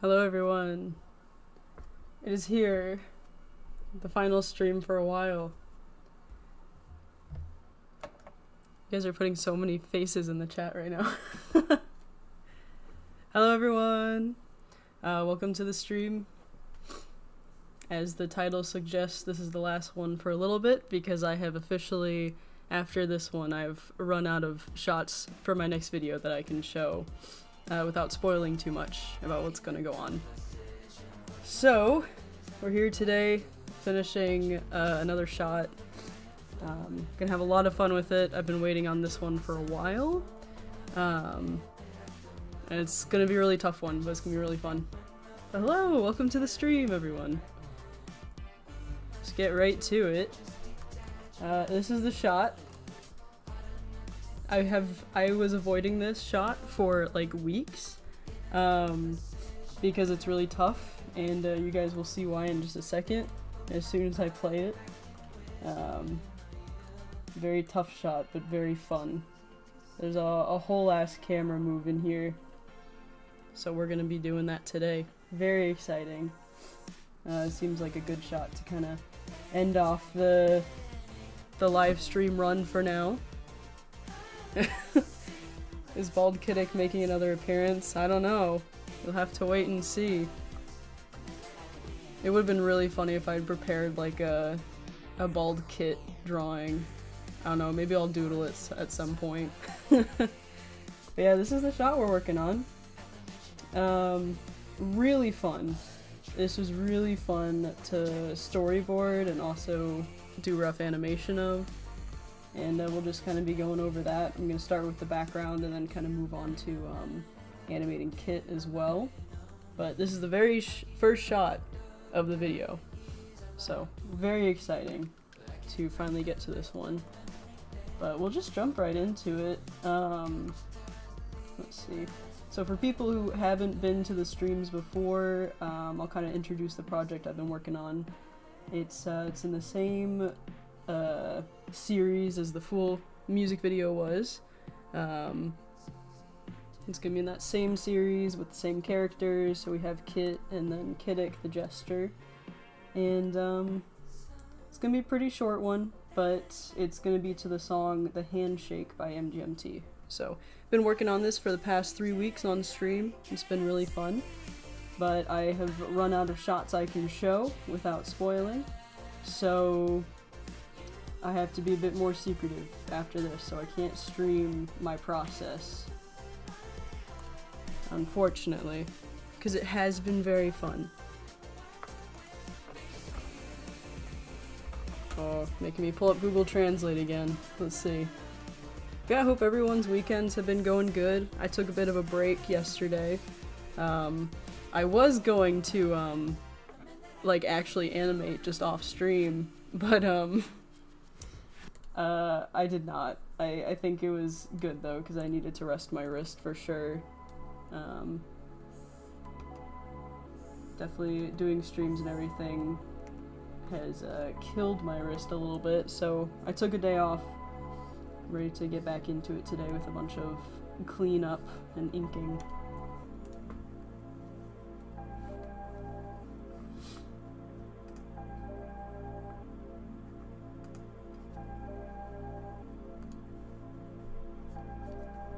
Hello everyone. It is here. The final stream for a while. You guys are putting so many faces in the chat right now. Hello everyone. Welcome to the stream. As the title suggests, this is the last one for a little bit because I have officially, after this one, I've run out of shots for my next video that I can show without spoiling too much about what's gonna go on. So, we're here today finishing another shot. Gonna have a lot of fun with it. I've been waiting on this one for a while. And it's gonna be a really tough one, but it's gonna be really fun. Hello, welcome to the stream, everyone. Let's get right to it. This is the shot. I was avoiding this shot for like weeks because it's really tough, and you guys will see why in just a second as soon as I play it. Very tough shot, but very fun. There's a whole ass camera move in here, so we're gonna be doing that today. Very exciting. It seems like a good shot to kind of end off the live stream run for now. Is Bald Kiddick making another appearance? I don't know. You'll have to wait and see. It would have been really funny if I'd prepared like a Bald Kit drawing. I don't know, maybe I'll doodle it at some point. But yeah, this is the shot we're working on. Really fun. This was really fun to storyboard and also do rough animation of. And we'll just kind of be going over that. I'm going to start with the background and then kind of move on to animating kit as well. But this is the very first shot of the video. So, very exciting to finally get to this one. But we'll just jump right into it. Let's see. So for people who haven't been to the streams before, I'll kind of introduce the project I've been working on. It's in the same series as the full music video was. It's gonna be in that same series with the same characters. So we have Kit and then Kiddick the Jester, and it's gonna be a pretty short one, but it's gonna be to the song "The Handshake" by MGMT. So, been working on this for the past 3 weeks on stream. It's been really fun, but I have run out of shots I can show without spoiling, so I have to be a bit more secretive after this, so I can't stream my process, unfortunately, because it has been very fun. Oh, making me pull up Google Translate again. Let's see. Yeah, I hope everyone's weekends have been going good. I took a bit of a break yesterday. I was going to, like, actually animate just off stream, but, I did not. I think it was good, though, because I needed to rest my wrist for sure. Definitely doing streams and everything has, killed my wrist a little bit, so I took a day off. Ready to get back into it today with a bunch of cleanup and inking.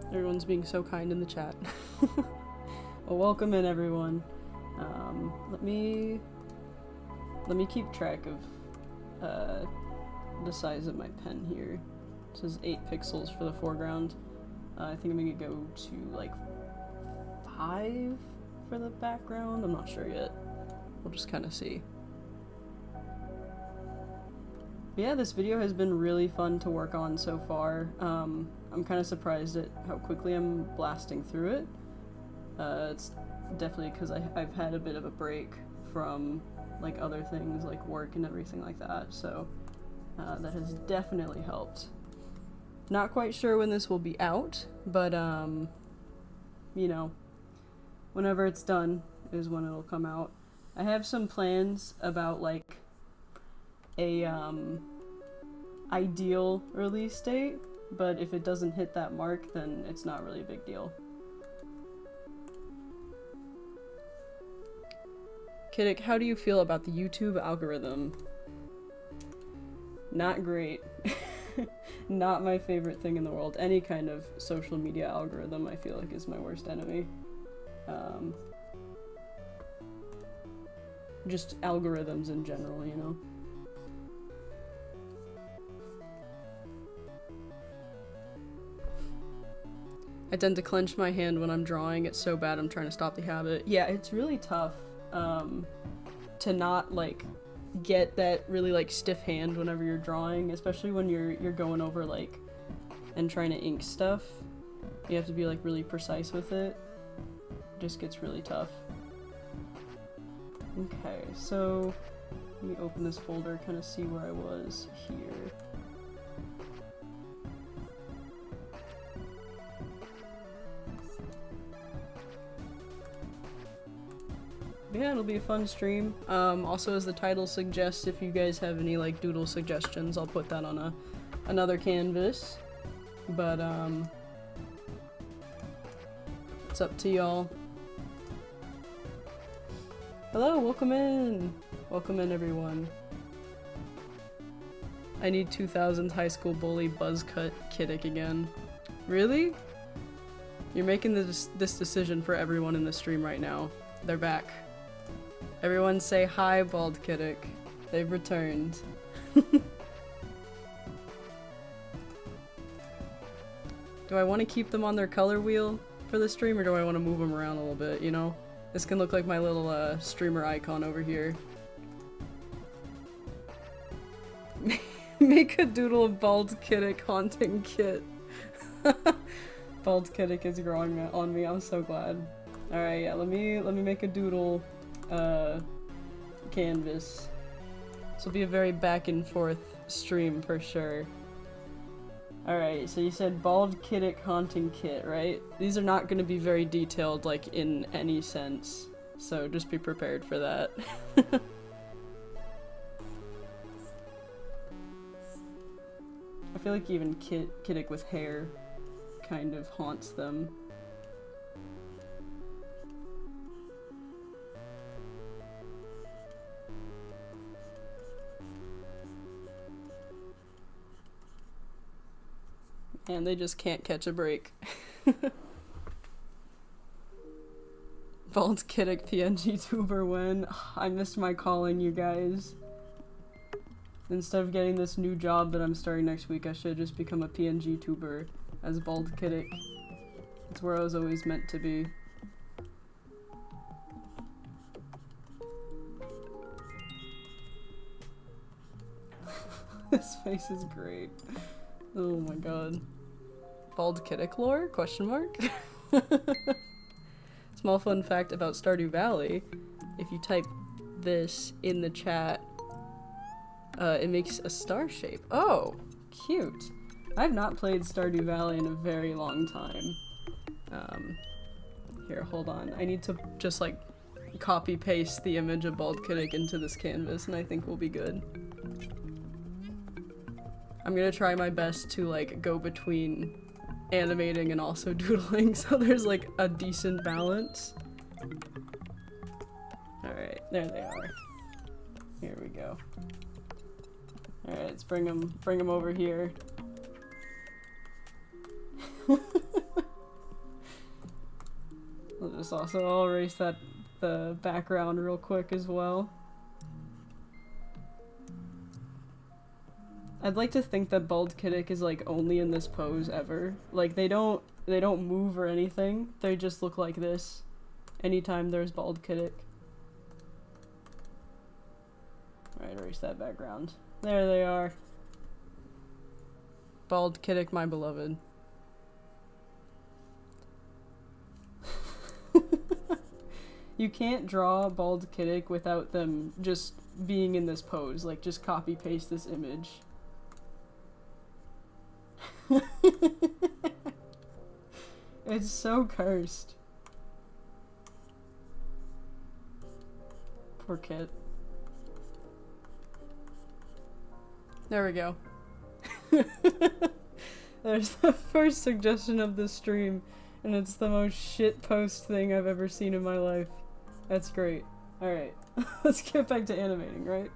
Everyone's being so kind in the chat. Well, welcome in, everyone. Let me keep track of the size of my pen here. It says 8 pixels for the foreground. I think I'm gonna go to like 5 for the background. I'm not sure yet. We'll just kind of see. But yeah, this video has been really fun to work on so far. I'm kind of surprised at how quickly I'm blasting through it. It's definitely because I've had a bit of a break from like other things like work and everything like that, so that has definitely helped. Not quite sure when this will be out, but you know, whenever it's done is when it'll come out. I have some plans about like a ideal release date, but if it doesn't hit that mark, then it's not really a big deal. Kiddick, how do you feel about the YouTube algorithm? Not great. Not my favorite thing in the world. Any kind of social media algorithm I feel like is my worst enemy. Just algorithms in general, you know? I tend to clench my hand when I'm drawing. It's so bad I'm trying to stop the habit. Yeah, it's really tough to not, like, get that really, like, stiff hand whenever you're drawing, especially when you're going over, like, and trying to ink stuff. You have to be, like, really precise with it. It just gets really tough. Okay, so let me open this folder, kind of see where I was here. Yeah, it'll be a fun stream. Also, as the title suggests, if you guys have any, like, doodle suggestions, I'll put that on another canvas. But, it's up to y'all. Hello, welcome in! Welcome in, everyone. I need 2000s high school bully buzzcut Kiddick again. Really? You're making this decision for everyone in the stream right now. They're back. Everyone say hi, Bald Kiddick. They've returned. Do I want to keep them on their color wheel for the stream, or do I want to move them around a little bit, you know? This can look like my little streamer icon over here. Make a doodle of Bald Kiddick haunting kit. Bald Kiddick is growing on me, I'm so glad. Alright, yeah, let me make a doodle canvas. This will be a very back and forth stream for sure. Alright, so you said Bald Kiddick haunting kit, right? These are not going to be very detailed, like, in any sense, so just be prepared for that. I feel like even Kiddick with hair kind of haunts them. And they just can't catch a break. Bald Kiddick PNG tuber win. I missed my calling, you guys. Instead of getting this new job that I'm starting next week, I should just become a PNG tuber as Bald Kiddick. It's where I was always meant to be. This face is great. Oh my god. Bald Kiddick lore? Question mark? Small fun fact about Stardew Valley. If you type this in the chat, it makes a star shape. Oh, cute. I've not played Stardew Valley in a very long time. Here, hold on. I need to just, like, copy paste the image of Bald Kiddick into this canvas, and I think we'll be good. I'm gonna try my best to, like, go between animating and also doodling, so there's, like, a decent balance. Alright, there they are. Here we go. Alright, let's bring them over here. I'll erase the background real quick as well. I'd like to think that Bald Kiddick is, like, only in this pose ever. Like, they don't move or anything. They just look like this anytime there's Bald Kiddick. Alright, erase that background. There they are. Bald Kiddick, my beloved. You can't draw Bald Kiddick without them just being in this pose. Like, just copy paste this image. It's so cursed. Poor kid. There we go. There's the first suggestion of this stream, and it's the most shit post thing I've ever seen in my life. That's great. Alright, let's get back to animating, right?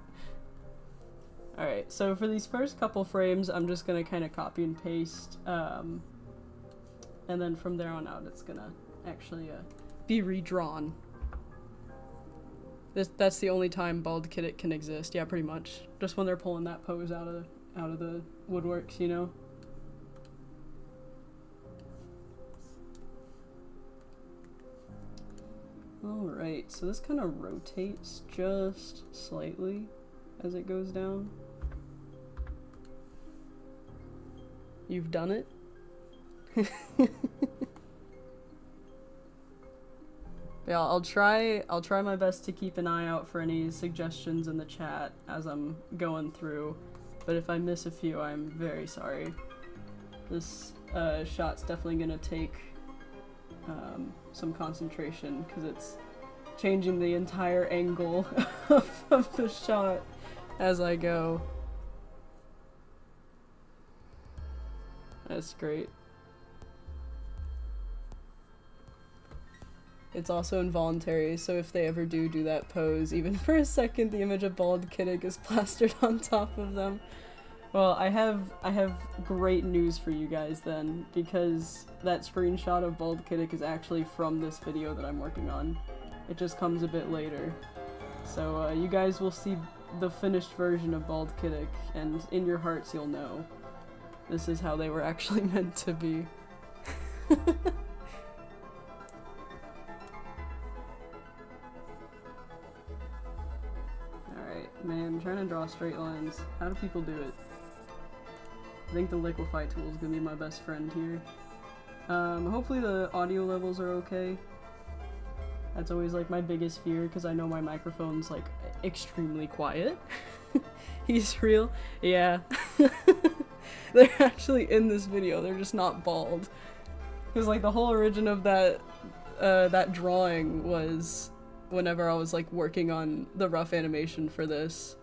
Alright, so for these first couple frames, I'm just gonna kind of copy and paste, and then from there on out, it's gonna actually be redrawn. That's the only time Bald Kiddick can exist. Yeah, pretty much. Just when they're pulling that pose out of the woodworks, you know? Alright, so this kind of rotates just slightly as it goes down. You've done it? Yeah, I'll try my best to keep an eye out for any suggestions in the chat as I'm going through, but if I miss a few, I'm very sorry. This shot's definitely gonna take some concentration because it's changing the entire angle of the shot as I go. That's great. It's also involuntary, so if they ever do that pose, even for a second, the image of Bald Kiddick is plastered on top of them. Well, I have great news for you guys then, because that screenshot of Bald Kiddick is actually from this video that I'm working on. It just comes a bit later. So you guys will see the finished version of Bald Kiddick, and in your hearts you'll know this is how they were actually meant to be. Alright, man, I'm trying to draw straight lines. How do people do it? I think the liquefy tool is gonna be my best friend here. Hopefully the audio levels are okay. That's always like my biggest fear because I know my microphone's like extremely quiet. He's real. Yeah. They're actually in this video, they're just not bald. Because like the whole origin of that drawing was whenever I was like working on the rough animation for this,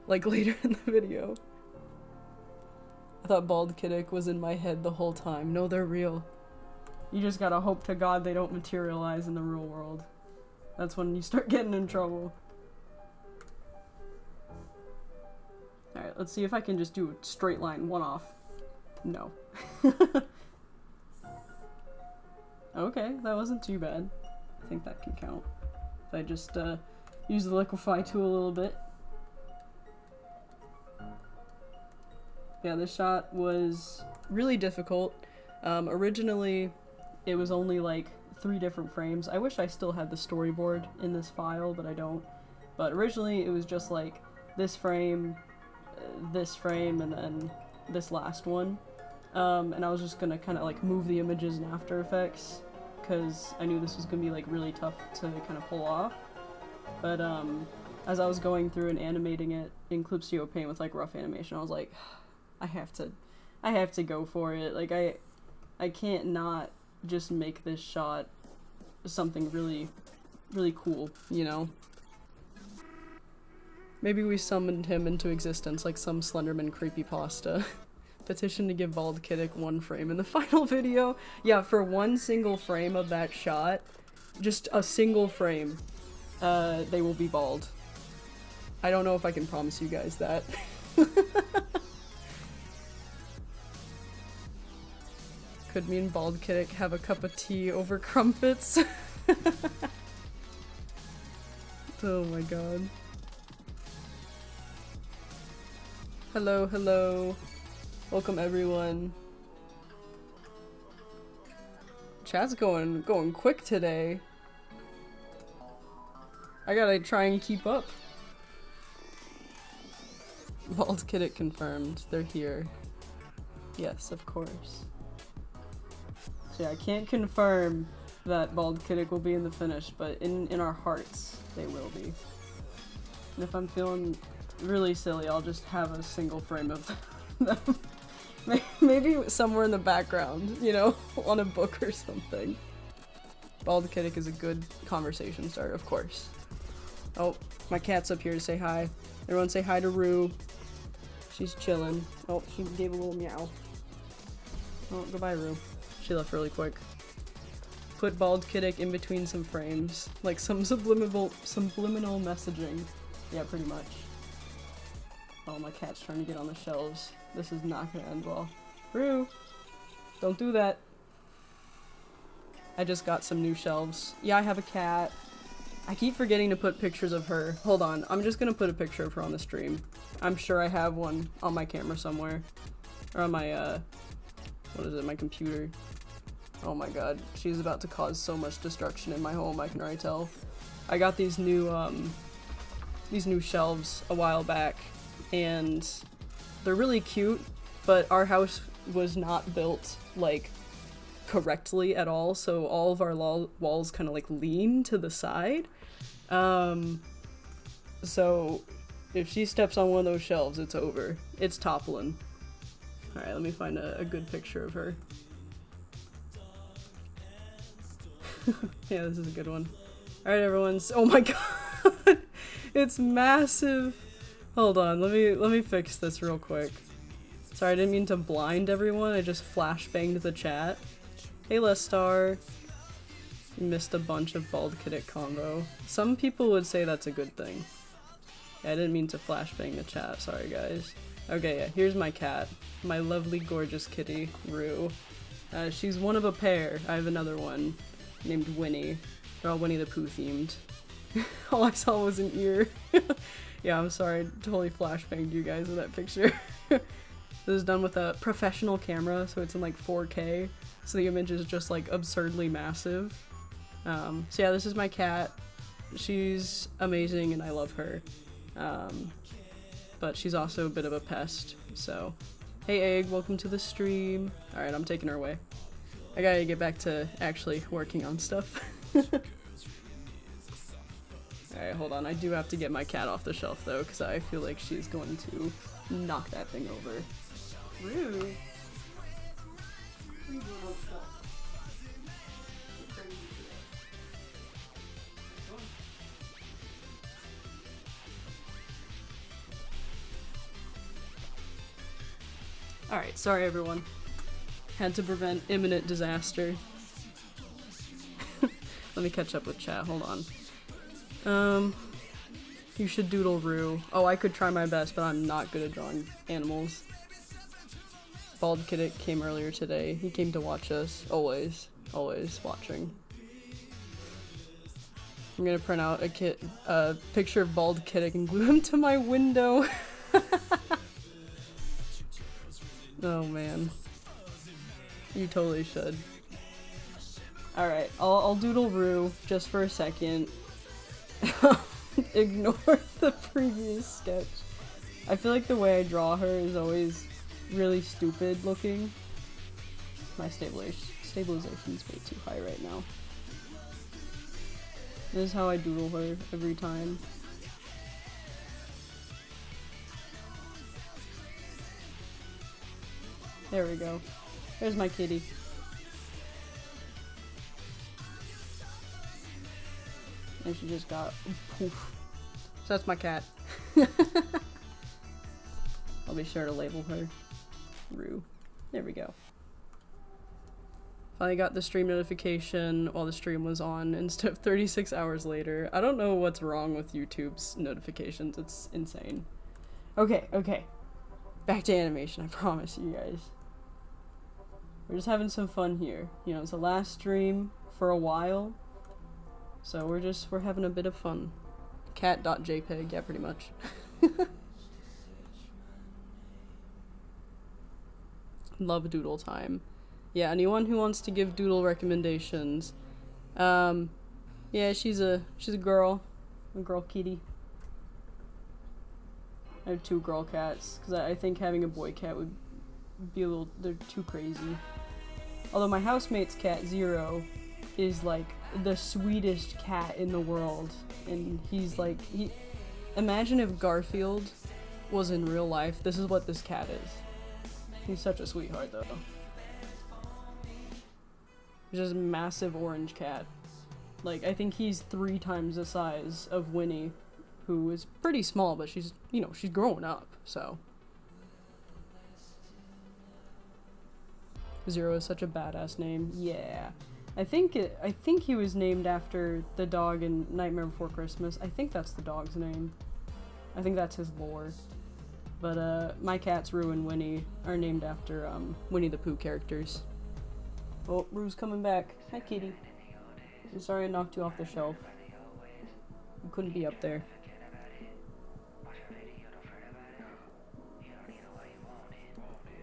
like later in the video. I thought Bald Kiddick was in my head the whole time. No, they're real. You just gotta hope to God they don't materialize in the real world. That's when you start getting in trouble. Alright, let's see if I can just do a straight line, one off. No. Okay, that wasn't too bad. I think that can count. If I just use the liquefy tool a little bit. Yeah, this shot was really difficult. Originally, it was only like 3 different frames. I wish I still had the storyboard in this file, but I don't. But originally, it was just like this frame, and then this last one. And I was just gonna kind of like move the images in After Effects, because I knew this was gonna be like really tough to kind of pull off. But as I was going through and animating it in Clip Studio Paint with like rough animation, I was like, I have to go for it. Like I can't not just make this shot something really, really cool, you know? Maybe we summoned him into existence like some Slenderman creepypasta. Petition to give Bald Kiddick 1 frame in the final video. Yeah, for 1 single frame of that shot, just a single frame, they will be bald. I don't know if I can promise you guys that. Could me and Bald Kiddick have a cup of tea over crumpets? Oh my god. Hello, hello. Welcome everyone. Chat's going quick today. I gotta try and keep up. Bald Kiddick confirmed. They're here. Yes, of course. So yeah, I can't confirm that Bald Kiddick will be in the finish, but in our hearts, they will be. And if I'm feeling really silly, I'll just have a single frame of them. Maybe somewhere in the background, you know, on a book or something. Bald Kiddick is a good conversation starter, of course. Oh, my cat's up here to say hi. Everyone say hi to Rue. She's chilling. Oh, she gave a little meow. Oh, goodbye, Rue. She left really quick. put Bald Kiddick in between some frames. Like some subliminal messaging. Yeah, pretty much. Oh, my cat's trying to get on the shelves. This is not gonna end well. Rue! Don't do that. I just got some new shelves. Yeah, I have a cat. I keep forgetting to put pictures of her. Hold on, I'm just gonna put a picture of her on the stream. I'm sure I have one on my camera somewhere. Or on my, what is it, my computer. Oh my god, she's about to cause so much destruction in my home, I can already tell. I got these new shelves a while back, and they're really cute, but our house was not built, like, correctly at all, so all of our walls kind of, like, lean to the side. So if she steps on one of those shelves, it's over. It's toppling. Alright, let me find a good picture of her. Yeah, this is a good one. Alright, everyone. Oh my god! It's massive! Hold on, let me fix this real quick. Sorry, I didn't mean to blind everyone, I just flashbanged the chat. Hey, Lestar. You missed a bunch of Bald Kiddick combo. Some people would say that's a good thing. Yeah, I didn't mean to flashbang the chat, sorry guys. Okay, yeah, here's my cat. My lovely, gorgeous kitty, Rue. She's one of a pair. I have another one named Winnie. They're all Winnie the Pooh themed. All I saw was an ear. Yeah, I'm sorry, I totally flashbanged you guys with that picture. This is done with a professional camera, so it's in like 4K, so the image is just like absurdly massive. So yeah, this is my cat. She's amazing and I love her. But she's also a bit of a pest, so. Hey Egg, welcome to the stream. Alright, I'm taking her away. I gotta get back to actually working on stuff. Alright, hold on. I do have to get my cat off the shelf though, because I feel like she's going to knock that thing over. Rude. Alright, sorry everyone. Had to prevent imminent disaster. Let me catch up with chat, hold on. You should doodle Rue. Oh, I could try my best, but I'm not good at drawing animals. Bald Kiddick came earlier today. He came to watch us. Always. Always watching. I'm gonna print out a picture of Bald Kiddick and glue him to my window. Oh man. You totally should. Alright, I'll doodle Rue just for a second. Ignore the previous sketch. I feel like the way I draw her is always really stupid looking. My stabilization's way too high right now. This is how I doodle her every time. There we go. There's my kitty. And she just got poof. So that's my cat. I'll be sure to label her Rue. There we go. Finally got the stream notification while the stream was on instead of 36 hours later. I don't know what's wrong with YouTube's notifications. It's insane. Okay, okay. Back to animation, I promise you guys. We're just having some fun here. You know, it's the last stream for a while. So we're having a bit of fun. Cat.jpg, yeah, pretty much. Love doodle time. Yeah, anyone who wants to give doodle recommendations. Yeah, she's a girl. A girl kitty. I have 2 girl cats, because I think having a boy cat would be a little, they're too crazy. Although my housemate's cat, Zero, is like the sweetest cat in the world. And he's like, imagine if Garfield was in real life. This is what this cat is. He's such a sweetheart though. Just a massive orange cat. Like, I think he's 3 times the size of Winnie, who is pretty small, but she's, you know, she's growing up, so. Zero is such a badass name. Yeah. I think he was named after the dog in Nightmare Before Christmas. I think that's the dog's name. I think that's his lore. But my cats Rue and Winnie are named after Winnie the Pooh characters. Oh, Rue's coming back. Hi, kitty. I'm sorry I knocked you off the shelf. You couldn't be up there.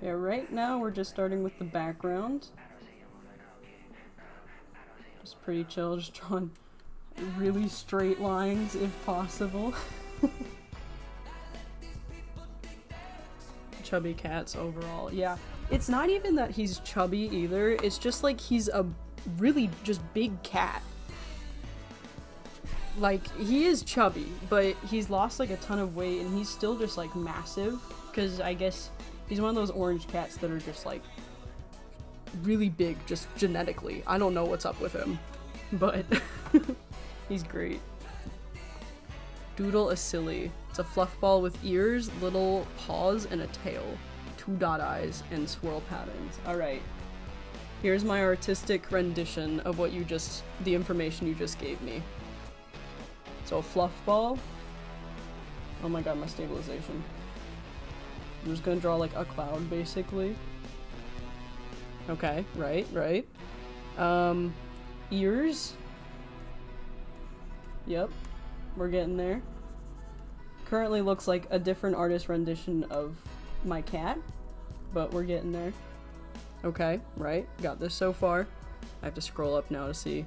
Yeah, right now we're just starting with the background. Just pretty chill, just drawing really straight lines if possible. Chubby cats overall. Yeah, it's not even that he's chubby either, it's just like he's a really just big cat. Like, he is chubby, but he's lost like a ton of weight and he's still just like massive, because I guess he's one of those orange cats that are just like really big just genetically. I don't know what's up with him, but he's great. Doodle a silly. It's a fluff ball with ears, little paws, and a tail. 2 dot eyes and swirl patterns. Alright. Here's my artistic rendition of what the information you just gave me. So a fluff ball. Oh my god, my stabilization. I'm just gonna draw like a cloud, basically. Okay, right. Ears. Yep, we're getting there. Currently looks like a different artist rendition of my cat, but we're getting there. Okay, right, got this so far. I have to scroll up now to see.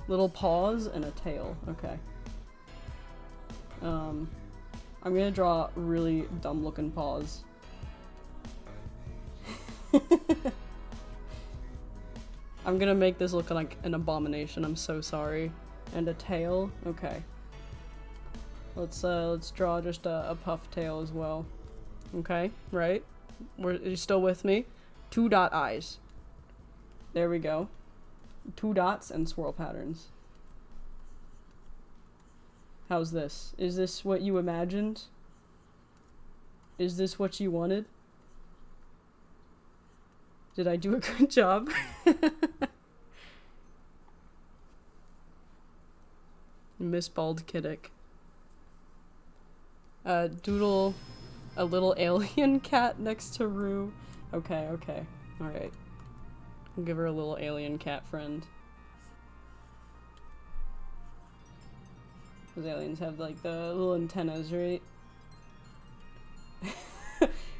Little paws and a tail, okay. I'm gonna draw really dumb looking paws. I'm gonna make this look like an abomination, I'm so sorry. And a tail, okay. Let's draw just a puff tail as well. Okay, right? Are you still with me? 2 dot eyes. There we go. 2 dots and swirl patterns. How's this? Is this what you imagined? Is this what you wanted? Did I do a good job? Miss Bald Kiddick. Doodle a little alien cat next to Rue. Okay. Alright. I'll give her a little alien cat friend. Those aliens have like the little antennas, right?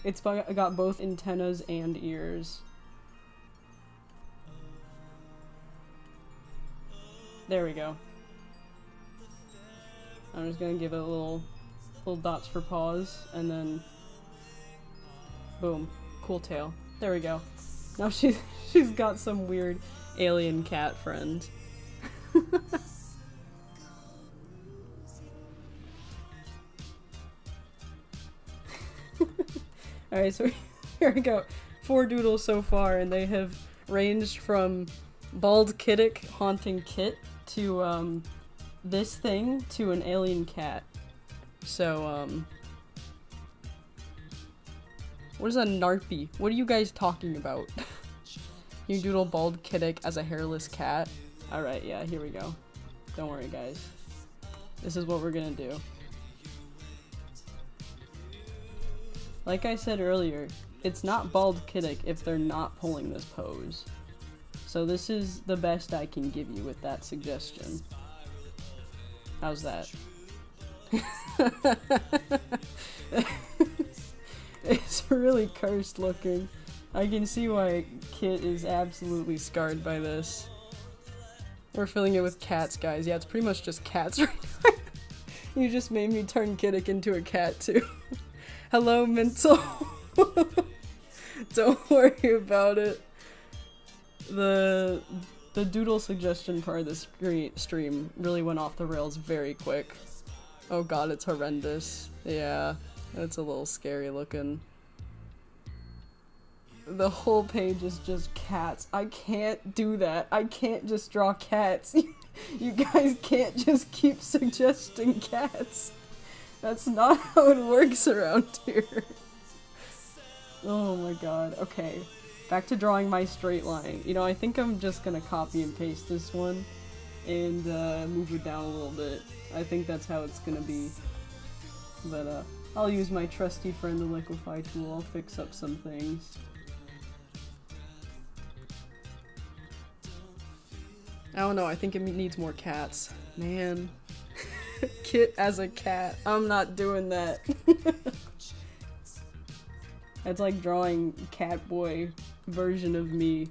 It's got both antennas and ears. There we go. I'm just gonna give it a little dots for paws, and then boom, cool tail. There we go. Now she's got some weird alien cat friend. Alright, so here we go. 4 doodles so far, and they have ranged from Bald Kiddick haunting Kit to this thing to an alien cat. So what is a narpy? What are you guys talking about? You doodle Bald Kiddick as a hairless cat? Alright, yeah, here we go. Don't worry, guys. This is what we're gonna do. Like I said earlier, it's not Bald Kiddick if they're not pulling this pose. So this is the best I can give you with that suggestion. How's that? It's really cursed looking. I can see why Kit is absolutely scarred by this. We're filling it with cats, guys. Yeah, it's pretty much just cats right now. You just made me turn Kiddick into a cat, too. Hello, Mental. Don't worry about it. The doodle suggestion part of the stream really went off the rails very quick. Oh god, it's horrendous. Yeah, it's a little scary looking. The whole page is just cats. I can't do that. I can't just draw cats. You guys can't just keep suggesting cats. That's not how it works around here. Oh my god. Okay. back to drawing my straight line. You know, I think I'm just gonna copy and paste this one and move it down a little bit. I think that's how it's gonna be. But I'll use my trusty friend the liquify tool. I'll fix up some things. I don't know, I think it needs more cats. Man. Kit as a cat. I'm not doing that. It's like drawing Catboy version of me.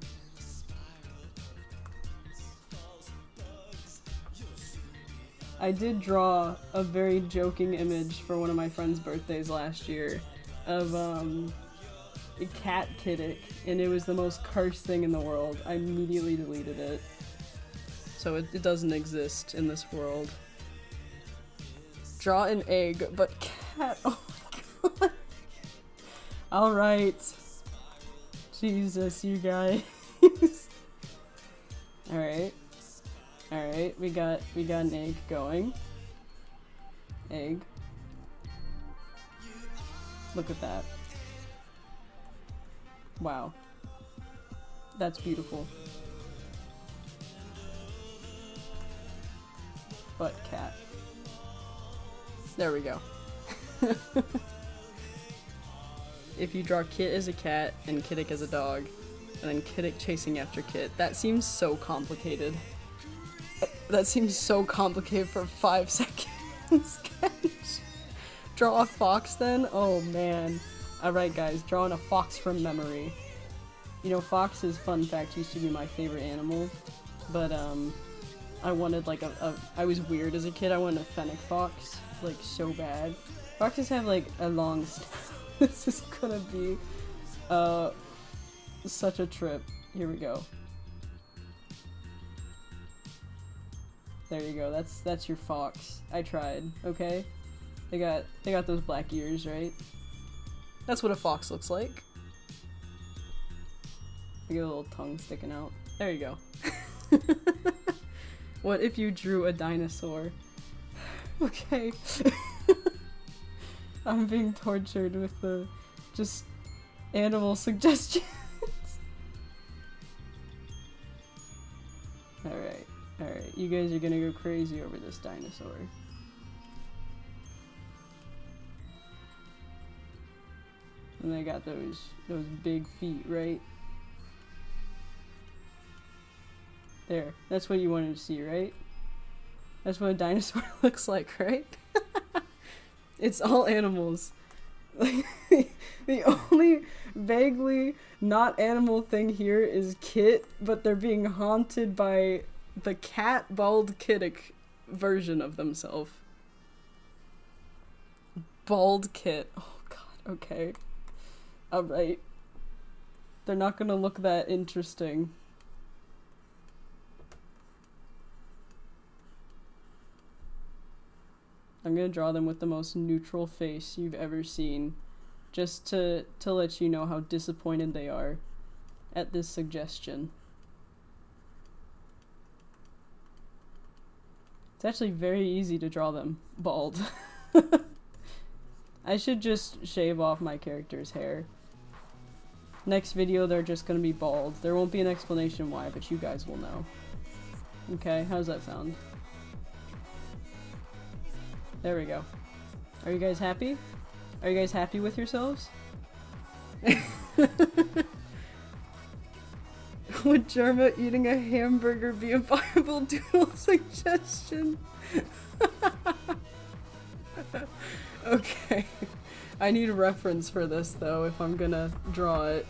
I did draw a very joking image for one of my friend's birthdays last year of a cat Kiddick, and it was the most cursed thing in the world. I immediately deleted it. So it doesn't exist in this world. Draw an egg, but cat. Oh my god. Alright. Jesus, you guys. Alright. Alright, we got an egg going. Egg. Look at that. Wow. That's beautiful. Butt cat. There we go. If you draw Kit as a cat and Kiddick as a dog, and then Kiddick chasing after Kit, that seems so complicated. That seems so complicated for 5 seconds. Draw a fox then? Oh man. Alright guys, drawing a fox from memory. You know, foxes, fun fact, used to be my favorite animal, but I wanted like I was weird as a kid, I wanted a fennec fox, like so bad. Foxes have like a long This is gonna be such a trip. Here we go. There you go. That's your fox. I tried. Okay, they got those black ears, right? That's what a fox looks like. They get a little tongue sticking out. There you go. What if you drew a dinosaur? Okay. I'm being tortured with the just animal suggestions. Alright, alright. You guys are gonna go crazy over this dinosaur. And they got those big feet, right? There. That's what you wanted to see, right? That's what a dinosaur looks like, right? It's all animals. The only vaguely not animal thing here is Kit, but they're being haunted by the cat bald Kiddick version of themselves. Bald Kit. Oh god, okay. Alright. They're not gonna look that interesting. I'm gonna draw them with the most neutral face you've ever seen, just to let you know how disappointed they are at this suggestion. It's actually very easy to draw them bald. I should just shave off my character's hair. Next video they're just gonna be bald. There won't be an explanation why, but you guys will know. Okay, how's that sound? There we go. Are you guys happy? Are you guys happy with yourselves? Would Germa eating a hamburger be a viable doodle suggestion? Okay. I need a reference for this though if I'm gonna draw it.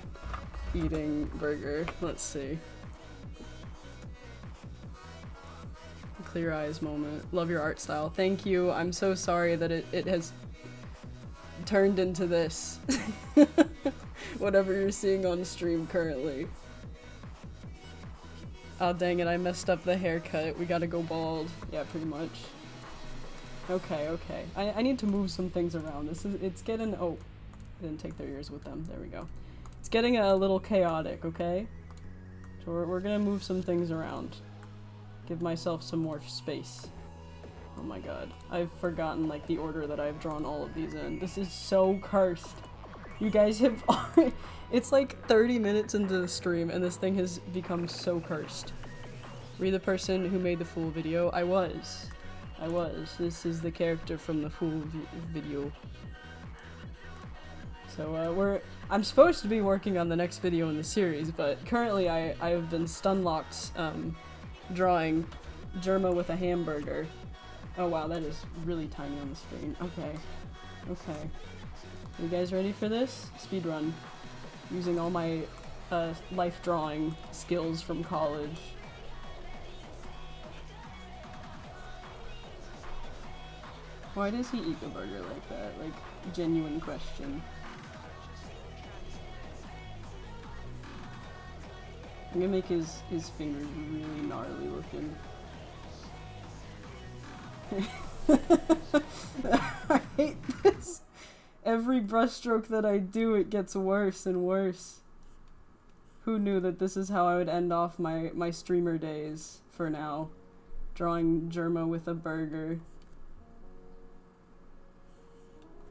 Eating burger. Let's see. Clear eyes moment. Love your art style. Thank you. I'm so sorry that it has turned into this. Whatever you're seeing on stream currently. Oh dang it, I messed up the haircut. We gotta go bald. Yeah, pretty much. Okay, okay. I need to move some things around. It's getting, oh, I didn't take their ears with them. There we go. It's getting a little chaotic, okay? So we're gonna move some things around. Give myself some more space. Oh my god. I've forgotten like the order that I've drawn all of these in. This is so cursed. You guys have already, it's like 30 minutes into the stream and this thing has become so cursed. Were you the person who made the Fool video? I was. This is the character from the Fool video. So I'm supposed to be working on the next video in the series, but currently I have been stun-locked drawing Germa with a hamburger. Oh wow, that is really tiny on the screen. Okay. You guys ready for this? Speedrun. Using all my life drawing skills from college. Why does he eat a burger like that? Like, genuine question. I'm gonna make his fingers really gnarly looking. I hate this. Every brushstroke that I do, it gets worse and worse. Who knew that this is how I would end off my streamer days for now? Drawing Germa with a burger.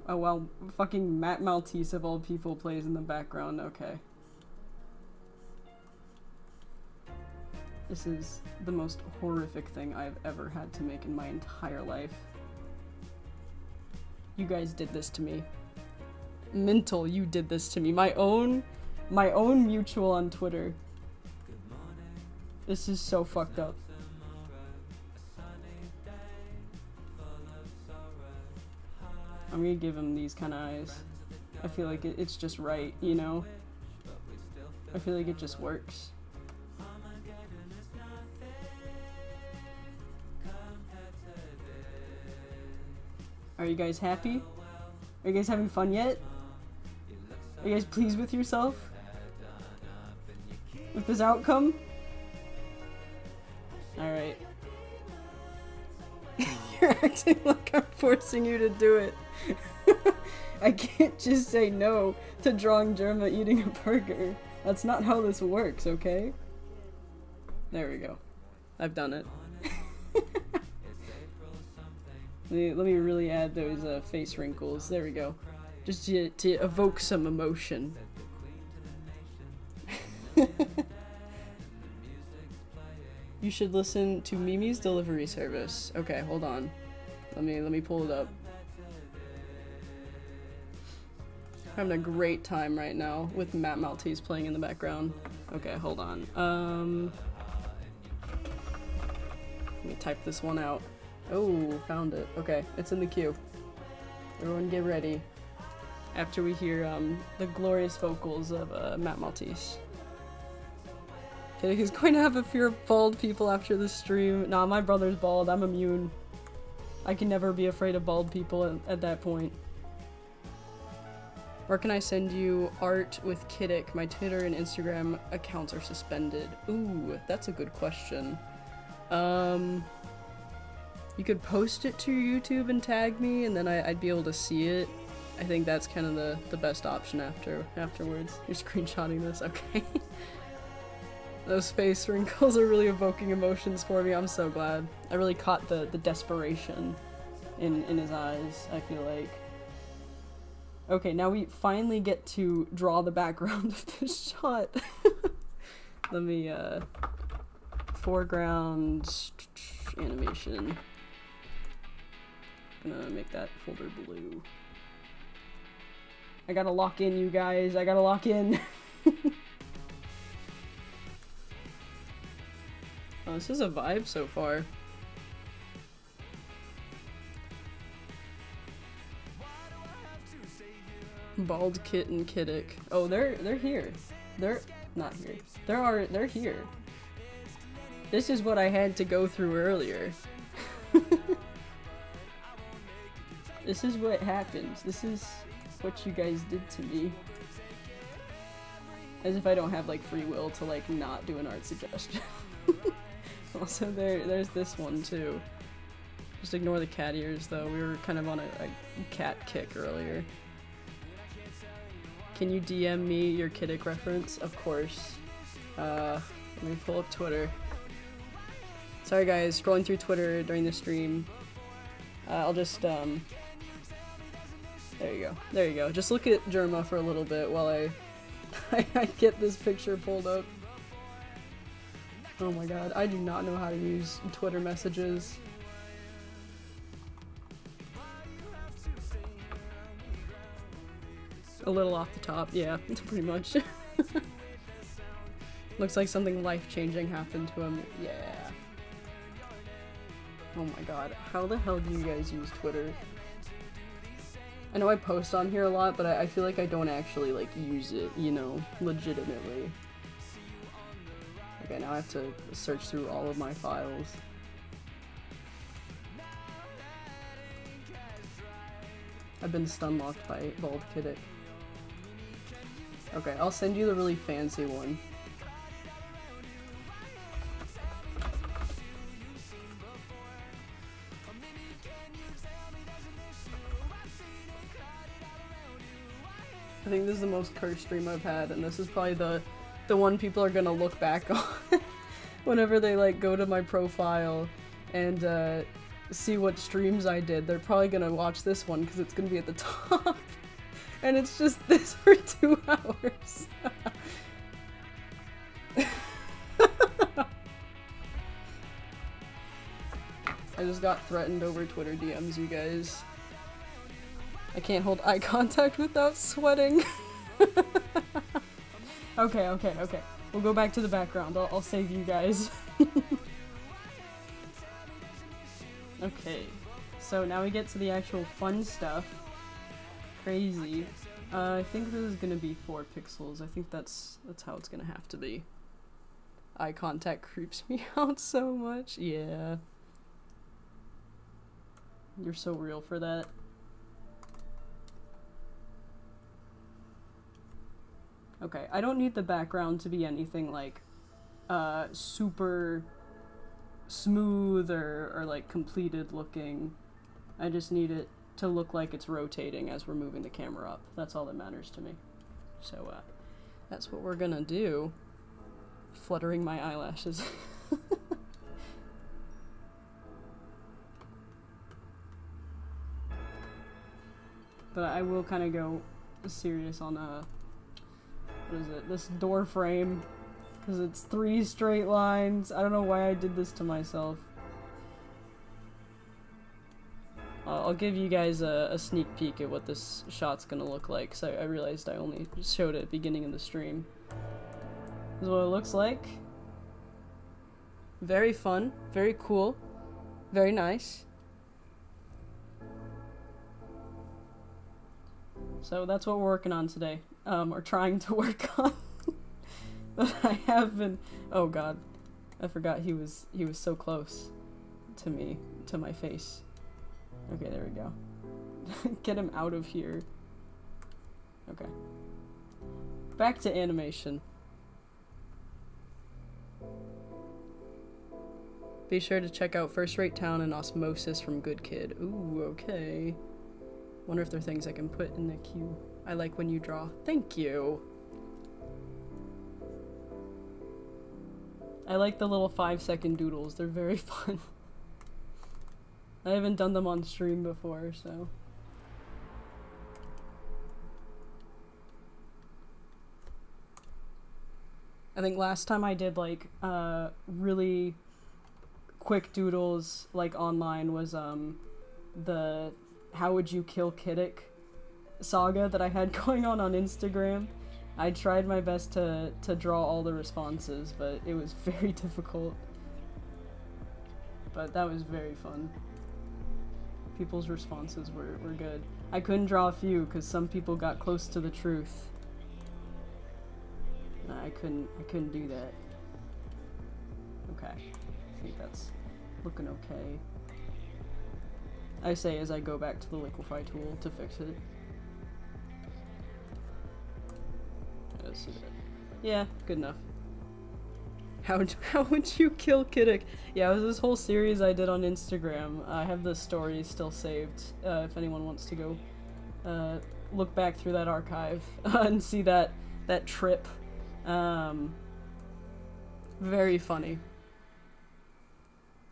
Oh well, fucking Matt Maltese of all people plays in the background, okay. This is the most horrific thing I've ever had to make in my entire life. You guys did this to me. Mental, you did this to me. My own mutual on Twitter. This is so fucked up. I'm gonna give him these kind of eyes. I feel like it's just right, you know? I feel like it just works. Are you guys happy? Are you guys having fun yet? Are you guys pleased with yourself? With this outcome? Alright. You're acting like I'm forcing you to do it. I can't just say no to drawing Germa eating a burger. That's not how this works, okay? There we go. I've done it. Let me really add those face wrinkles. There we go. Just to evoke some emotion. You should listen to Mimi's delivery service. Okay, hold on. Let me pull it up. Having a great time right now with Matt Maltese playing in the background. Okay, hold on. Let me type this one out. Oh, found it. Okay, it's in the queue. Everyone get ready. After we hear the glorious vocals of Matt Maltese. Okay, he's going to have a fear of bald people after this stream. Nah, my brother's bald. I'm immune. I can never be afraid of bald people at that point. Where can I send you art with Kiddick? My Twitter and Instagram accounts are suspended. Ooh, that's a good question. You could post it to your YouTube and tag me, and then I'd be able to see it. I think that's kind of the best option afterwards. You're screenshotting this? Okay. Those face wrinkles are really evoking emotions for me. I'm so glad. I really caught the desperation in his eyes, I feel like. Okay, now we finally get to draw the background of this shot. Let me, foreground animation. I'm gonna make that folder blue. I gotta lock in, you guys. I gotta lock in. Oh, this is a vibe so far. Bald Kit and Kiddick. Oh, they're here. They're not here. They're here. This is what I had to go through earlier. This is what happens. This is what you guys did to me. As if I don't have like free will to like not do an art suggestion. Also there's this one too. Just ignore the cat ears though. We were kind of on a cat kick earlier. Can you DM me your Kiddick reference? Of course. Let me pull up Twitter. Sorry guys, scrolling through Twitter during the stream. I'll just There you go. There you go. Just look at Germa for a little bit while I get this picture pulled up. Oh my god, I do not know how to use Twitter messages. A little off the top, yeah, pretty much. Looks like something life-changing happened to him. Yeah. Oh my god, how the hell do you guys use Twitter? I know I post on here a lot, but I feel like I don't actually, like, use it, you know, legitimately. Okay, now I have to search through all of my files. I've been stun-locked by Bald Kiddick. Okay, I'll send you the really fancy one. I think this is the most cursed stream I've had, and this is probably the one people are gonna look back on whenever they like go to my profile and see what streams I did. They're probably gonna watch this one because it's gonna be at the top. And it's just this for 2 hours. I just got threatened over Twitter DMs, you guys. I can't hold eye contact without sweating. Okay. We'll go back to the background. I'll save you guys. Okay. So now we get to the actual fun stuff. Crazy. I think this is gonna be 4 pixels. I think that's how it's gonna have to be. Eye contact creeps me out so much. Yeah. You're so real for that. Okay, I don't need the background to be anything like super smooth or like completed looking. I just need it to look like it's rotating as we're moving the camera up. That's all that matters to me. So that's what we're gonna do. Fluttering my eyelashes. But I will kind of go serious on what is it? This door frame, because it's 3 straight lines. I don't know why I did this to myself. I'll give you guys a sneak peek at what this shot's gonna look like, so I realized I only showed it at the beginning of the stream. This is what it looks like. Very fun, very cool, very nice. So that's what we're working on today, or trying to work on. But I have been, oh god, I forgot he was so close to me, to my face. Okay, there we go. Get him out of here. Okay. Back to animation. Be sure to check out First Rate Town and Osmosis from Good Kid. Ooh, okay. Wonder if there are things I can put in the queue. I like when you draw. Thank you. I like the little 5-second doodles. They're very fun. I haven't done them on stream before, so. I think last time I did like really quick doodles like online was the How Would You Kill Kiddick saga that I had going on Instagram. I tried my best to draw all the responses, but it was very difficult. But that was very fun. People's responses were good. I couldn't draw a few because some people got close to the truth. I couldn't do that. Okay. I think that's looking okay. I say as I go back to the liquify tool to fix it. Let's see that. Yeah, good enough. How would you kill Kiddick? Yeah, it was this whole series I did on Instagram. I have the stories still saved, if anyone wants to go look back through that archive and see that trip. Very funny.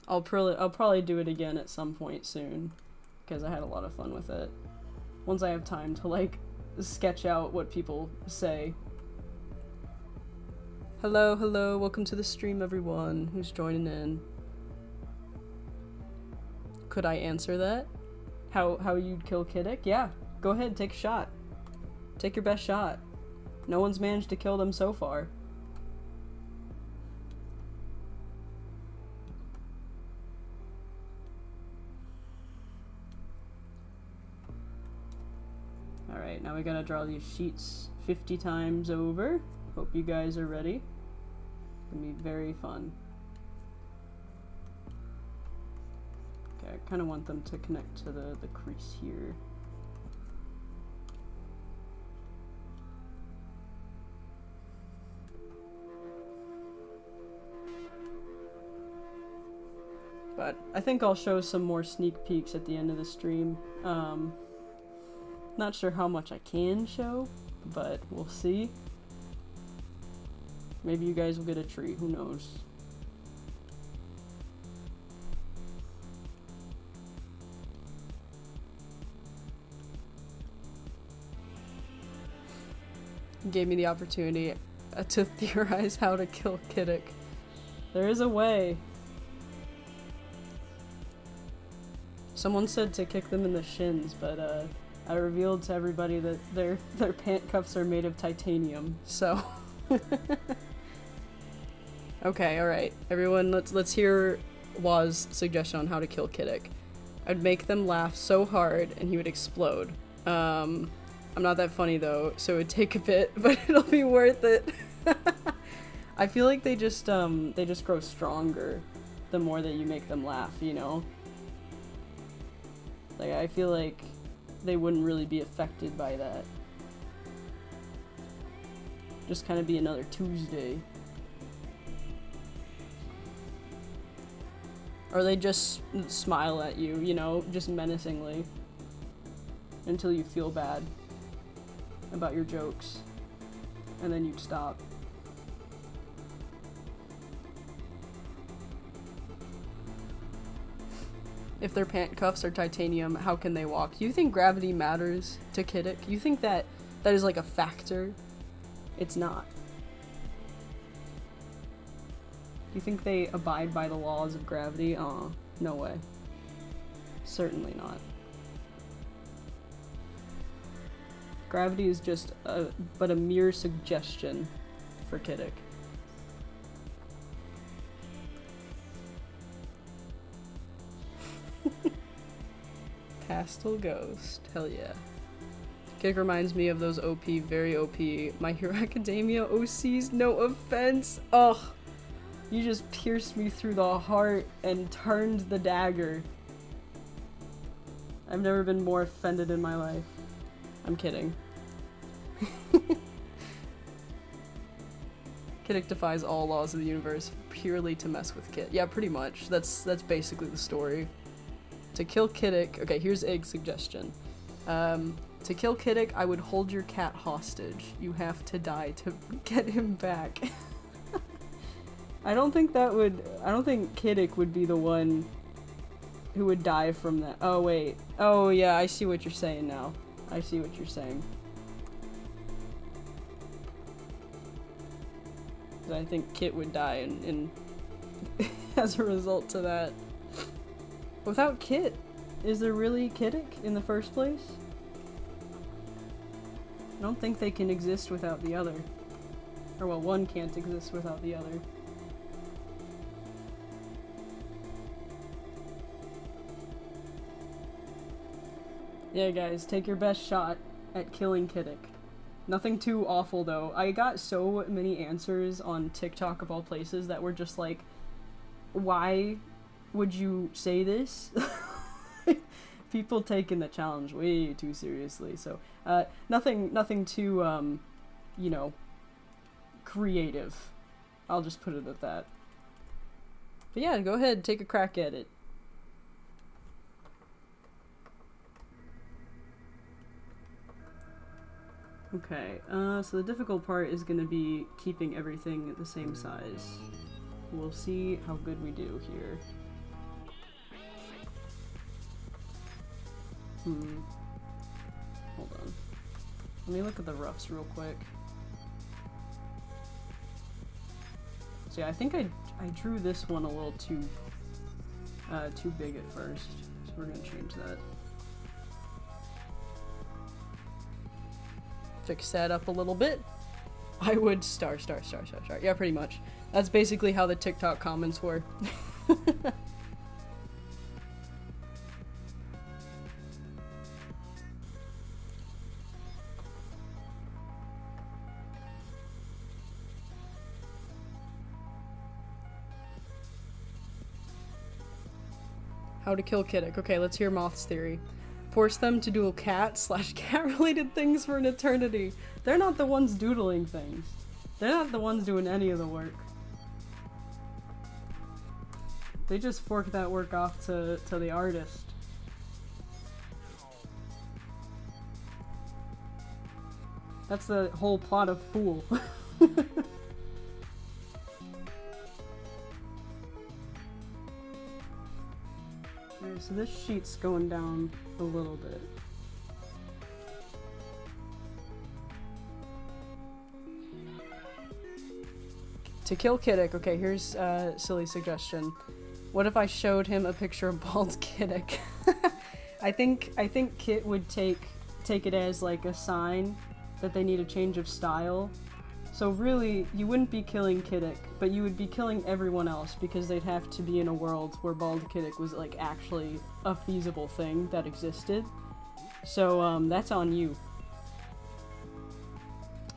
I'll probably do it again at some point soon, because I had a lot of fun with it. once I have time to, like, sketch out what people say. Hello, hello, welcome to the stream, everyone who's joining in. Could I answer that? How you'd kill Kiddick? Yeah, go ahead, take a shot. Take your best shot. No one's managed to kill them so far. Alright, now we gotta draw these sheets 50 times over. Hope you guys are ready. It's gonna be very fun. Okay, I kinda want them to connect to the crease here. But I think I'll show some more sneak peeks at the end of the stream. Not sure how much I can show, but we'll see. Maybe you guys will get a treat, who knows. Gave me the opportunity to theorize how to kill Kiddick. There is a way. Someone said to kick them in the shins, but I revealed to everybody that their pant cuffs are made of titanium, so. Okay, alright. Everyone, let's hear Waz's suggestion on how to kill Kiddick. I'd make them laugh so hard and he would explode. I'm not that funny though, so it would take a bit, but it'll be worth it. I feel like they just grow stronger the more that you make them laugh, you know? Like, I feel like they wouldn't really be affected by that. Just kind of be another Tuesday. Or they just smile at you, you know, just menacingly. Until you feel bad about your jokes. And then you'd stop. If their pant cuffs are titanium, how can they walk? Do you think gravity matters to Kiddick? You think that is like a factor? It's not. Do you think they abide by the laws of gravity? No way. Certainly not. Gravity is just but a mere suggestion for Kiddick. Pastel Ghost. Hell yeah. Kiddick reminds me of those OP, very OP My Hero Academia OCs. No offense. Ugh. You just pierced me through the heart and turned the dagger. I've never been more offended in my life. I'm kidding. Kiddick defies all laws of the universe purely to mess with Kit. Yeah, pretty much. That's basically the story. To kill Kiddick, okay, here's Egg's suggestion. To kill Kiddick, I would hold your cat hostage. You have to die to get him back. I don't think Kiddick would be the one who would die from that. Oh, wait. Oh, yeah, I see what you're saying now. I see what you're saying. I think Kit would die in as a result to that. Without Kit, is there really Kiddick in the first place? I don't think they can exist without the other. Or well, one can't exist without the other. Yeah, guys, take your best shot at killing Kiddick. Nothing too awful, though. I got so many answers on TikTok of all places that were just like, why would you say this? People taking the challenge way too seriously, so, nothing too, you know, creative. I'll just put it at that. But yeah, go ahead, take a crack at it. Okay, so the difficult part is gonna be keeping everything the same size. We'll see how good we do here. Let me look at the roughs real quick. So yeah, I think I drew this one a little too big at first, so we're gonna change that. Fix that up a little bit. I would star. Yeah, pretty much. That's basically how the TikTok comments were. How to kill Kiddick. Okay, let's hear Moth's theory. Force them to duel cat/cat-related things for an eternity. They're not the ones doodling things. They're not the ones doing any of the work. They just fork that work off to the artist. That's the whole plot of Fool. Okay, so this sheet's going down a little bit. To kill Kiddick, okay, here's a silly suggestion. What if I showed him a picture of bald Kiddick? I think Kit would take it as like a sign that they need a change of style. So really, you wouldn't be killing Kiddick, but you would be killing everyone else because they'd have to be in a world where bald Kiddick was like actually a feasible thing that existed. So that's on you.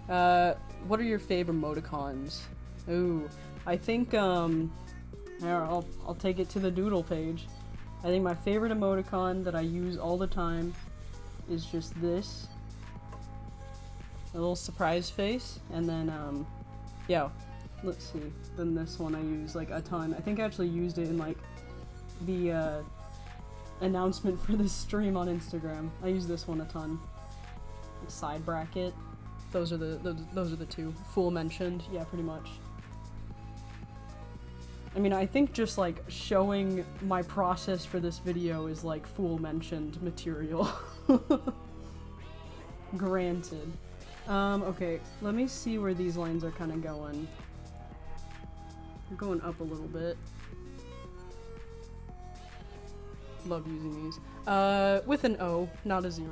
What are your favorite emoticons? Ooh, I think I'll take it to the doodle page. I think my favorite emoticon that I use all the time is just this. A little surprise face, and then, yeah, let's see, then this one I use, like, a ton. I think I actually used it in, like, the, announcement for this stream on Instagram. I use this one a ton. Side bracket. Those are the two. Fool mentioned, yeah, pretty much. I mean, I think just, like, showing my process for this video is, like, Fool mentioned material. Granted. Okay, let me see where these lines are kind of going. They're going up a little bit. Love using these. With an O, not a 0.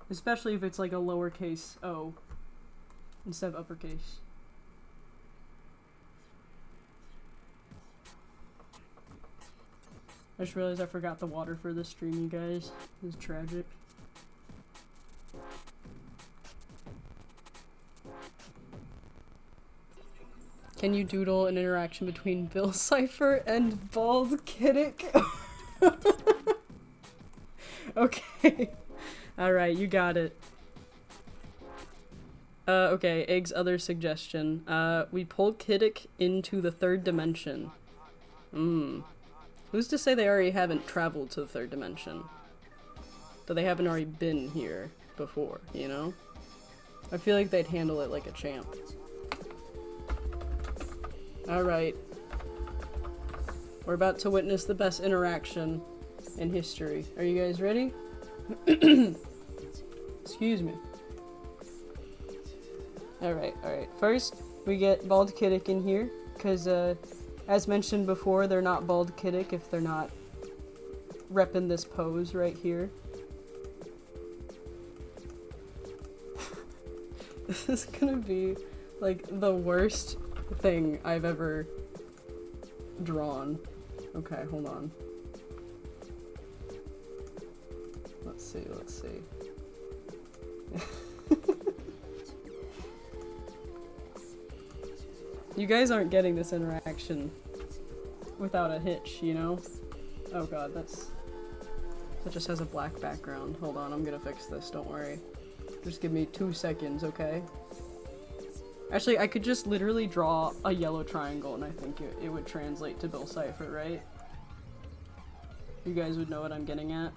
Especially if it's like a lowercase o instead of uppercase. I just realized I forgot the water for this stream, you guys. It was tragic. Can you doodle an interaction between Bill Cipher and Bald Kiddick? Okay. Alright, you got it. Okay, Egg's other suggestion. We pull Kiddick into the 3rd dimension. Who's to say they already haven't traveled to the 3rd dimension? That they haven't already been here before, you know? I feel like they'd handle it like a champ. Alright. We're about to witness the best interaction in history. Are you guys ready? Excuse me. Alright. First, we get Bald Kiddick in here, because, as mentioned before, they're not Bald Kiddick if they're not repping this pose right here. This is gonna be, like, the worst thing I've ever drawn. Okay, hold on. Let's see. You guys aren't getting this interaction without a hitch, you know? Oh god, that just has a black background. Hold on, I'm gonna fix this, don't worry. Just give me 2 seconds, okay? Actually, I could just literally draw a yellow triangle and I think it would translate to Bill Cipher, right? You guys would know what I'm getting at.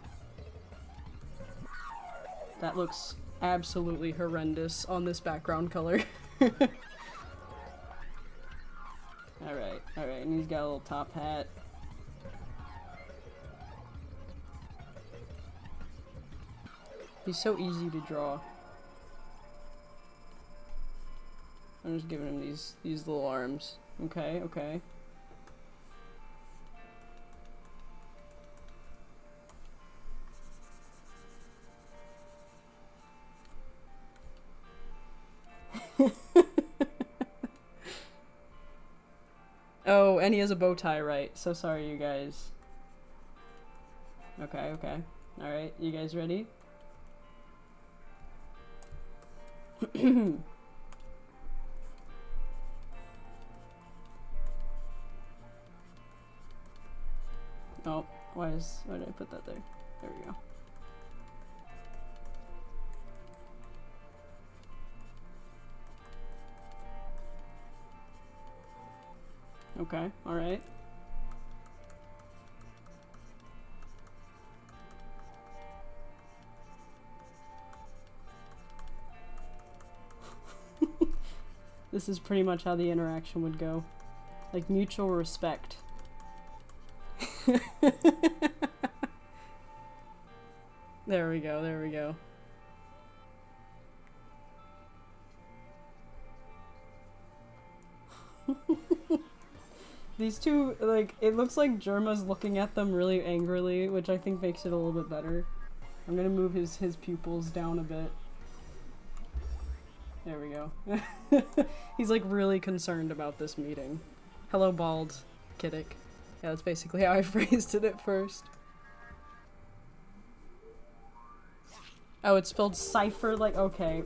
That looks absolutely horrendous on this background color. Alright, and he's got a little top hat. He's so easy to draw. I'm just giving him these little arms. Okay, okay. Oh, and he has a bow tie, right. So sorry, you guys. Okay, okay. Alright, you guys ready? Oh, why did I put that there? There we go. Okay, alright. This is pretty much how the interaction would go. Like, mutual respect. There we go, there we go. These two, like, it looks like Germa's looking at them really angrily, which I think makes it a little bit better. I'm gonna move his pupils down a bit. There we go. He's like really concerned about this meeting. Hello, bald Kiddick. Yeah, that's basically how I phrased it at first. Oh, it's spelled cipher, like, okay.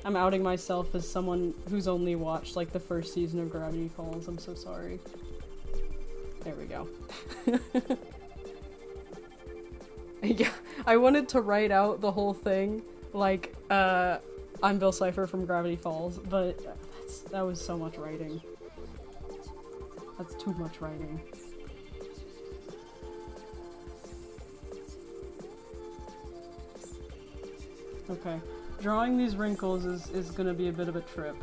I'm outing myself as someone who's only watched, like, the first season of Gravity Falls. I'm so sorry. There we go. Yeah, I wanted to write out the whole thing, like, I'm Bill Cipher from Gravity Falls, but that was so much writing. That's too much writing. Okay. Drawing these wrinkles is gonna be a bit of a trip.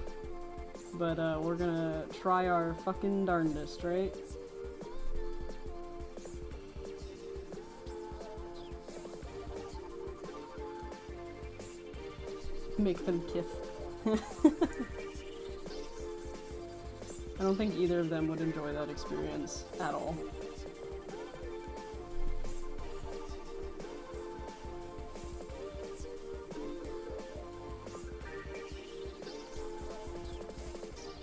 But, we're gonna try our fucking darndest, right? Make them kiss. I don't think either of them would enjoy that experience at all.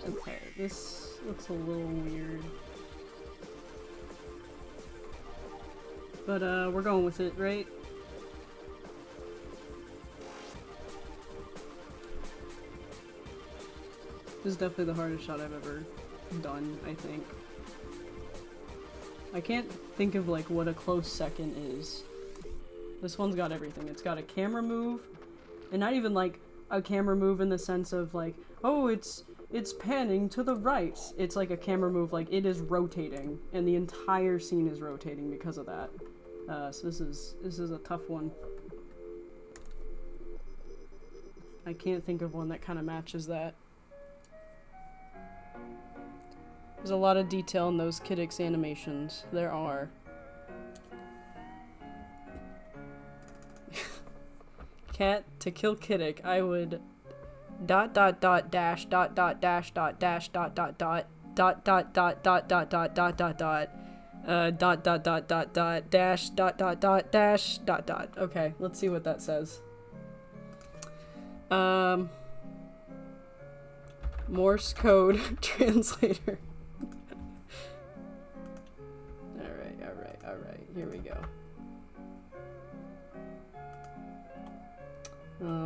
Okay, this looks a little weird. But, we're going with it, right? This is definitely the hardest shot I've ever done, I think. I can't think of, like, what a close second is. This one's got everything. It's got a camera move, and not even, like, a camera move in the sense of, like, oh, it's panning to the right. It's like a camera move, like, it is rotating, and the entire scene is rotating because of that. So this is a tough one. I can't think of one that kind of matches that. There's a lot of detail in those Kiddick's animations. There are. Cat, to kill Kiddick, I would dash dash dash dash dash dash dash. Okay, let's see what that says. Morse code translator. Alright, here we go.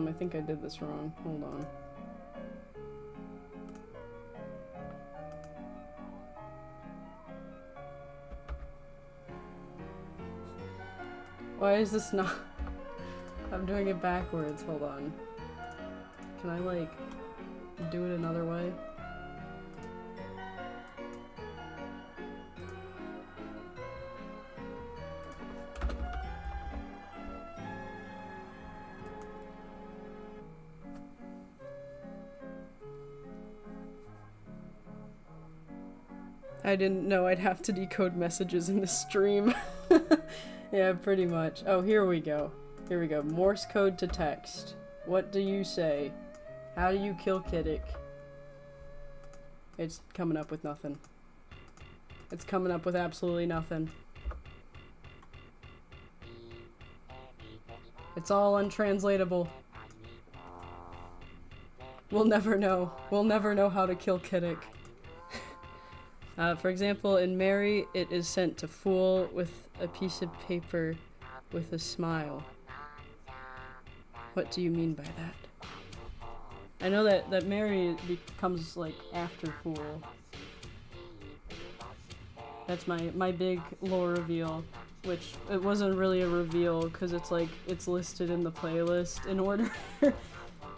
I think I did this wrong. Hold on. Why is this not? I'm doing it backwards. Hold on. Can I, like, do it another way? I didn't know I'd have to decode messages in this stream. Yeah, pretty much. Oh, here we go. Here we go. Morse code to text. What do you say? How do you kill Kiddick? It's coming up with nothing. It's coming up with absolutely nothing. It's all untranslatable. We'll never know. We'll never know how to kill Kiddick. For example, in Mary, it is sent to Fool with a piece of paper with a smile. What do you mean by that? I know that Mary becomes, like, after Fool. That's my big lore reveal, which it wasn't really a reveal, because it's, like, it's listed in the playlist in order.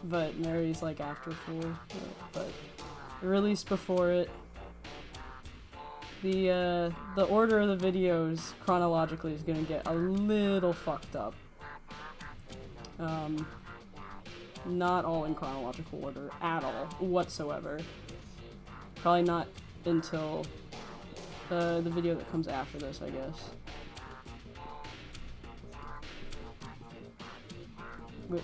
But Mary's, like, after Fool. But released before it. The order of the videos chronologically is gonna get a little fucked up. Not all in chronological order at all, whatsoever. Probably not until the video that comes after this, I guess. Which,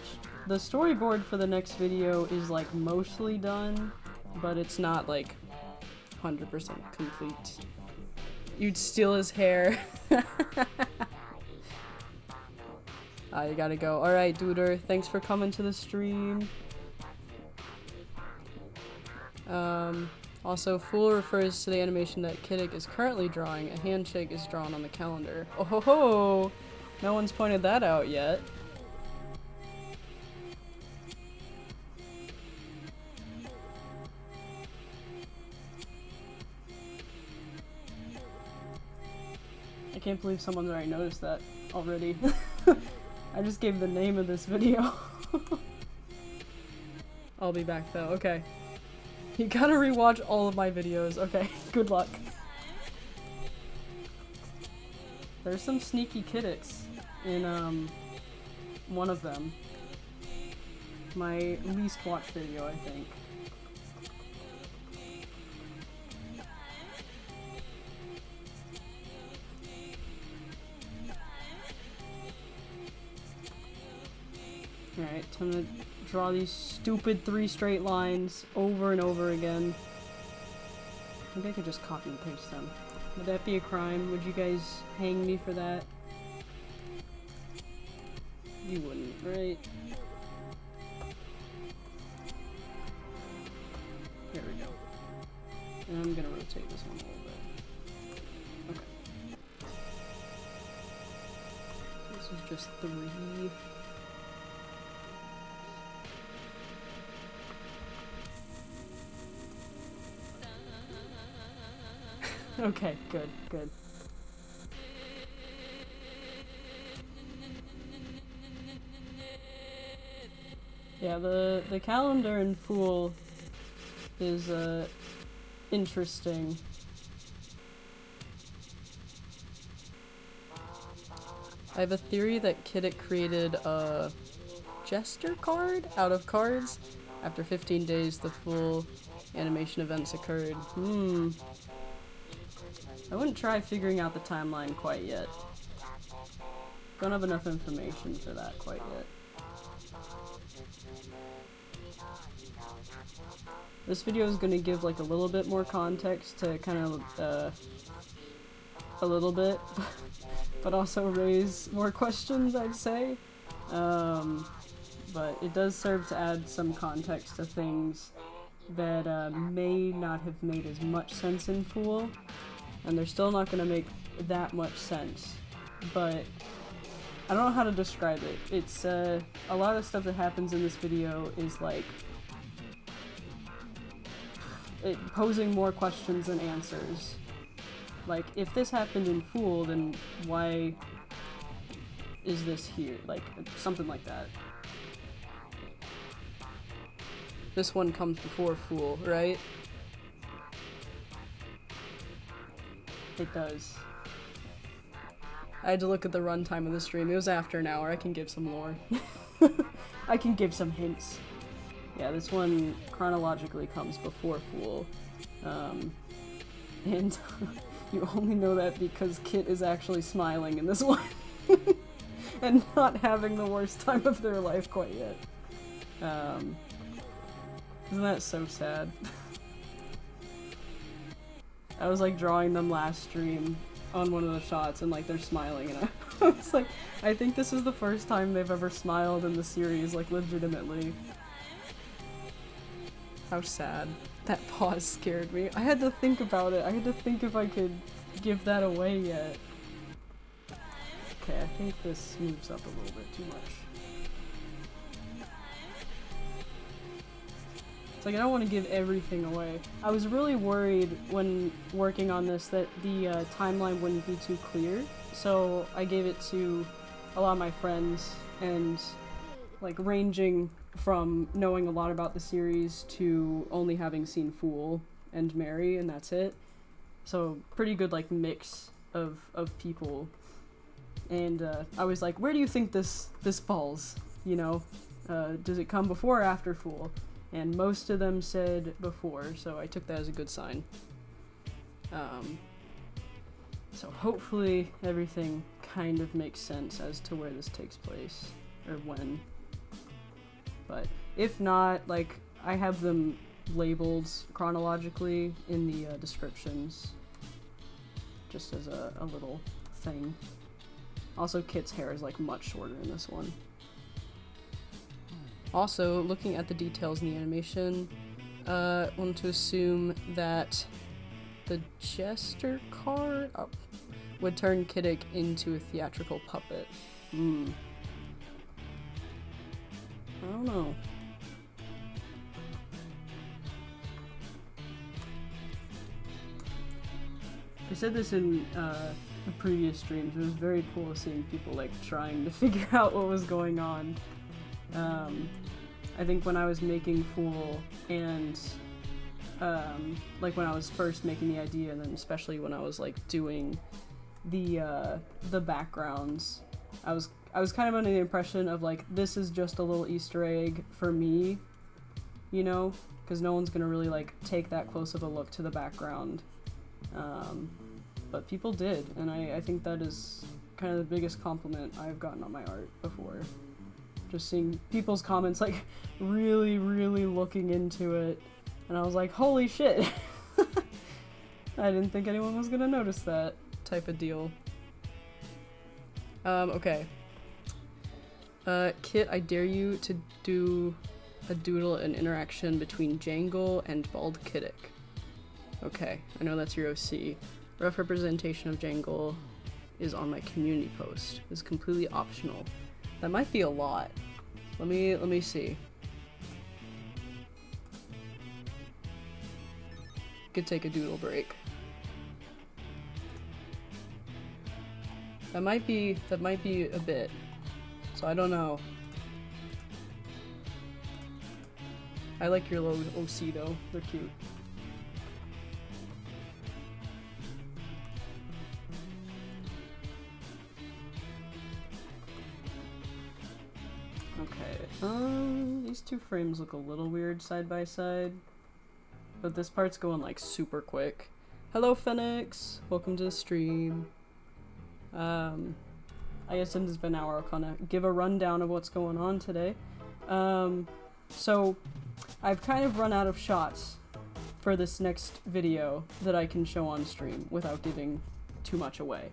the storyboard for the next video is, like, mostly done, but it's not, like, 100% complete. You'd steal his hair. You gotta go. Alright, Duder, thanks for coming to the stream. Also, Fool refers to the animation that Kiddick is currently drawing. A handshake is drawn on the calendar. Oh ho ho! No one's pointed that out yet. I can't believe someone's already noticed that already. I just gave the name of this video. I'll be back though, okay. You gotta rewatch all of my videos, okay, good luck. There's some sneaky Kiddicks in, one of them. My least watched video, I think. Alright, I'm gonna draw these stupid 3 straight lines over and over again. Maybe I could just copy and paste them. Would that be a crime? Would you guys hang me for that? You wouldn't, right? Here we go. And I'm gonna rotate this one a little bit. Okay. This is just 3. Okay, good, good. Yeah, the calendar in Fool is, interesting. I have a theory that Kiddick created a gesture card out of cards. After 15 days, the Fool animation events occurred. I wouldn't try figuring out the timeline quite yet. Don't have enough information for that quite yet. This video is going to give like a little bit more context to kind of, a little bit, but also raise more questions, I'd say. But it does serve to add some context to things that may not have made as much sense in Fool. And they're still not going to make that much sense, but I don't know how to describe it. It's, a lot of stuff that happens in this video is, like, it posing more questions than answers. Like, if this happened in Fool, then why is this here? Like, something like that. This one comes before Fool, right? It does. I had to look at the runtime of the stream. It was after an hour. I can give some lore. I can give some hints. Yeah, this one chronologically comes before Fool. And you only know that because Kit is actually smiling in this one. and not having the worst time of their life quite yet. Isn't that so sad? I was like drawing them last stream on one of the shots and like they're smiling and I was like, I think this is the first time they've ever smiled in the series, like legitimately. How sad. That pause scared me. I had to think about it. I had to think if I could give that away yet. Okay, I think this moves up a little bit too much. It's like I don't want to give everything away. I was really worried when working on this that the timeline wouldn't be too clear, so I gave it to a lot of my friends, and like ranging from knowing a lot about the series to only having seen Fool and Mary, and that's it. So pretty good like mix of people. And I was like, where do you think this falls? You know, does it come before or after Fool? And most of them said before, so I took that as a good sign. So hopefully everything kind of makes sense as to where this takes place, or when. But if not, like, I have them labeled chronologically in the descriptions, just as a little thing. Also, Kit's hair is like much shorter in this one. Also, looking at the details in the animation, want to assume that the Jester card would turn Kiddick into a theatrical puppet. I don't know. I said this in the previous streams. It was very cool seeing people like trying to figure out what was going on. I think when I was making Fool and like when I was first making the idea, and then especially when I was like doing the backgrounds, I was kind of under the impression of like, this is just a little Easter egg for me, you know, because no one's gonna really like take that close of a look to the background. But people did, and I think that is kind of the biggest compliment I've gotten on my art before. Just seeing people's comments like really, really looking into it, and I was like, holy shit! I didn't think anyone was gonna notice that type of deal. Okay. Kit, I dare you to do a doodle an interaction between Jangle and Bald Kiddick. Okay, I know that's your OC. Rough representation of Jangle is on my community post. It's completely optional. That might be a lot. Let me see. Could take a doodle break. That might be a bit. So I don't know. I like your little OC though. They're cute. Okay, these two frames look a little weird side by side, but this part's going like super quick. Hello Phoenix! Welcome to the stream. I guess since it's been an hour, I'll kind of give a rundown of what's going on today. So, I've kind of run out of shots for this next video that I can show on stream without giving too much away.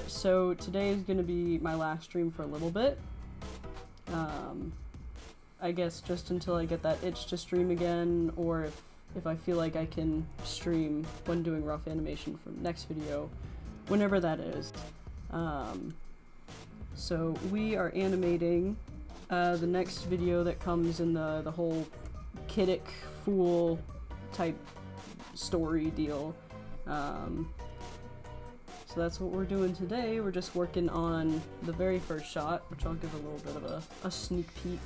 So today is going to be my last stream for a little bit. I guess just until I get that itch to stream again, or if I feel like I can stream when doing rough animation for the next video, whenever that is. So we are animating the next video that comes in the whole Kiddick Fool type story deal. So that's what we're doing today. We're just working on the very first shot, which I'll give a little bit of a sneak peek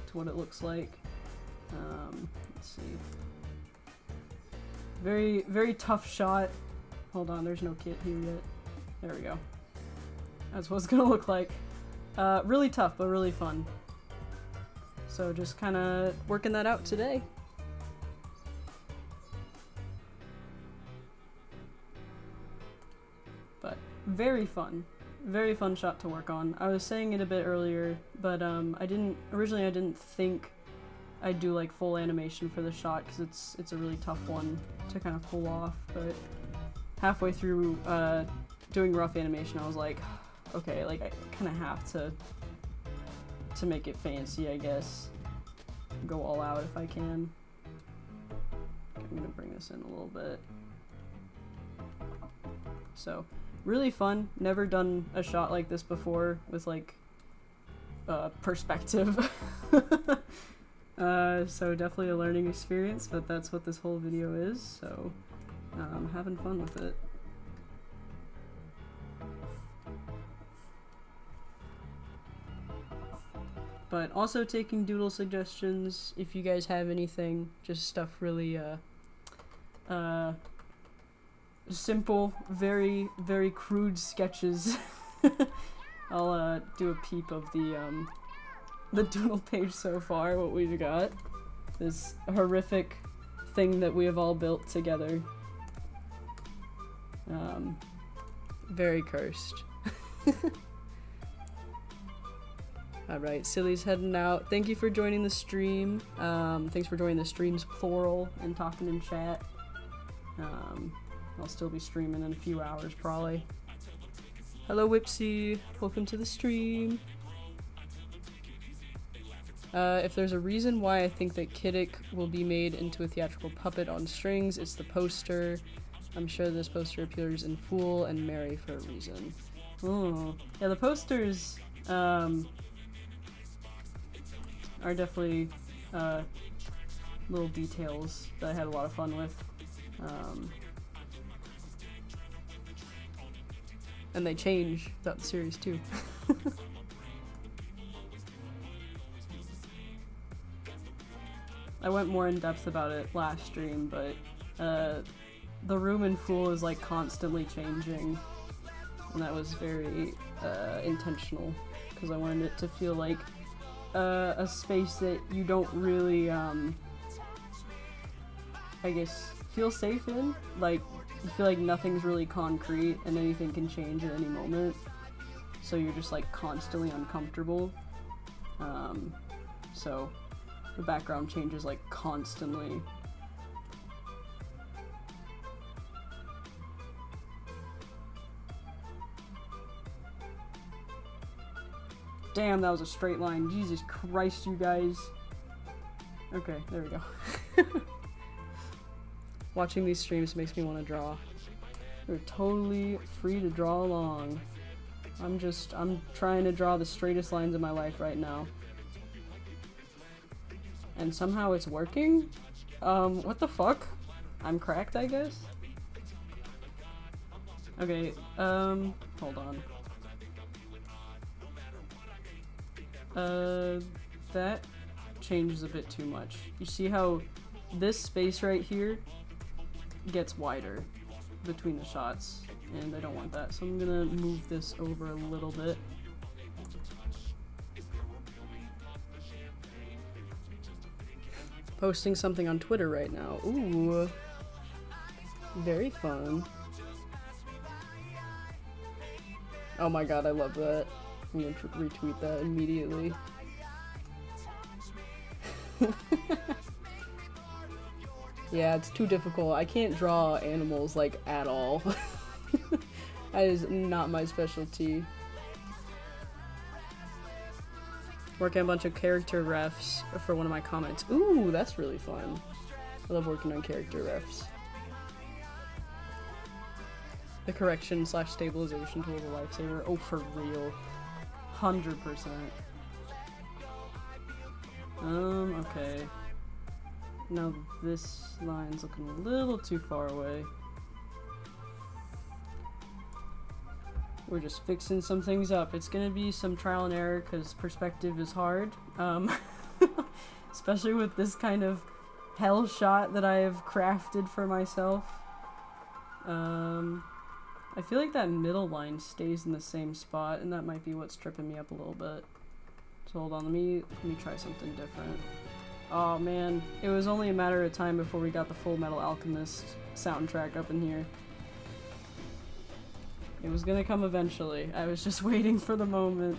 to what it looks like. Let's see. Very, very tough shot. Hold on, there's no kit here yet. There we go. That's what it's gonna look like. Really tough, but really fun. So just kind of working that out today. But very fun. very fun shot to work on. I was saying it a bit earlier, but I didn't think I'd do like full animation for the shot because it's a really tough one to kind of pull off. But halfway through doing rough animation, I was like, okay, like I kind of have to make it fancy, I guess. Go all out if I can. Okay, I'm gonna bring this in a little bit. So, really fun. Never done a shot like this before with like perspective. So definitely a learning experience, but that's what this whole video is, so I'm having fun with it. But also taking doodle suggestions if you guys have anything, just stuff really simple, very, very crude sketches. I'll do a peep of the doodle page so far, what we've got. This horrific thing that we have all built together. Very cursed. Alright, Silly's heading out. Thank you for joining the stream. Thanks for joining the streams, plural, and talking in chat. I'll still be streaming in a few hours, probably. Hello, Whipsy. Welcome to the stream. If there's a reason why I think that Kiddick will be made into a theatrical puppet on strings, it's the poster. I'm sure this poster appears in Fool and Mary for a reason. Oh, yeah, the posters, are definitely little details that I had a lot of fun with. And they change throughout the series too. I went more in depth about it last stream, but the room in Fool is like constantly changing, and that was very intentional because I wanted it to feel like a space that you don't really, I guess, feel safe in. Like, you feel like nothing's really concrete and anything can change at any moment. So you're just like constantly uncomfortable. So the background changes like constantly. Damn, that was a straight line. Jesus Christ, you guys. Okay, there we go. Watching these streams makes me want to draw. You're totally free to draw along. I'm trying to draw the straightest lines in my life right now. And somehow it's working? What the fuck? I'm cracked, I guess? Okay, hold on. That changes a bit too much. You see how this space right here gets wider between the shots, and I don't want that, so I'm gonna move this over a little bit. Posting something on Twitter right now. Ooh. Very fun. Oh my god, I love that. I'm gonna retweet that immediately. Yeah, it's too difficult. I can't draw animals, like, at all. That is not my specialty. Working on a bunch of character refs for one of my comments. Ooh, that's really fun. I love working on character refs. The correction / stabilization tool is a lifesaver. Oh, for real. 100%. Okay. Now this line's looking a little too far away. We're just fixing some things up. It's gonna be some trial and error because perspective is hard. Especially with this kind of hell shot that I have crafted for myself. I feel like that middle line stays in the same spot, and that might be what's tripping me up a little bit. So hold on, let me try something different. Oh man, it was only a matter of time before we got the Full Metal Alchemist soundtrack up in here. It was gonna come eventually. I was just waiting for the moment.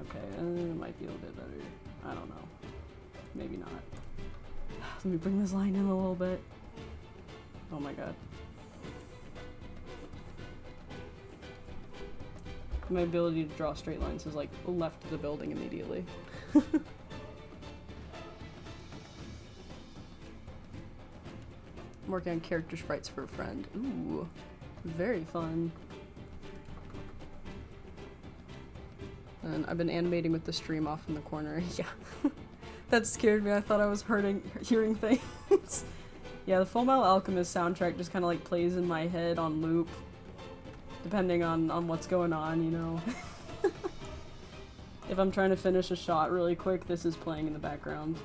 Okay, it might be a little bit better. I don't know. Maybe not. Let me bring this line in a little bit. Oh my god. My ability to draw straight lines has like left the building immediately. I'm working on character sprites for a friend. Ooh, very fun. And I've been animating with the stream off in the corner. Yeah. That scared me. I thought I was hearing things. Yeah, the Fullmetal Alchemist soundtrack just kind of like plays in my head on loop. Depending on what's going on, you know. If I'm trying to finish a shot really quick, this is playing in the background.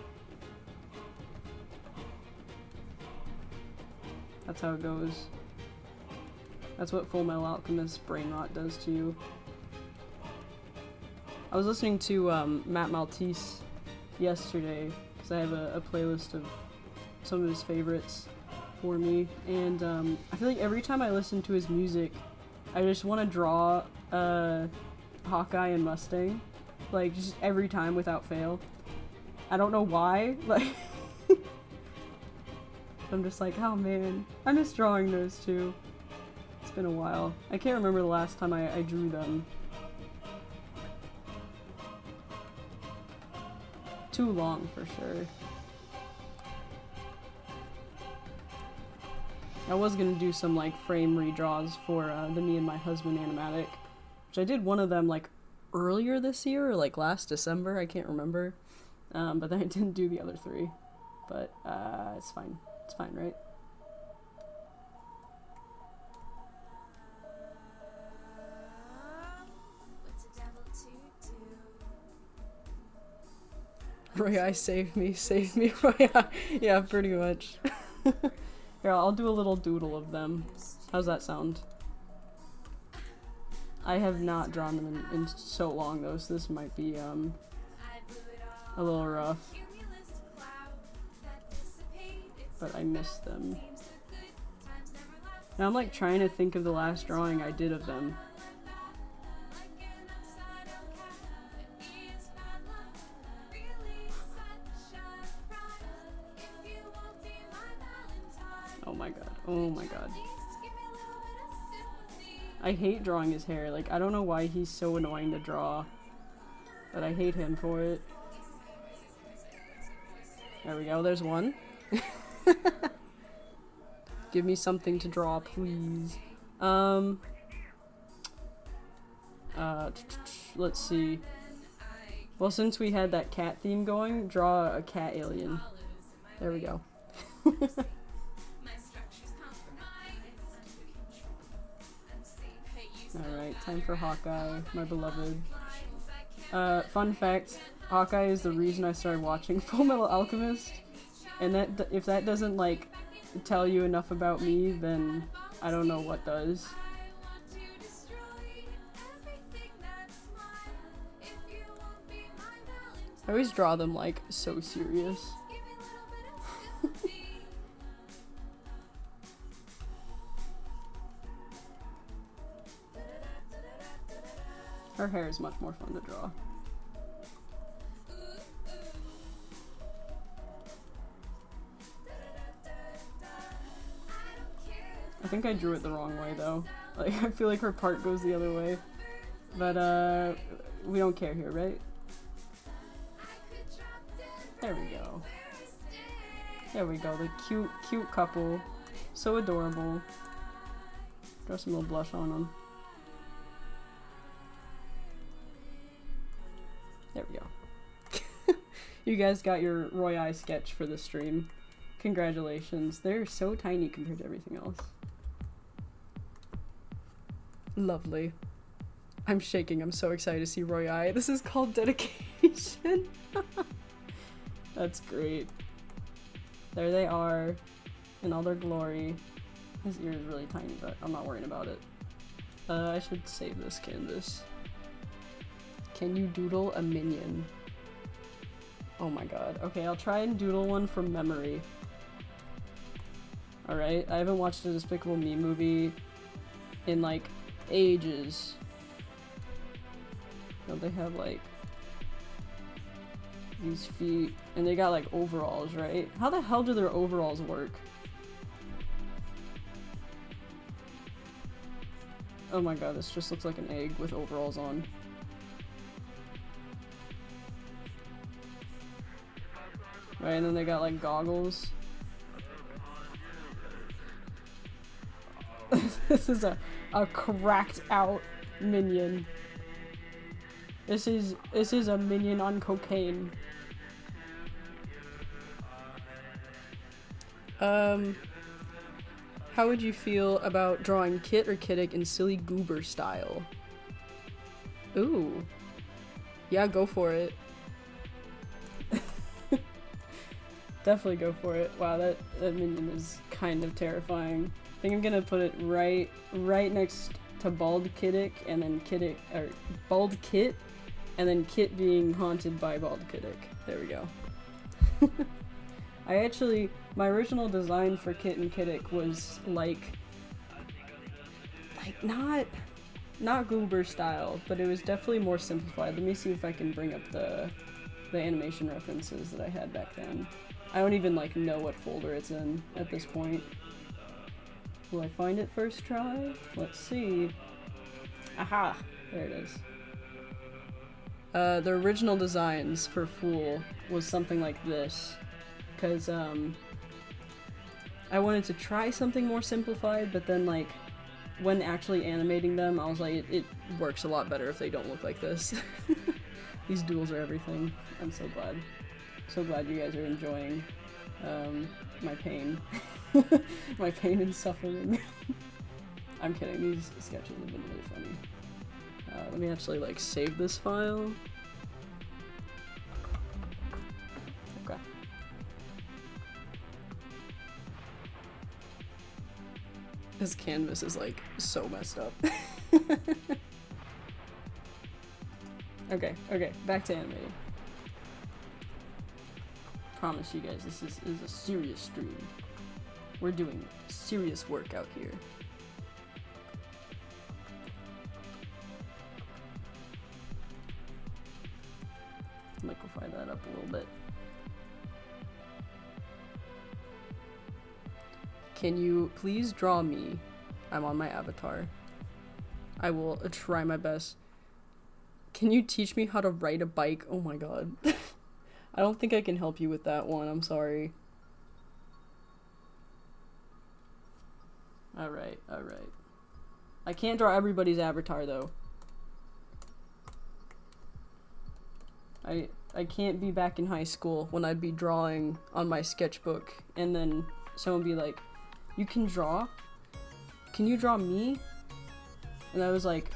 That's how it goes. That's what Fullmetal Alchemist brain rot does to you. I was listening to Matt Maltese yesterday, because I have a playlist of some of his favorites for me, and I feel like every time I listen to his music, I just want to draw Hawkeye and Mustang, like just every time without fail. I don't know why, like I'm just like, oh man, I miss drawing those two. It's been a while. I can't remember the last time I drew them. Too long for sure. I was gonna do some like frame redraws for the Me and My Husband Animatic, which I did one of them like earlier this year or like last December, I can't remember. But then I didn't do the other three. But it's fine. It's fine, right? Roy, save me, Roy. Yeah, pretty much. Here, I'll do a little doodle of them. How's that sound? I have not drawn them in so long though, so this might be a little rough. But I miss them. Now I'm like trying to think of the last drawing I did of them. Oh my god. Oh my god. I hate drawing his hair. Like, I don't know why he's so annoying to draw, but I hate him for it. There we go. There's one. Give me something to draw, please. Let's see. Well, since we had that cat theme going, draw a cat alien. There we go. Alright, time for Hawkeye, my beloved. Fun fact, Hawkeye is the reason I started watching Fullmetal Alchemist, and that if that doesn't, like, tell you enough about me, then I don't know what does. I always draw them, like, so serious. Her hair is much more fun to draw. I think I drew it the wrong way though. Like, I feel like her part goes the other way. But, we don't care here, right? There we go. There we go, the cute couple. So adorable. Draw some little blush on them. There we go. You guys got your Roy Eye sketch for the stream. Congratulations. They're so tiny compared to everything else. Lovely. I'm shaking. I'm so excited to see Roy Eye. This is called dedication. That's great. There they are in all their glory. His ear is really tiny, but I'm not worrying about it. I should save this canvas. Can you doodle a minion? Oh my god. Okay, I'll try and doodle one from memory. Alright, I haven't watched a Despicable Me movie in like ages. Don't they have like these feet? And they got like overalls, right? How the hell do their overalls work? Oh my god, this just looks like an egg with overalls on. Right, and then they got like goggles. This is a cracked out minion. This is a minion on cocaine. How would you feel about drawing Kit or Kiddick in silly goober style? Ooh. Yeah, go for it. Definitely go for it. Wow, that minion is kind of terrifying. I think I'm gonna put it right next to Bald Kiddick, and then Kiddick, or Bald Kit, and then Kit being haunted by Bald Kiddick. There we go. My original design for Kit and Kiddick was like not goober style, but it was definitely more simplified. Let me see if I can bring up the animation references that I had back then. I don't even like know what folder it's in at this point. Will I find it first try? Let's see. Aha! There it is. The original designs for Fool was something like this, because I wanted to try something more simplified, but then like when actually animating them, I was like, it works a lot better if they don't look like this. These doodles are everything. I'm so glad. So glad you guys are enjoying my pain. My pain and suffering. I'm kidding, these sketches have been really funny. Let me actually like save this file. Okay. This canvas is like so messed up. Okay, back to animating. Promise you guys, this is a serious stream. We're doing serious work out here. Liquefy that up a little bit. Can you please draw me? I'm on my avatar. I will try my best. Can you teach me how to ride a bike? Oh my god. I don't think I can help you with that one. I'm sorry. Alright. I can't draw everybody's avatar though. I can't be back in high school when I'd be drawing on my sketchbook and then someone be like, "You can draw? Can you draw me?" And I was like,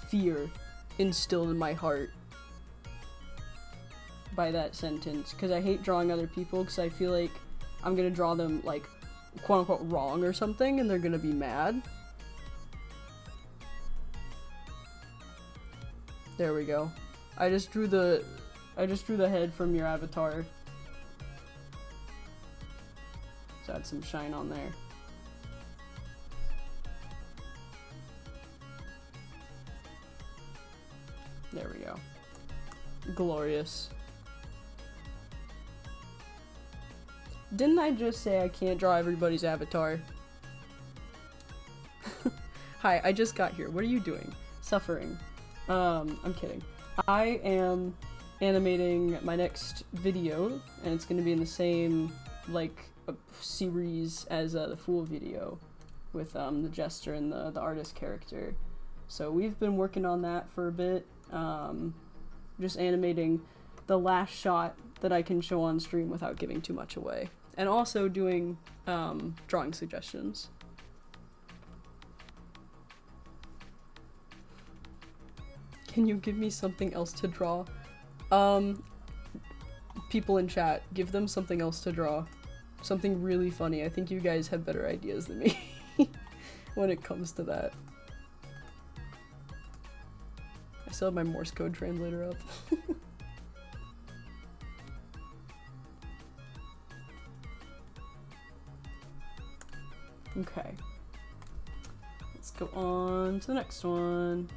fear instilled in my heart by that sentence, because I hate drawing other people because I feel like I'm gonna draw them like quote unquote wrong or something and they're gonna be mad. There we go. I just drew the head from your avatar. Let's add some shine on there. There we go. Glorious. Didn't I just say I can't draw everybody's avatar? Hi, I just got here. What are you doing? Suffering. I'm kidding. I am animating my next video, and it's gonna be in the same, like, series as the Fool video, with the Jester and the artist character. So we've been working on that for a bit, just animating the last shot that I can show on stream without giving too much away. And also doing drawing suggestions. Can you give me something else to draw? People in chat, give them something else to draw. Something really funny. I think you guys have better ideas than me when it comes to that. I still have my Morse code translator up. Okay. let's go on to the next one.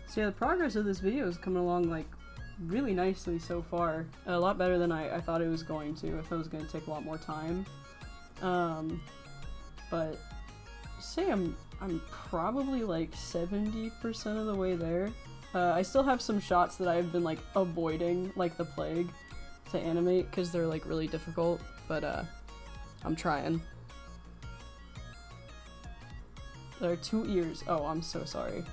So yeah, the progress of this video is coming along like really nicely so far. A lot better than I thought it was going to. I thought it was going to take a lot more time. But say I'm probably like 70% of the way there. I still have some shots that I've been like avoiding like the plague to animate because they're like really difficult, but I'm trying. There are 2 ears. Oh, I'm so sorry.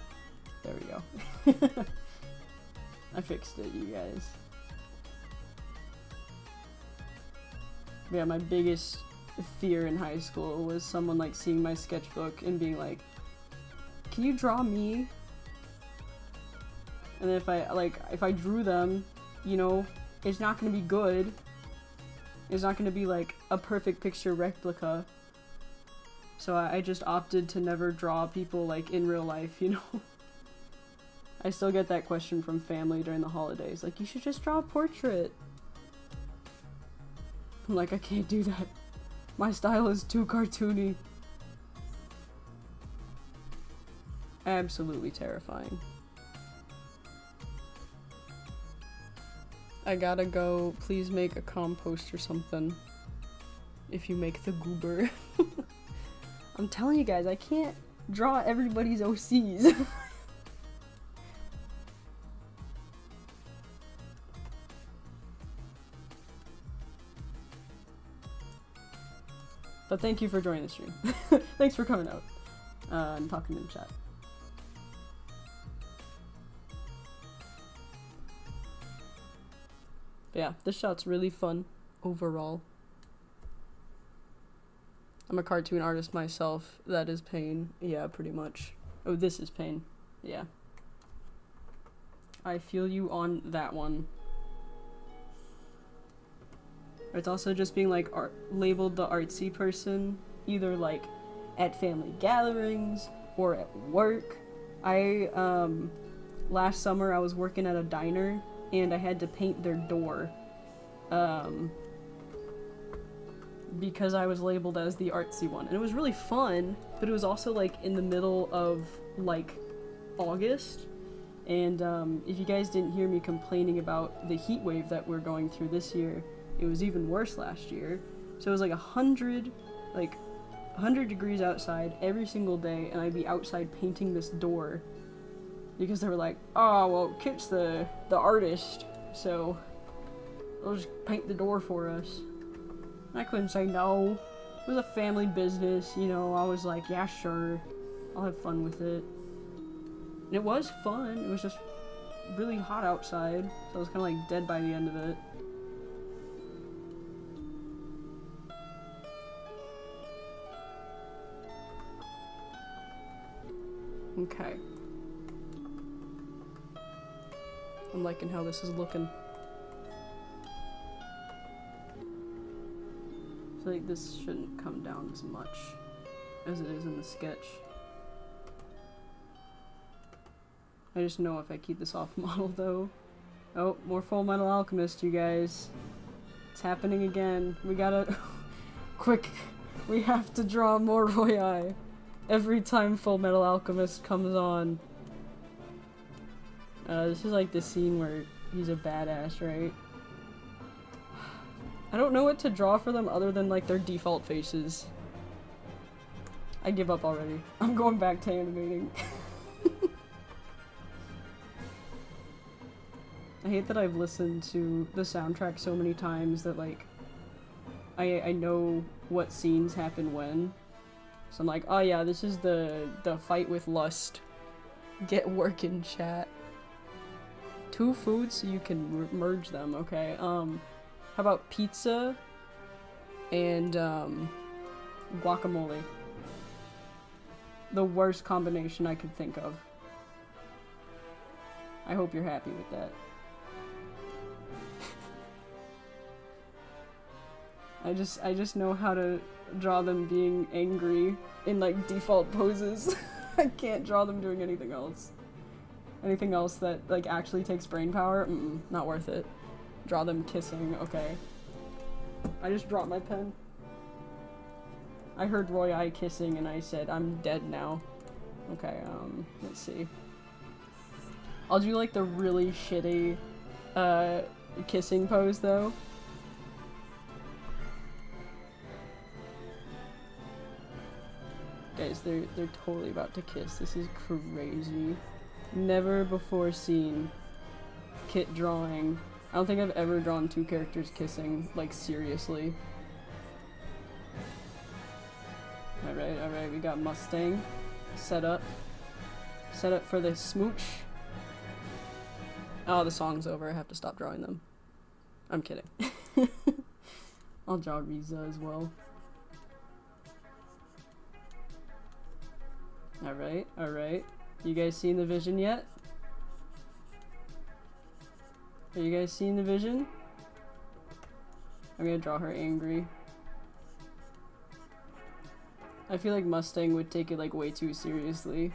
There we go. I fixed it, you guys. But yeah, my biggest fear in high school was someone like seeing my sketchbook and being like, "Can you draw me?" And if I drew them, you know, it's not gonna be good. It's not gonna be like a perfect picture replica. So I just opted to never draw people like in real life, you know. I still get that question from family during the holidays, like, you should just draw a portrait. I'm like, I can't do that. My style is too cartoony. Absolutely terrifying. I gotta go. Please make a compost or something. If you make the goober. I'm telling you guys, I can't draw everybody's OCs. But thank you for joining the stream. Thanks for coming out and talking in chat. But yeah, this shot's really fun overall. I'm a cartoon artist myself. That is pain. Yeah, pretty much. Oh, this is pain. Yeah. I feel you on that one. It's also just being like labeled the artsy person, either like at family gatherings or at work. Last summer I was working at a diner and I had to paint their door because I was labeled as the artsy one. And it was really fun, but it was also like in the middle of like August. And if you guys didn't hear me complaining about the heat wave that we're going through this year, it was even worse last year. So it was like 100 degrees outside every single day, and I'd be outside painting this door because they were like, "Oh, well, Kit's the artist, so they'll just paint the door for us." And I couldn't say no. It was a family business, you know. I was like, "Yeah, sure, I'll have fun with it." And it was fun. It was just really hot outside, so I was kind of like dead by the end of it. Okay. I'm liking how this is looking. I feel like this shouldn't come down as much as it is in the sketch. I just know if I keep this off model though. Oh, more Full Metal Alchemist, you guys. It's happening again. We gotta... Quick! We have to draw more Royai. Every time Full Metal Alchemist comes on. This is like the scene where he's a badass, right? I don't know what to draw for them other than like their default faces. I give up already. I'm going back to animating. I hate that I've listened to the soundtrack so many times that like I know what scenes happen when. So I'm like, oh yeah, this is the fight with lust. Get working, chat. 2 foods so you can merge them, okay? How about pizza and guacamole? The worst combination I could think of. I hope you're happy with that. I just know how to draw them being angry in like default poses. I can't draw them doing anything else. Anything else that like actually takes brain power, not worth it. Draw them kissing, okay. I just dropped my pen. I heard Roy kissing and I said, I'm dead now. Okay, let's see. I'll do like the really shitty, kissing pose though. Guys, they're totally about to kiss. This is crazy. Never before seen kit drawing. I don't think I've ever drawn two characters kissing, like, seriously. Alright, we got Mustang set up. Set up for the smooch. Oh, the song's over. I have to stop drawing them. I'm kidding. I'll draw Riza as well. Alright. You guys seen the vision yet? Are you guys seeing the vision? I'm gonna draw her angry. I feel like Mustang would take it like way too seriously.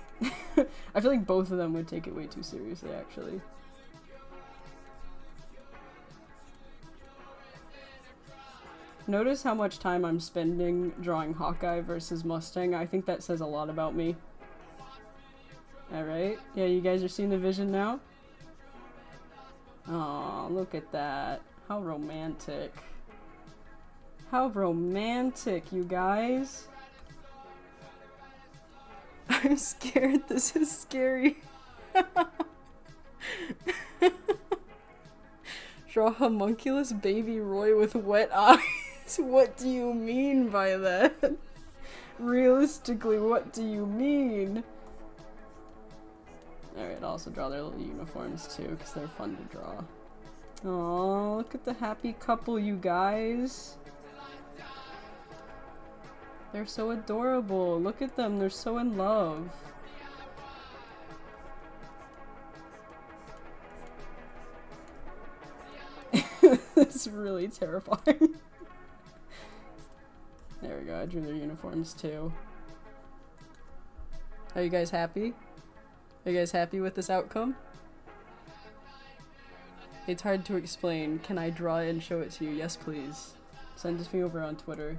I feel like both of them would take it way too seriously, actually. Notice how much time I'm spending drawing Hawkeye versus Mustang. I think that says a lot about me. Alright. Yeah, you guys are seeing the vision now? Aw, look at that. How romantic. How romantic, you guys. I'm scared. This is scary. Draw homunculus baby Roy with wet eyes. What do you mean by that? Realistically, what do you mean? Alright, I'll also draw their little uniforms too, because they're fun to draw. Aww, look at the happy couple, you guys. They're so adorable. Look at them, they're so in love. It's really terrifying. There we go, I drew their uniforms too. Are you guys happy? Are you guys happy with this outcome? It's hard to explain. Can I draw it and show it to you? Yes, please. Send it to me over on Twitter.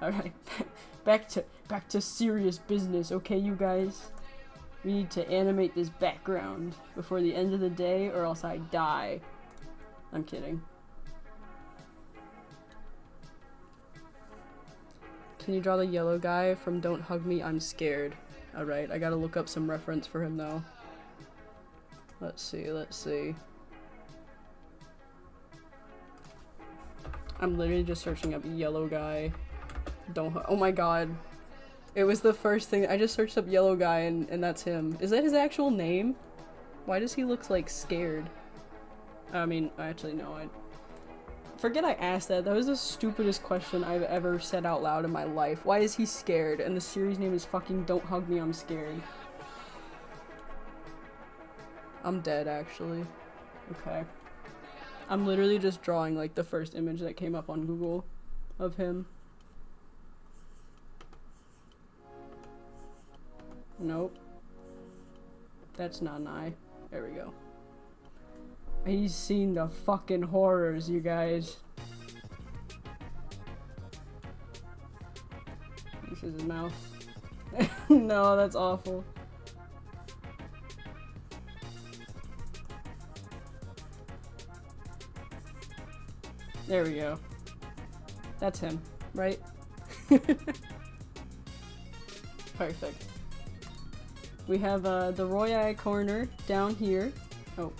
Alright, back to serious business, okay, you guys? We need to animate this background before the end of the day or else I die. I'm kidding. Can you draw the yellow guy from Don't Hug Me, I'm Scared? Alright, I gotta look up some reference for him though. Let's see. I'm literally just searching up yellow guy. Oh my god. It was the first thing. I just searched up yellow guy and that's him. Is that his actual name? Why does he look like scared? I mean, actually no, forget I asked that. That was the stupidest question I've ever said out loud in my life. Why is he scared? And the series name is fucking Don't Hug Me, I'm Scared. I'm dead, actually. Okay. I'm literally just drawing, like, the first image that came up on Google of him. Nope. That's not an eye. There we go. He's seen the fucking horrors, you guys. This is his mouth. No, that's awful. There we go. That's him, right? Perfect. We have the Roy corner down here. Oh.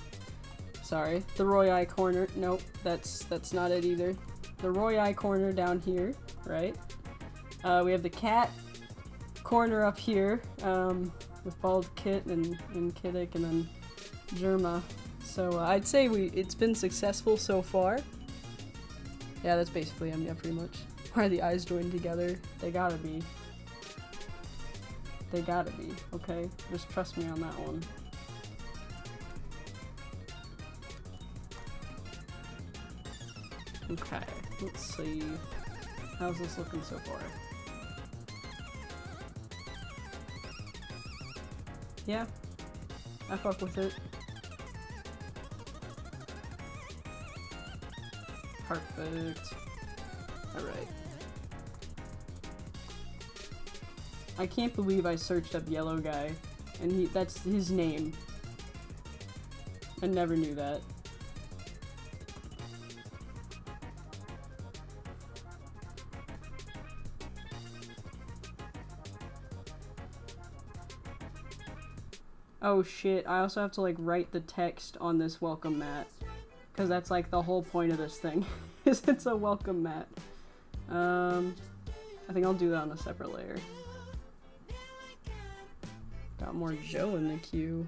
Sorry, the Roy corner. Nope, that's not it either. The Roy corner down here, right? We have the cat corner up here, with Bald Kit and Kiddick and then Germa. So I'd say it's been successful so far. Yeah, that's basically him, yeah, pretty much. Why are the eyes joined together? They gotta be. They gotta be, okay? Just trust me on that one. Okay, let's see. How's this looking so far? Yeah, I fuck with it. Perfect. Alright. I can't believe I searched up yellow guy, and that's his name. I never knew that. Oh shit, I also have to like write the text on this welcome mat. Because that's like the whole point of this thing, is it's a welcome mat. I think I'll do that on a separate layer. Got more Joe in the queue.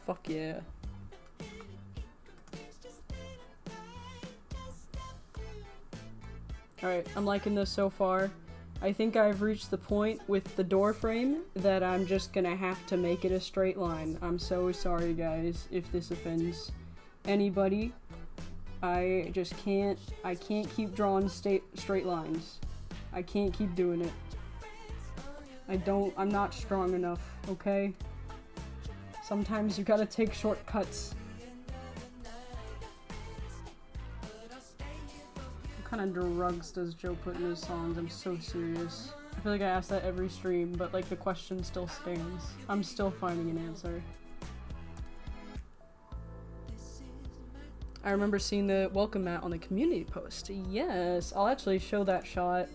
Fuck yeah. Alright, I'm liking this so far. I think I've reached the point with the door frame that I'm just gonna have to make it a straight line. I'm so sorry guys if this offends anybody. I can't keep drawing straight lines. I can't keep doing it. I'm not strong enough, okay? Sometimes you gotta take shortcuts. What kind of drugs does Joe put in his songs? I'm so serious. I feel like I ask that every stream, but like the question still stands. I'm still finding an answer. I remember seeing the welcome mat on the community post. Yes, I'll actually show that shot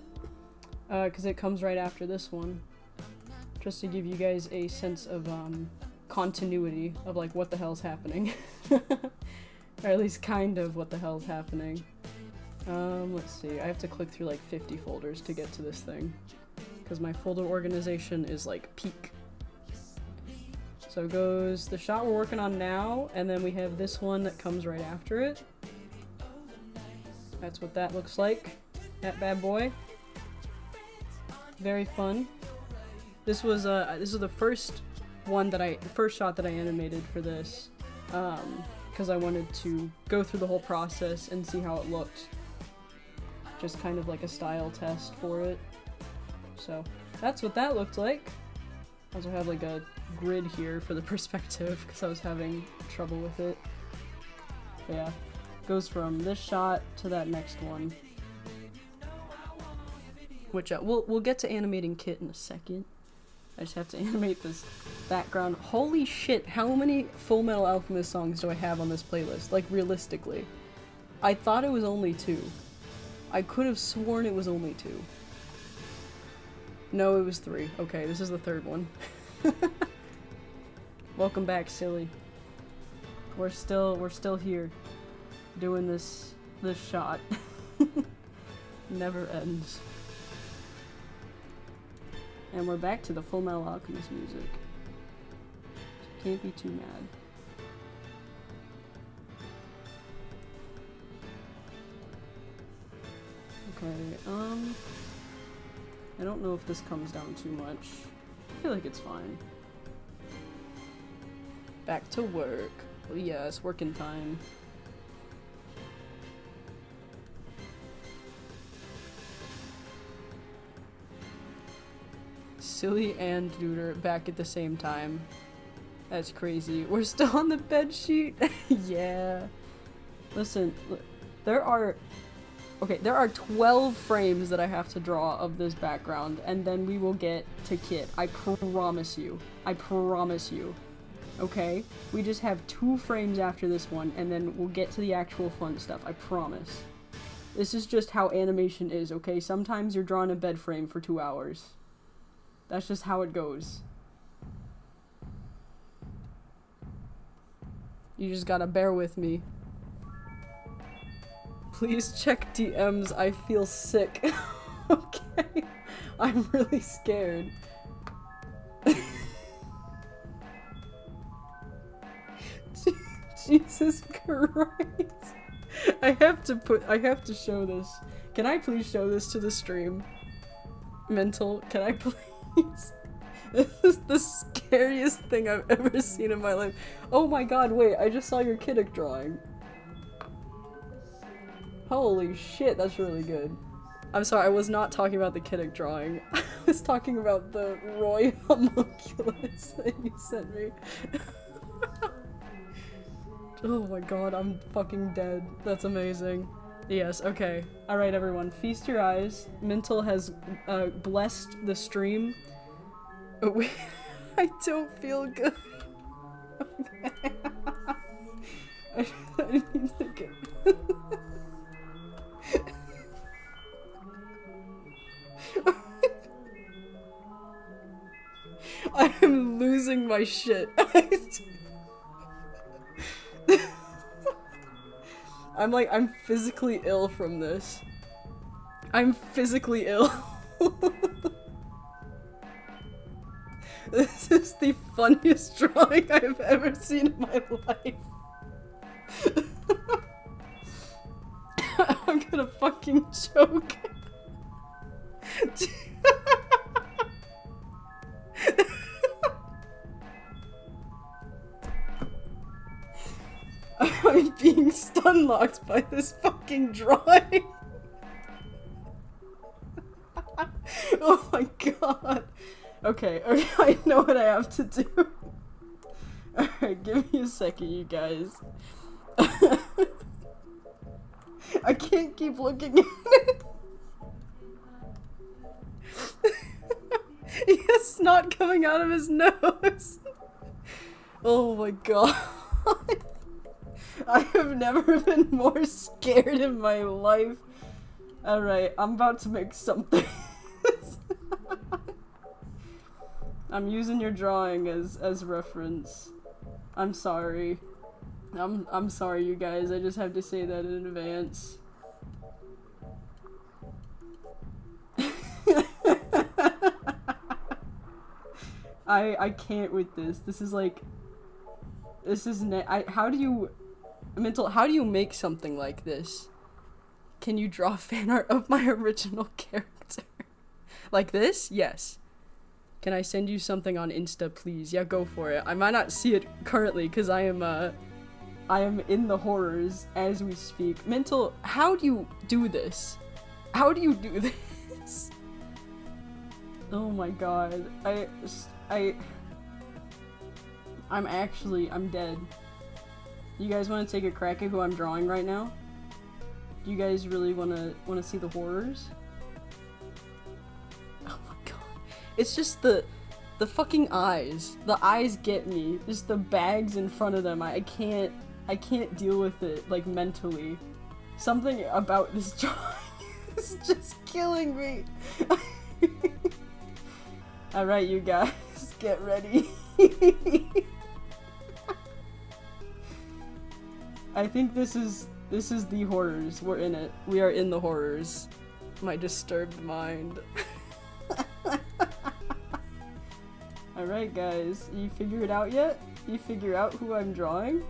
because it comes right after this one. Just to give you guys a sense of continuity of like what the hell's happening. Or at least kind of what the hell's happening. Let's see, I have to click through like 50 folders to get to this thing. Because my folder organization is like peak. So it goes the shot we're working on now, and then we have this one that comes right after it. That's what that looks like. That bad boy. Very fun. This was the first shot that I animated for this, because I wanted to go through the whole process and see how it looked. Just kind of like a style test for it. So that's what that looked like. I also have like a grid here for the perspective because I was having trouble with it. But yeah, goes from this shot to that next one. Which we'll get to animating Kit in a second. I just have to animate this background. Holy shit, how many Full Metal Alchemist songs do I have on this playlist? Like, realistically. I thought it was only 2. I could have sworn it was only 2. No, it was 3. Okay, this is the third one. Welcome back, silly. We're still here. Doing this shot. Never ends. And we're back to the Full Metal Alchemist music. So can't be too mad. Okay, I don't know if this comes down too much. I feel like it's fine. Back to work. Oh yeah, it's working time. Silly and Duder back at the same time. That's crazy. We're still on the bed sheet? Yeah. Listen, there are 12 frames that I have to draw of this background, and then we will get to Kit. I promise you. I promise you. Okay? We just have 2 frames after this one, and then we'll get to the actual fun stuff. I promise. This is just how animation is, okay? Sometimes you're drawing a bed frame for 2 hours. That's just how it goes. You just gotta bear with me. Please check DMs, I feel sick. Okay? I'm really scared. Jesus Christ. I have to show this. Can I please show this to the stream? Mental, can I please? This is the scariest thing I've ever seen in my life. Oh my god, wait, I just saw your Kiddick drawing. Holy shit, that's really good. I'm sorry, I was not talking about the Kiddick drawing. I was talking about the Roy homunculus that you sent me. Oh my god, I'm fucking dead. That's amazing. Yes, okay. Alright, everyone, feast your eyes. Mental has blessed the stream. Oh, wait. I don't feel good. Okay. I need to get... I am losing my shit. I'm physically ill from this. I'm physically ill. This is the funniest drawing I've ever seen in my life. I'm gonna fucking choke. I'm being stun-locked by this fucking drawing. Oh my god. Okay, I know what I have to do. Alright, give me a second, you guys. I can't keep looking at it. He has snot coming out of his nose. Oh my god. I have never been more scared in my life. Alright, I'm about to make something. I'm using your drawing as reference. I'm sorry. I'm sorry, you guys. I just have to say that in advance. I can't with this. This is like... This is how do you... Mental, how do you make something like this? Can you draw fan art of my original character? Like this? Yes. Can I send you something on Insta, please? Yeah, go for it. I might not see it currently because I am in the horrors as we speak. Mental, how do you do this? How do you do this? Oh my god. I'm dead. You guys want to take a crack at who I'm drawing right now? Do you guys really want to see the horrors? Oh my god. It's just the fucking eyes. The eyes get me. Just the bags in front of them. I can't deal with it, like, mentally. Something about this drawing is just killing me. Alright, you guys, get ready. I think this is the horrors. We're in it. We are in the horrors. My disturbed mind. Alright guys, you figure it out yet? You figure out who I'm drawing?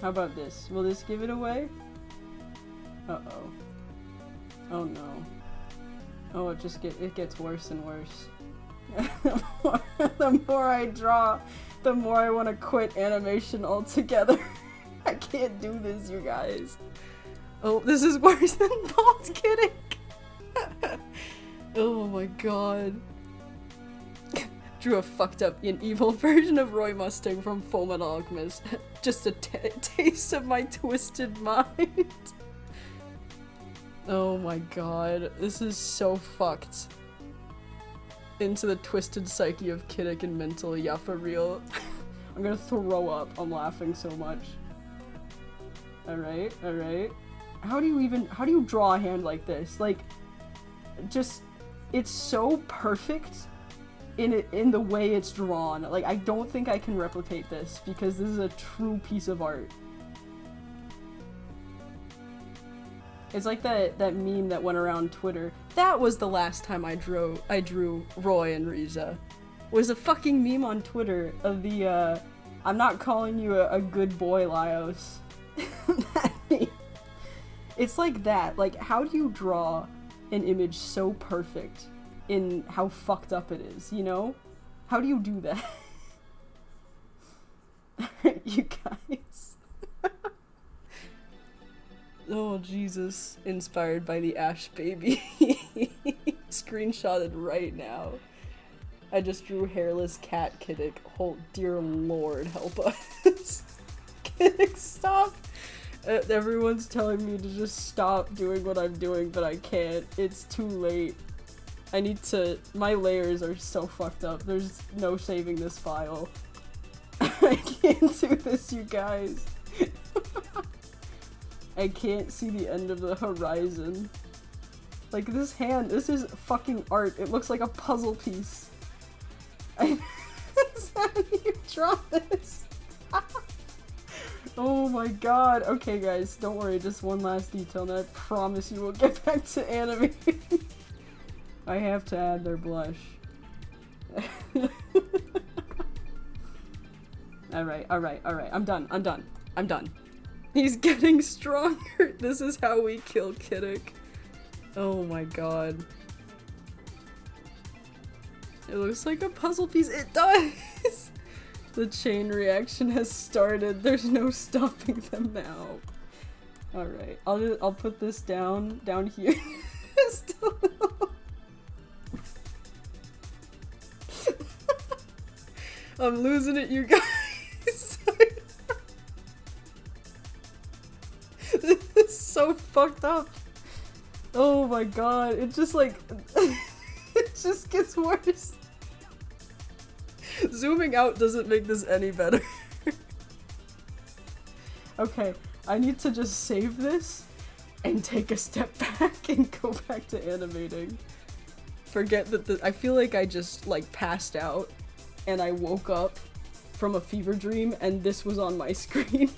How about this? Will this give it away? Uh-oh. Oh no. Oh, it gets worse and worse. The more I draw, the more I want to quit animation altogether. I can't do this, you guys. Oh, this is worse than bald kidding. Oh my god. Drew a fucked up and evil version of Roy Mustang from Fullmetal Alchemist. Just a taste of my twisted mind. Oh my god. This is so fucked. Into the twisted psyche of Kiddick and Mental. Yeah, for real. I'm gonna throw up. I'm laughing so much. Alright, alright. How do you draw a hand like this? Like, just, it's so perfect in the way it's drawn. Like, I don't think I can replicate this because this is a true piece of art. It's like that meme that went around Twitter. That was the last time I drew Roy and Riza. Was a fucking meme on Twitter of the I'm not calling you a good boy, Laios. That meme. It's like that. Like, how do you draw an image so perfect in how fucked up it is, you know? How do you do that? You guys. Oh, Jesus. Inspired by the Ash baby. Screenshotted right now. I just drew hairless cat Kiddick. Oh, dear lord, help us. Kiddick, stop. Everyone's telling me to just stop doing what I'm doing, but I can't. It's too late. I need to- my layers are so fucked up. There's no saving this file. I can't do this, you guys. I can't see the end of the horizon. Like, this hand, this is fucking art. It looks like a puzzle piece. How do you draw this? Oh my god. Okay, guys, don't worry. Just one last detail, and I promise you we'll get back to animating. I have to add their blush. Alright. I'm done. He's getting stronger. This is how we kill Kiddick. Oh my god. It looks like a puzzle piece. It does! The chain reaction has started. There's no stopping them now. Alright. I'll put this down here. Still. I'm losing it, you guys. This is so fucked up. Oh my god, it just like it just gets worse. Zooming out doesn't make this any better. Okay, I need to just save this and take a step back and go back to animating. Forget that I feel like I just like passed out and I woke up from a fever dream and this was on my screen.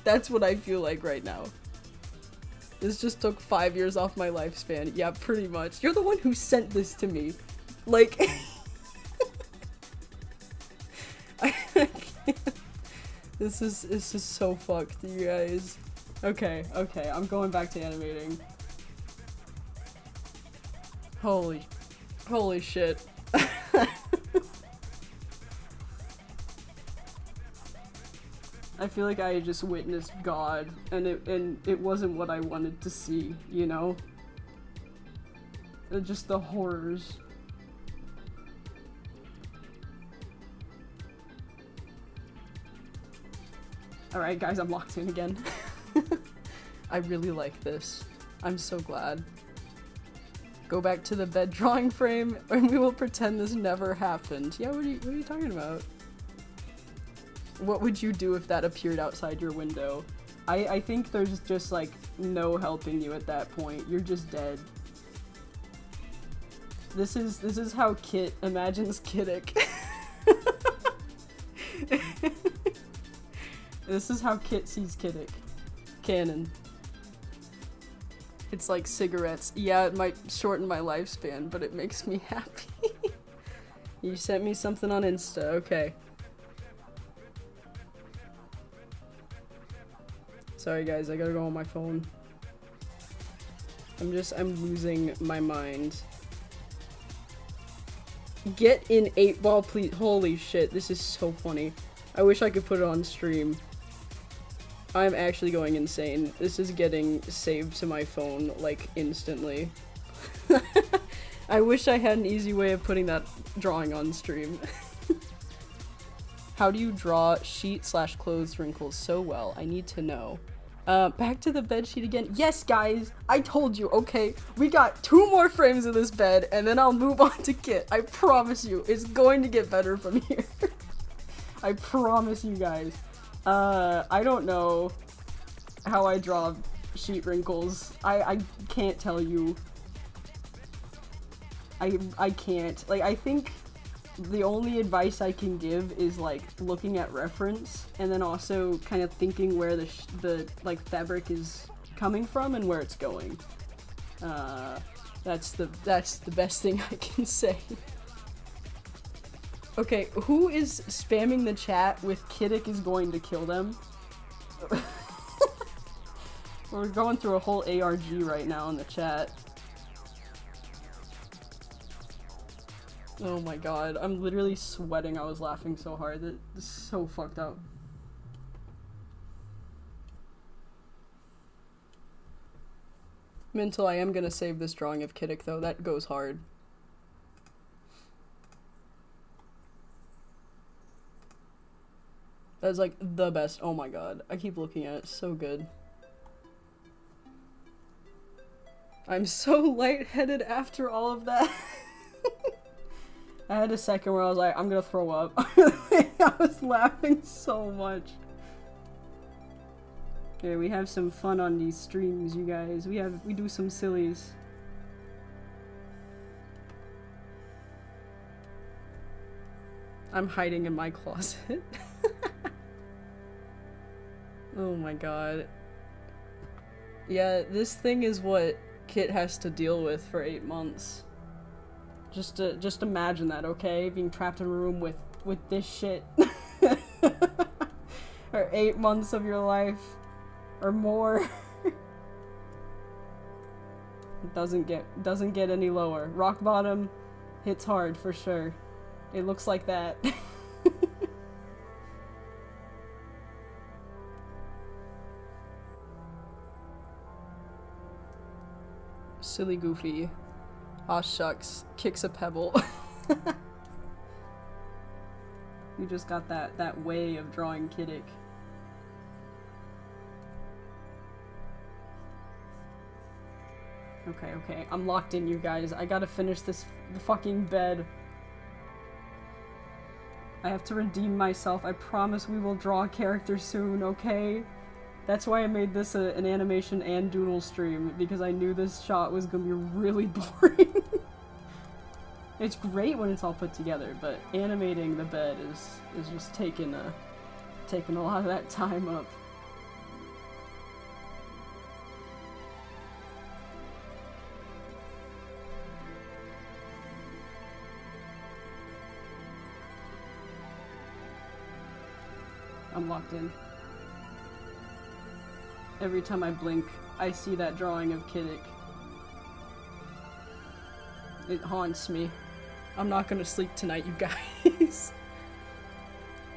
That's what I feel like right now. This just took 5 years off my lifespan. Yeah, pretty much. You're the one who sent this to me. Like, I can't. This is so fucked, you guys. Okay, I'm going back to animating. Holy shit. I feel like I just witnessed God, and it wasn't what I wanted to see, you know? Just the horrors. Alright guys, I'm locked in again. I really like this. I'm so glad. Go back to the bed drawing frame, and we will pretend this never happened. Yeah, what are you talking about? What would you do if that appeared outside your window? I think there's just like no helping you at that point. You're just dead. This is how Kit imagines Kiddick. This is how Kit sees Kiddick. Canon. It's like cigarettes. Yeah, it might shorten my lifespan, but it makes me happy. You sent me something on Insta, okay. Sorry guys, I gotta go on my phone. I'm losing my mind. Get in 8-ball, please. Holy shit, this is so funny. I wish I could put it on stream. I'm actually going insane. This is getting saved to my phone, like, instantly. I wish I had an easy way of putting that drawing on stream. How do you draw sheet/clothes wrinkles so well? I need to know. Back to the bed sheet again. Yes, guys! I told you, okay? We got 2 more frames of this bed, and then I'll move on to Kit. I promise you, it's going to get better from here. I promise you guys. I don't know how I draw sheet wrinkles. I can't tell you. I can't. Like, I think the only advice I can give is, like, looking at reference, and then also kind of thinking where the like, fabric is coming from and where it's going. That's the best thing I can say. Okay, who is spamming the chat with Kiddick is going to kill them? We're going through a whole ARG right now in the chat. Oh my god, I'm literally sweating. I was laughing so hard. This is so fucked up. Mental, I am gonna save this drawing of Kiddick though. That goes hard. That's like the best. Oh my god. I keep looking at it. It's so good. I'm so lightheaded after all of that. I had a second where I was like, I'm gonna throw up. I was laughing so much. Okay, we have some fun on these streams, you guys. We do some sillies. I'm hiding in my closet. Oh my god. Yeah, this thing is what Kit has to deal with for 8 months. Just imagine that, okay? Being trapped in a room with this shit. Or 8 months of your life. Or more. It doesn't get any lower. Rock bottom hits hard for sure. It looks like that. Silly Goofy. Aw shucks. Kicks a pebble. You just got that way of drawing Kiddick. Okay. I'm locked in, you guys. I gotta finish this fucking bed. I have to redeem myself. I promise we will draw a character soon, okay? That's why I made this an animation and doodle stream, because I knew this shot was gonna be really boring. It's great when it's all put together, but animating the bed is just taking a lot of that time up. I'm locked in. Every time I blink, I see that drawing of Kiddick. It haunts me. I'm not gonna sleep tonight, you guys.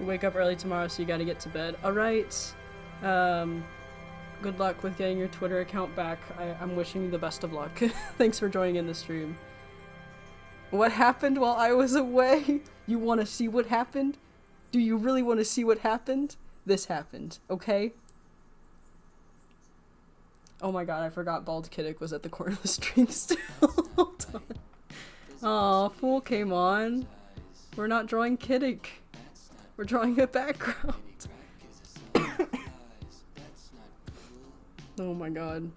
You wake up early tomorrow, so you gotta get to bed. Alright. Good luck with getting your Twitter account back. I'm wishing you the best of luck. Thanks for joining in the stream. What happened while I was away? You wanna see what happened? Do you really want to see what happened? This happened, okay? Oh my god, I forgot Bald Kiddick was at the corner of the stream still. Hold on. Aw, Fool came on. We're not drawing Kiddick. We're drawing a background. Oh my god.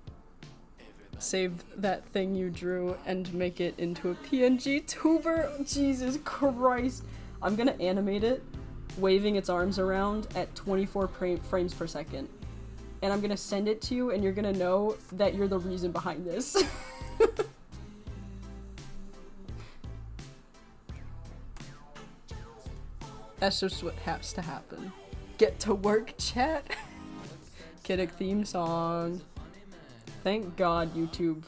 Save that thing you drew and make it into a PNG tuber. Jesus Christ. I'm gonna animate it, waving its arms around at 24 frames per second. And I'm gonna send it to you, and you're gonna know that you're the reason behind this. That's just what has to happen. Get to work, chat. Kiddick theme song. Thank God YouTube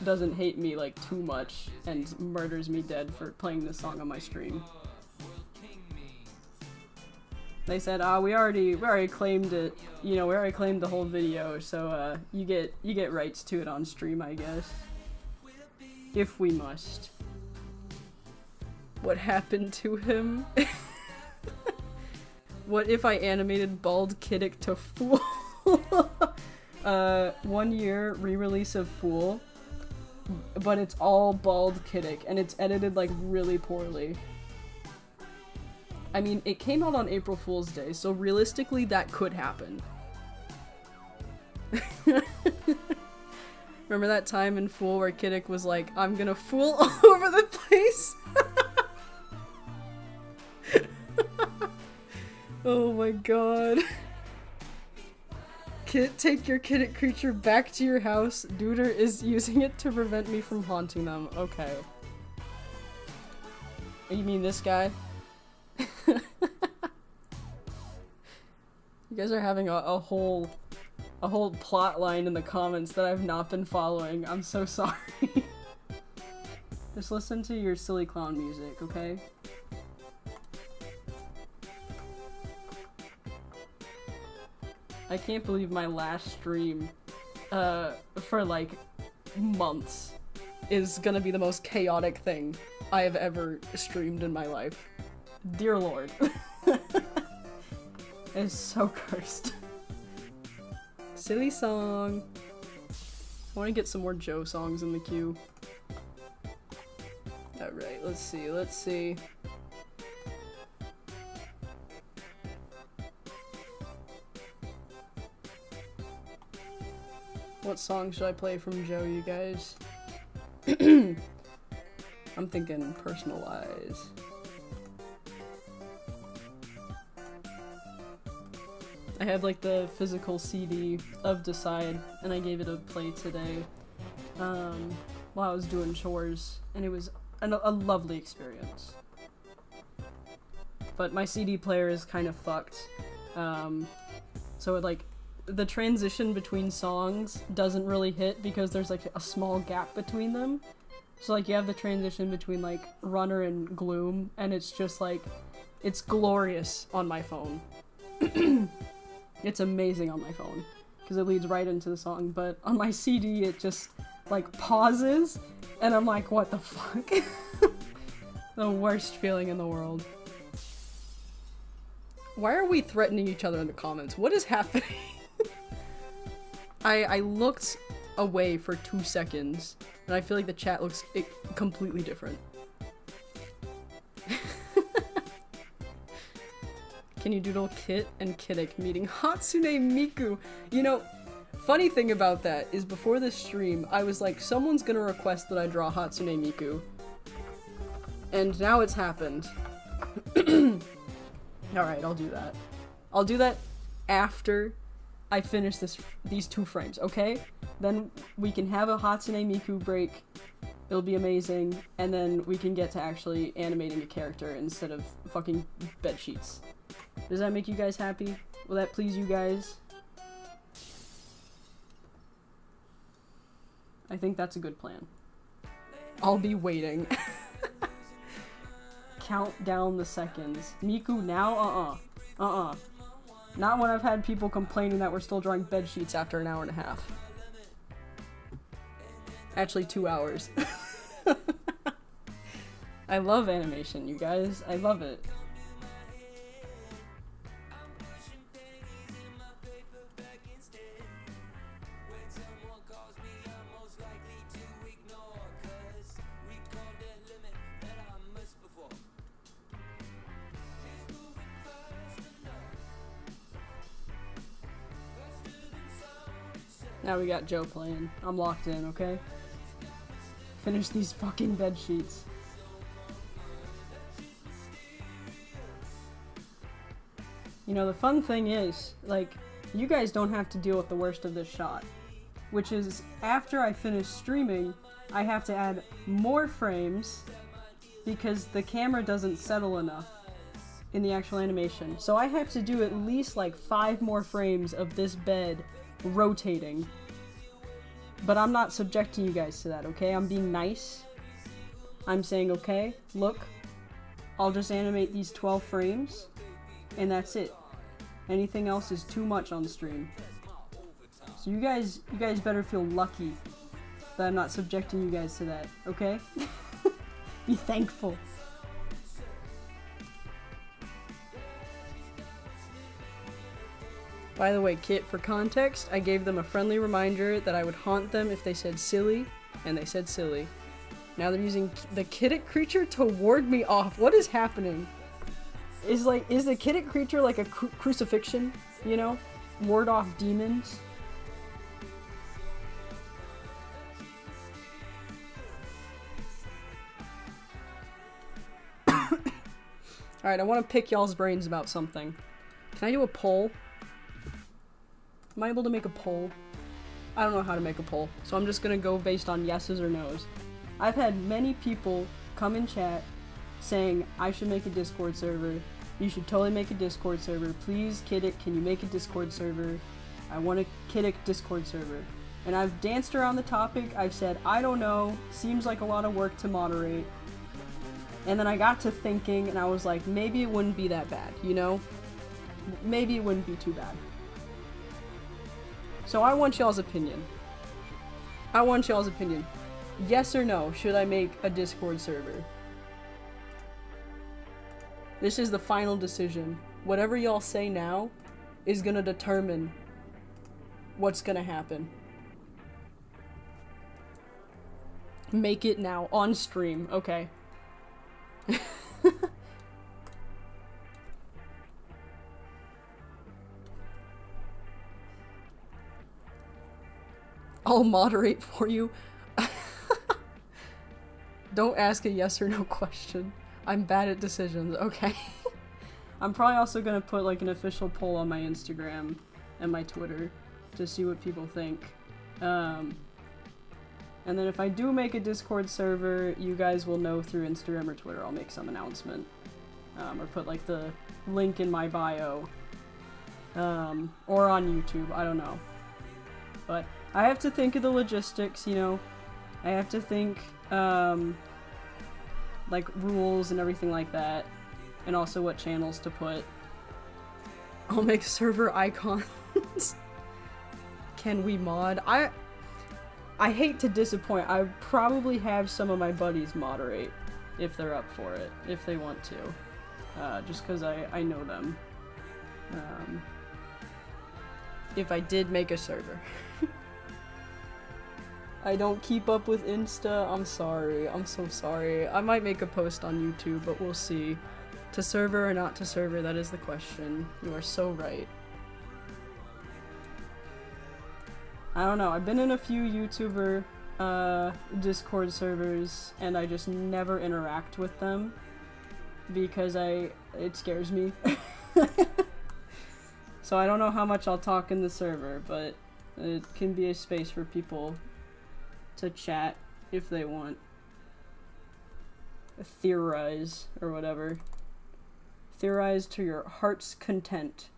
doesn't hate me like too much and murders me dead for playing this song on my stream. They said, we already claimed it. You know, we already claimed the whole video, so you get rights to it on stream, I guess. If we must. What happened to him? What if I animated Bald Kiddick to Fool? 1 year re-release of Fool, but it's all Bald Kiddick, and it's edited like really poorly. I mean, it came out on April Fool's Day, so realistically that could happen. Remember that time in Fool where Kiddick was like, I'm gonna fool all over the place? Oh my god. Kit, take your Kiddick creature back to your house. Duder is using it to prevent me from haunting them. Okay. You mean this guy? You guys are having a whole plot line in the comments that I've not been following. I'm so sorry. Just listen to your silly clown music, okay? I can't believe my last stream for like months is gonna be the most chaotic thing I have ever streamed in my life. Dear Lord. It's so cursed. Silly song. I want to get some more Joe songs in the queue. Alright, let's see. What song should I play from Joe, you guys? I'm thinking Personalize. I have like the physical CD of Decide, and I gave it a play today while I was doing chores, and it was a lovely experience. But my CD player is kind of fucked, so it, like, the transition between songs doesn't really hit because there's like a small gap between them. So like you have the transition between like Runner and Gloom, and it's just like, it's glorious on my phone. It's amazing on my phone because it leads right into the song, but on my CD it just like pauses and I'm like, what the fuck? The worst feeling in the world. Why are we threatening each other in the comments? What is happening? I looked away for 2 seconds and I feel like the chat looks completely different. Can you doodle Kit and Kiddick meeting Hatsune Miku? You know, funny thing about that is before this stream, I was like, someone's gonna request that I draw Hatsune Miku. And now it's happened. Alright, I'll do that. I'll do that after I finish these 2 frames, okay? Then we can have a Hatsune Miku break. It'll be amazing. And then we can get to actually animating a character instead of fucking bedsheets. Does that make you guys happy? Will that please you guys? I think that's a good plan. I'll be waiting. Count down the seconds. Miku now? Not when I've had people complaining that we're still drawing bedsheets after an hour and a half. Actually, 2 hours. I love animation, you guys. I love it. Now we got Joe playing. I'm locked in, okay? Finish these fucking bed sheets. You know, the fun thing is, like, you guys don't have to deal with the worst of this shot. Which is, after I finish streaming, I have to add more frames because the camera doesn't settle enough in the actual animation. So I have to do at least like 5 more frames of this bed rotating. But I'm not subjecting you guys to that, okay? I'm being nice. I'm saying, okay, look, I'll just animate these 12 frames, and that's it. Anything else is too much on the stream. So you guys better feel lucky that I'm not subjecting you guys to that, okay? Be thankful. By the way, Kit, for context, I gave them a friendly reminder that I would haunt them if they said silly, and they said silly. Now they're using the Kiddick creature to ward me off. What is happening? Is the Kiddick creature like a crucifixion, you know? Ward off demons? Alright, I want to pick y'all's brains about something. Can I do a poll? Am I able to make a poll? I don't know how to make a poll, so I'm just gonna go based on yeses or nos. I've had many people come in chat saying I should make a Discord server. You should totally make a Discord server. Please, Kiddick, can you make a Discord server? I want a Kiddick Discord server. And I've danced around the topic. I've said, I don't know. Seems like a lot of work to moderate. And then I got to thinking, and I was like, maybe it wouldn't be that bad, you know? Maybe it wouldn't be too bad. So I want y'all's opinion. I want y'all's opinion. Yes or no, should I make a Discord server? This is the final decision. Whatever y'all say now is gonna determine what's gonna happen. Make it now, on stream, okay. I'll moderate for you. Don't ask a yes or no question. I'm bad at decisions, okay. I'm probably also gonna put like an official poll on my Instagram and my Twitter to see what people think. And then if I do make a Discord server, you guys will know through Instagram or Twitter. I'll make some announcement. Or put like the link in my bio. Or on YouTube, I don't know. But I have to think of the logistics, you know. I have to think, like rules and everything like that. And also what channels to put. I'll make server icons. Can we mod? I hate to disappoint. I probably have some of my buddies moderate if they're up for it, if they want to. Just because I know them. If I did make a server. I don't keep up with Insta. I'm sorry. I'm so sorry. I might make a post on YouTube, but we'll see. To server or not to server, that is the question. You are so right. I don't know. I've been in a few YouTuber Discord servers, and I just never interact with them because it scares me. So I don't know how much I'll talk in the server, but it can be a space for people to chat if they want. Theorize or whatever. Theorize to your heart's content.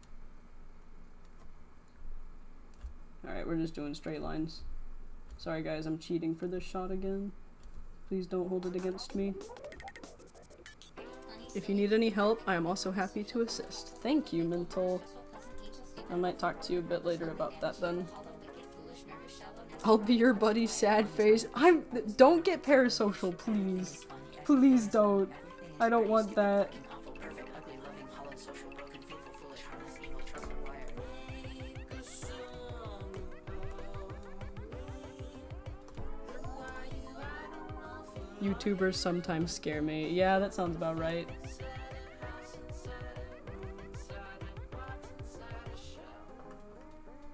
Alright, we're just doing straight lines. Sorry guys, I'm cheating for this shot again. Please don't hold it against me. If you need any help, I am also happy to assist. Thank you, Mental. I might talk to you a bit later about that then. I'll be your buddy, sad face. Don't get parasocial, please. Please don't. I don't want that. YouTubers sometimes scare me. Yeah, that sounds about right.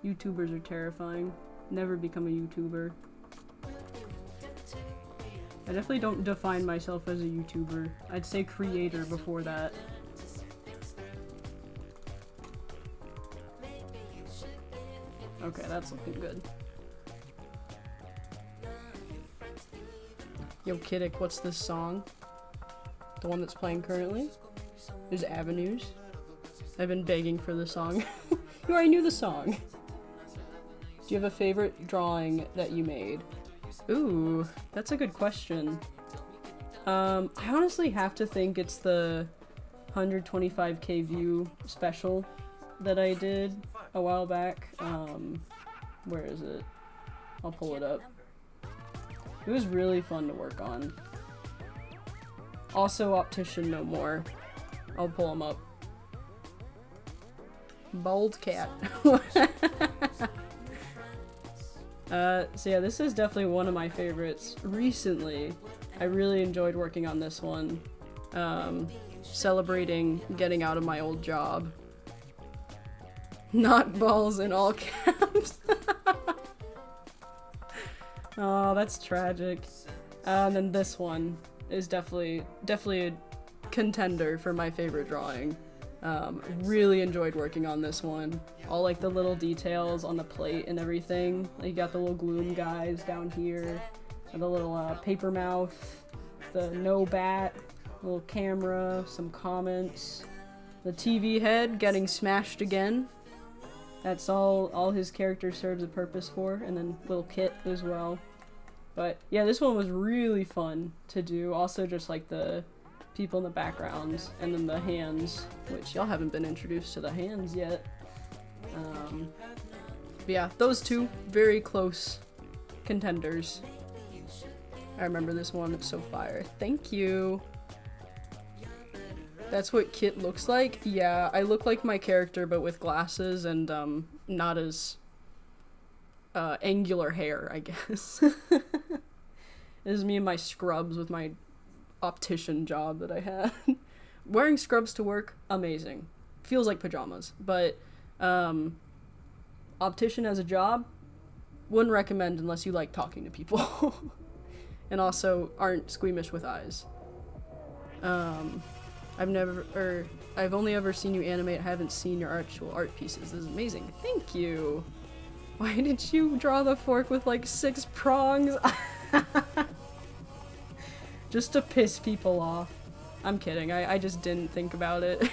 YouTubers are terrifying. Never become a YouTuber. I definitely don't define myself as a YouTuber. I'd say creator before that. Okay, that's looking good. Yo, Kiddick, what's this song? The one that's playing currently? There's Avenues. I've been begging for the song. You already knew the song. Do you have a favorite drawing that you made? Ooh, that's a good question. I honestly have to think it's the 125k view special that I did a while back. Where is it? I'll pull it up. It was really fun to work on. Also, Optician no more. I'll pull him up. Bald cat. So yeah, this is definitely one of my favorites. Recently, I really enjoyed working on this one. Celebrating getting out of my old job. Not balls in all caps. Oh, that's tragic. And then this one is definitely a contender for my favorite drawing. Really enjoyed working on this one. All like the little details on the plate and everything. Like, you got the little gloom guys down here, and the little paper mouth, the no bat, little camera, some comments, the TV head getting smashed again. That's all his character serves a purpose for, and then little Kit as well. But yeah, this one was really fun to do. Also just like the people in the backgrounds, and then the hands, which y'all haven't been introduced to the hands yet. But yeah, those two, very close contenders. I remember this one, it's so fire. Thank you! That's what Kit looks like? Yeah, I look like my character, but with glasses and, not as, angular hair, I guess. This is me in my scrubs with my optician job that I had. Wearing scrubs to work, amazing. Feels like pajamas. But optician as a job, wouldn't recommend unless you like talking to people. And also aren't squeamish with eyes. I've only ever seen you animate, I haven't seen your actual art pieces. This is amazing. Thank you. Why did you draw the fork with like 6 prongs? Just to piss people off. I'm kidding, I just didn't think about it.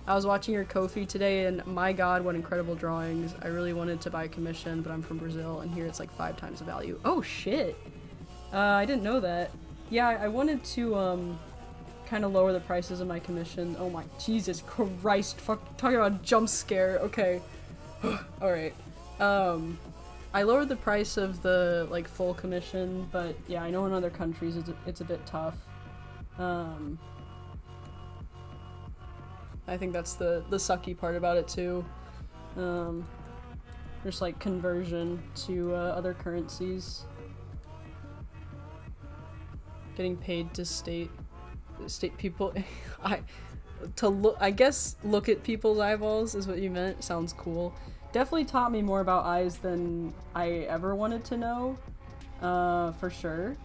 I was watching your Ko-fi today and my god, what incredible drawings. I really wanted to buy a commission, but I'm from Brazil and here it's like 5 times the value. Oh shit! I didn't know that. Yeah, I wanted to kind of lower the prices of my commission. Oh my Jesus Christ, fuck, talking about a jump scare. Okay. Alright. I lowered the price of the like full commission, but yeah, I know in other countries it's a bit tough. I think that's the sucky part about it too. There's like conversion to other currencies. Getting paid to state people. I guess look at people's eyeballs is what you meant. Sounds cool. Definitely taught me more about eyes than I ever wanted to know, for sure.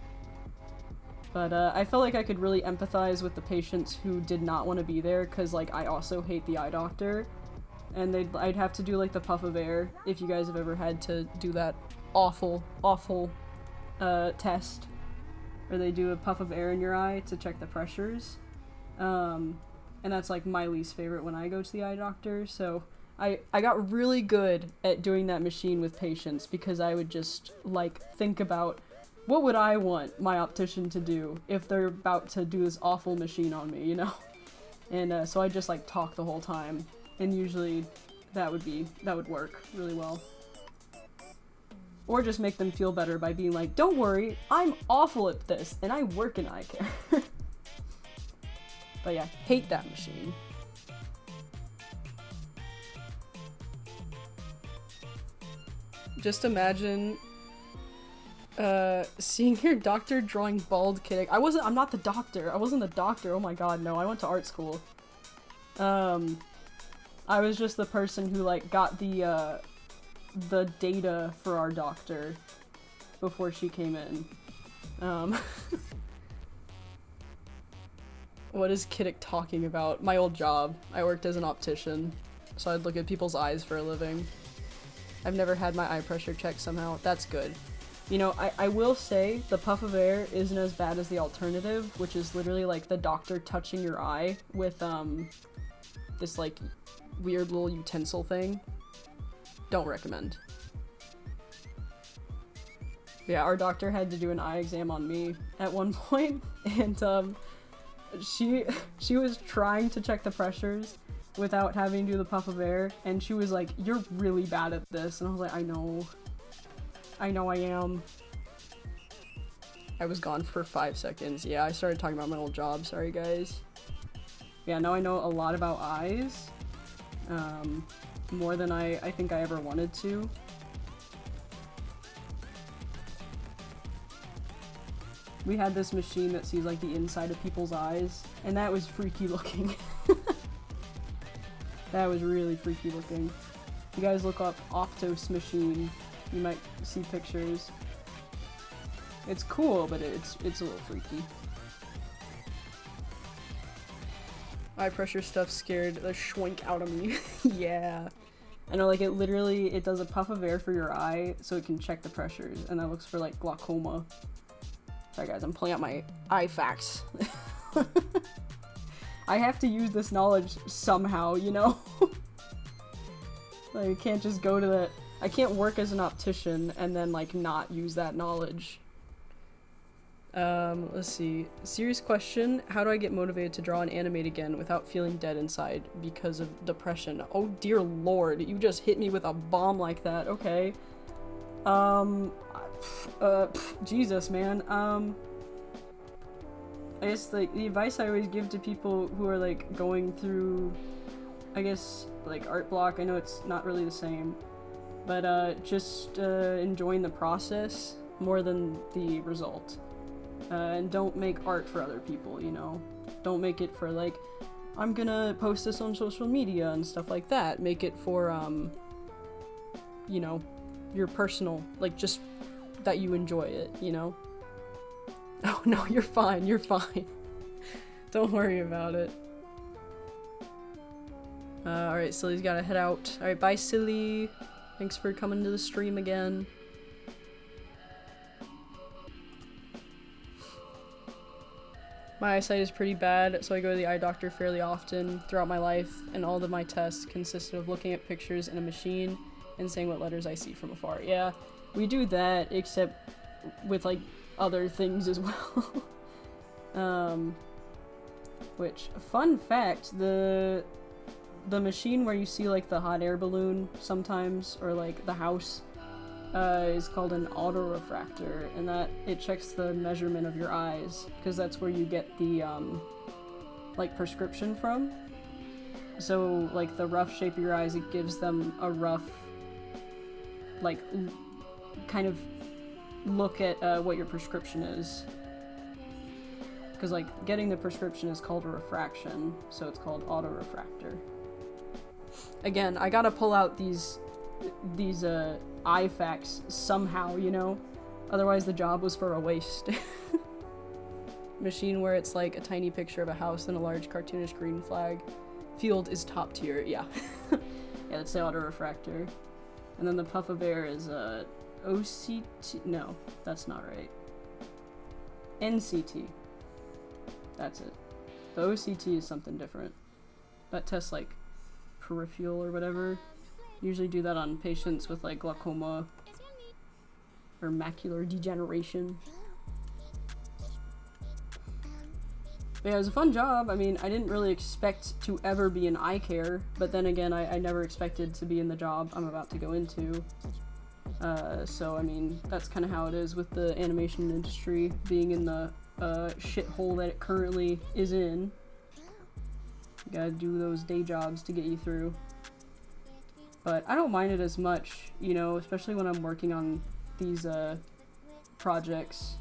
But I felt like I could really empathize with the patients who did not want to be there, because like I also hate the eye doctor, and I'd have to do like the puff of air, if you guys have ever had to do that awful test, where they do a puff of air in your eye to check the pressures, and that's like my least favorite when I go to the eye doctor. So I got really good at doing that machine with patients, because I would just like think about what would I want my optician to do if they're about to do this awful machine on me, you know? And so I just like talk the whole time, and usually that would work really well. Or just make them feel better by being like, don't worry, I'm awful at this, and I work in eye care. But yeah, hate that machine. Just imagine seeing your doctor drawing bald kid. I'm not the doctor. I wasn't the doctor. Oh my god, no. I went to art school. I was just the person who like got the data for our doctor before she came in. What is Kiddick talking about? My old job. I worked as an optician, so I'd look at people's eyes for a living. I've never had my eye pressure checked somehow. That's good. You know, I will say the puff of air isn't as bad as the alternative, which is literally like the doctor touching your eye with this like weird little utensil thing. Don't recommend. Yeah, our doctor had to do an eye exam on me at one point, and she was trying to check the pressures without having to do the puff of air, and she was like, "You're really bad at this," and I was like, I know I am. I was gone for 5 seconds. Yeah, I started talking about my old job. Sorry, guys. Yeah, now I know a lot about eyes. More than I think I ever wanted to. We had this machine that sees like the inside of people's eyes, and that was freaky looking. That was really freaky looking. You guys look up Optos machine. You might see pictures. It's cool, but it's a little freaky. Eye pressure stuff scared the schwink out of me. Yeah. I know, like, it does a puff of air for your eye so it can check the pressures, and that looks for, like, glaucoma. Sorry guys, I'm pulling out my eye facts. I have to use this knowledge somehow, you know? Like, I can't just go to the... I can't work as an optician and then, like, not use that knowledge. Let's see. Serious question. How do I get motivated to draw and animate again without feeling dead inside because of depression? Oh dear lord, you just hit me with a bomb like that. Okay. Jesus, man. I guess, like, the advice I always give to people who are, like, going through, I guess, like, art block, I know it's not really the same, but, just, enjoying the process. more than the result. And don't make art for other people, you know? Don't make it for, like, I'm gonna post this on social media and stuff like that. Make it for, you know, your personal, like, just that you enjoy it, you know? Oh no, you're fine, you're fine. Don't worry about it. Alright, Silly's gotta head out. Alright, bye Silly. Thanks for coming to the stream again. My eyesight is pretty bad, so I go to the eye doctor fairly often throughout my life, and all of my tests consisted of looking at pictures in a machine and saying what letters I see from afar. Yeah, we do that, except with, like, other things as well. Which, fun fact, the machine where you see, like, the hot air balloon sometimes, or, like, the house, is called an autorefractor, and that it checks the measurement of your eyes, because that's where you get the, like, prescription from. So, like, the rough shape of your eyes, it gives them a rough, like, kind of look at, what your prescription is. Because, like, getting the prescription is called a refraction, so it's called autorefractor. Again, I gotta pull out these eye facts somehow, you know? Otherwise the job was for a waste. Machine where it's like a tiny picture of a house and a large cartoonish green flag. Field is top tier, yeah. Yeah, that's the autorefractor. And then the puff of air is, OCT, no, that's not right. NCT. That's it. The OCT is something different. That tests, like, peripheral or whatever. Usually do that on patients with, like, glaucoma or macular degeneration. But yeah, it was a fun job. I mean, I didn't really expect to ever be in eye care, but then again, I never expected to be in the job I'm about to go into. So, I mean, that's kind of how it is with the animation industry, being in the shithole that it currently is in. You gotta do those day jobs to get you through. But I don't mind it as much, you know, especially when I'm working on these projects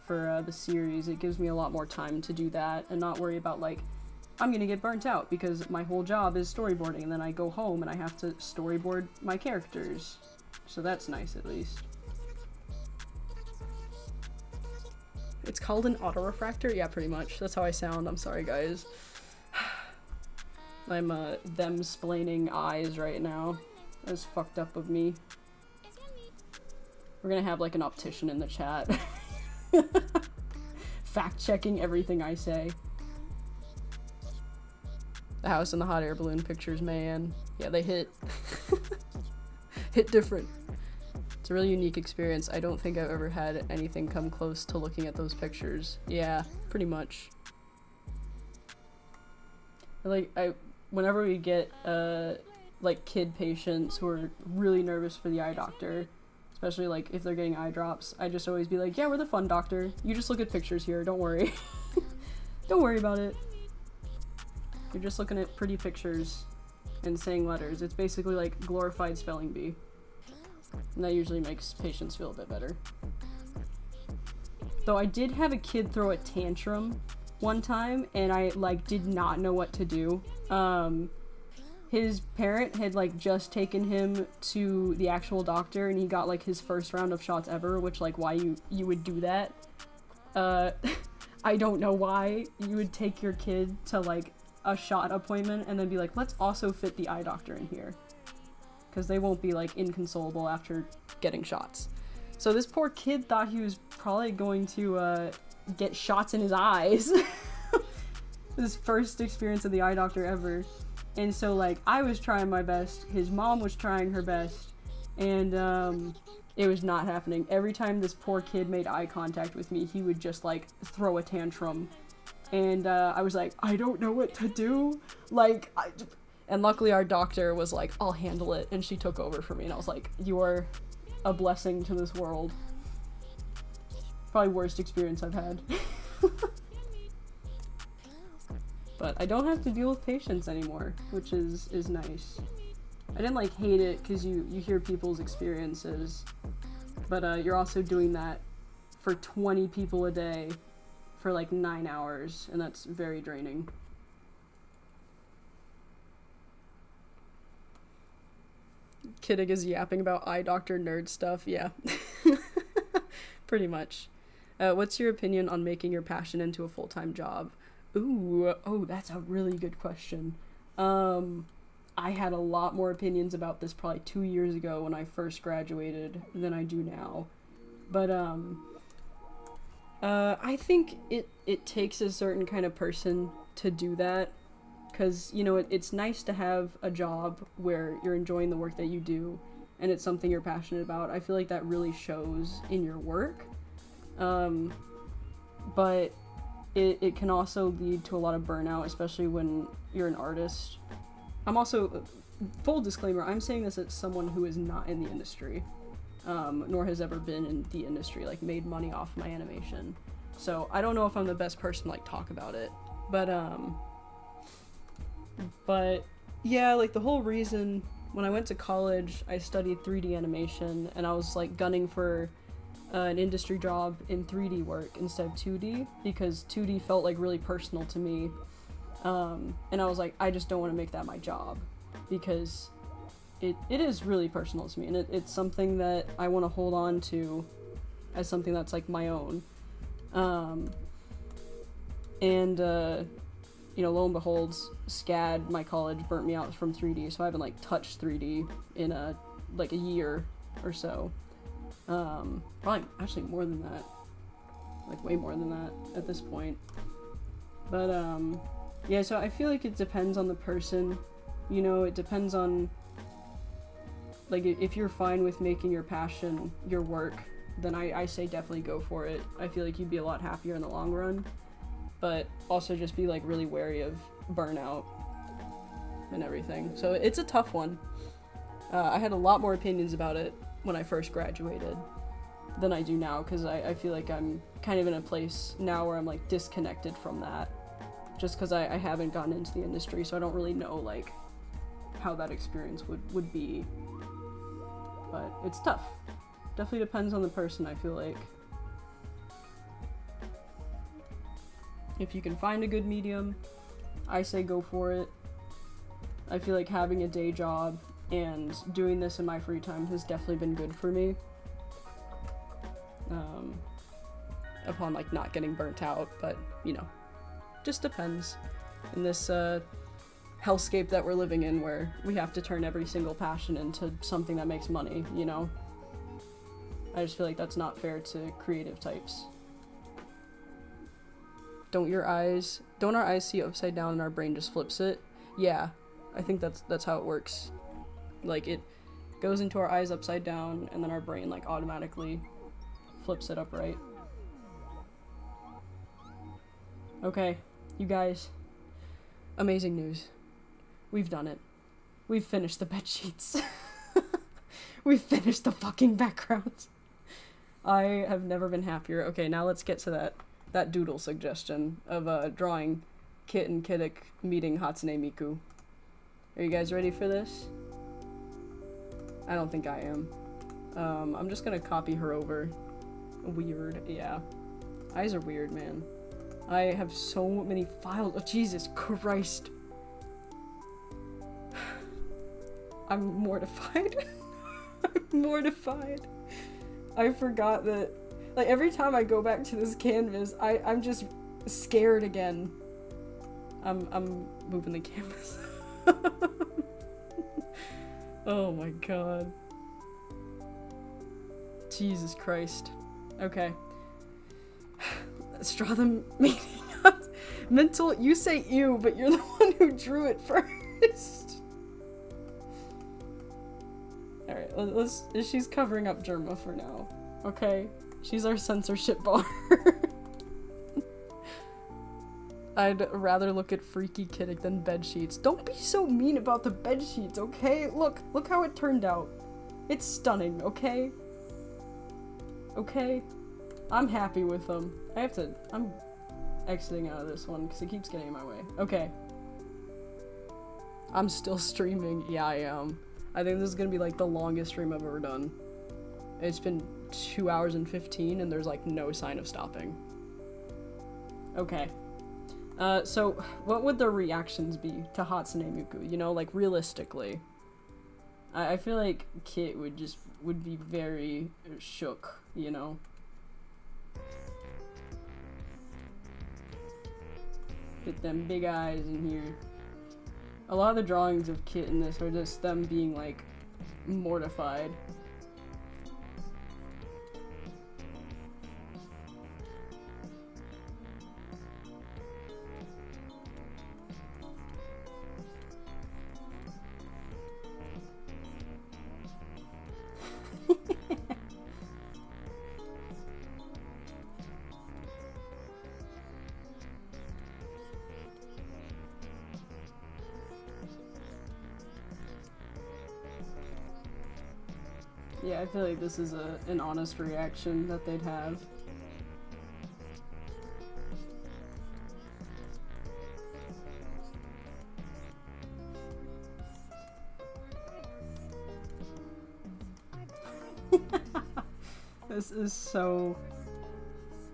for the series. It gives me a lot more time to do that and not worry about, like, I'm gonna get burnt out because my whole job is storyboarding, and then I go home and I have to storyboard my characters. So that's nice, at least. It's called an autorefractor? Yeah, pretty much. That's how I sound. I'm sorry, guys. I'm, them-splaining eyes right now. That's fucked up of me. We're gonna have, like, an optician in the chat. Fact-checking everything I say. The house and the hot air balloon pictures, man. Yeah, they hit. Hit different. It's a really unique experience. I don't think I've ever had anything come close to looking at those pictures. Yeah, pretty much. Like, whenever we get, like, kid patients who are really nervous for the eye doctor, especially, like, if they're getting eye drops, I just always be like, yeah, we're the fun doctor. You just look at pictures here, don't worry. Don't worry about it. You're just looking at pretty pictures and saying letters. It's basically like glorified spelling bee. And that usually makes patients feel a bit better. Though I did have a kid throw a tantrum one time, and I, like, did not know what to do. His parent had, like, just taken him to the actual doctor, and he got, like, his first round of shots ever, which, like, why you would do that. I don't know why you would take your kid to, like, a shot appointment and then be like, let's also fit the eye doctor in here. Because they won't be, like, inconsolable after getting shots. So this poor kid thought he was probably going to, get shots in his eyes. His first experience of the eye doctor ever. And so, like, I was trying my best, his mom was trying her best, and it was not happening. Every time this poor kid made eye contact with me, he would just, like, throw a tantrum. And I was like, I don't know what to do. Like, and luckily our doctor was like, I'll handle it, and she took over for me, and I was like, you are a blessing to this world. Probably worst experience I've had. But I don't have to deal with patients anymore, which is nice. I didn't, like, hate it, because you hear people's experiences, But you're also doing that for 20 people a day for like 9 hours, and that's very draining. Kiddig is yapping about eye doctor nerd stuff. Yeah. Pretty much. What's your opinion on making your passion into a full-time job? Ooh, oh, that's a really good question. I had a lot more opinions about this probably 2 years ago when I first graduated than I do now. But, I think it takes a certain kind of person to do that. Because, you know, it's nice to have a job where you're enjoying the work that you do and it's something you're passionate about. I feel like that really shows in your work. But it can also lead to a lot of burnout, especially when you're an artist. I'm also, full disclaimer, I'm saying this as someone who is not in the industry, nor has ever been in the industry, like made money off my animation. So I don't know if I'm the best person to like talk about it, but yeah, like the whole reason when I went to college, I studied 3D animation and I was like gunning for an industry job in 3D work instead of 2D because 2D felt like really personal to me. And I was like, I just don't want to make that my job because it is really personal to me and it's something that I want to hold on to as something that's like my own. You know, lo and behold, SCAD, my college, burnt me out from 3D, so I haven't like touched 3D in a year or so. Probably actually more than that, like way more than that at this point. But yeah, so I feel like it depends on the person, you know, it depends on, like, if you're fine with making your passion your work, then I say definitely go for it. I feel like you'd be a lot happier in the long run, but also just be like really wary of burnout and everything. So it's a tough one. I had a lot more opinions about it when I first graduated than I do now, because I feel like I'm kind of in a place now where I'm like disconnected from that, just because I haven't gotten into the industry, so I don't really know like how that experience would be. But it's tough. Definitely depends on the person, I feel like. If you can find a good medium, I say go for it. I feel like having a day job and doing this in my free time has definitely been good for me. Upon like not getting burnt out, but you know, just depends. In this hellscape that we're living in where we have to turn every single passion into something that makes money, you know? I just feel like that's not fair to creative types. Don't our eyes see upside down and our brain just flips it? Yeah, I think that's how it works. Like, it goes into our eyes upside down and then our brain like automatically flips it upright. Okay, you guys, amazing news. We've done it. We've finished the bed sheets. We've finished the fucking background. I have never been happier. Okay, now let's get to that doodle suggestion of drawing Kit and Kiddick meeting Hatsune Miku. Are you guys ready for this? I don't think I am. I'm just gonna copy her over. Weird, yeah. Eyes are weird, man. I have so many files. Oh, Jesus Christ. I'm mortified. I'm mortified. I forgot that, like, every time I go back to this canvas, I'm just scared again. I'm moving the canvas. Oh my god. Jesus Christ. Okay. Let's draw them meeting up. Mental, you say ew, but you're the one who drew it first. Alright, she's covering up Germa for now. Okay? She's our censorship bar. I'd rather look at freaky Kiddick than bed sheets. Don't be so mean about the bed sheets, okay? Look how it turned out. It's stunning, okay? Okay? I'm happy with them. I'm exiting out of this one because it keeps getting in my way. Okay. I'm still streaming. Yeah, I am. I think this is gonna be like the longest stream I've ever done. It's been 2 hours and 15 and there's like no sign of stopping. Okay. So what would their reactions be to Hatsune Miku? You know, like realistically. I feel like Kit would be very shook, you know? Get them big eyes in here. A lot of the drawings of Kit in this are just them being like mortified. Yeah, I feel like this is an honest reaction that they'd have. This is so...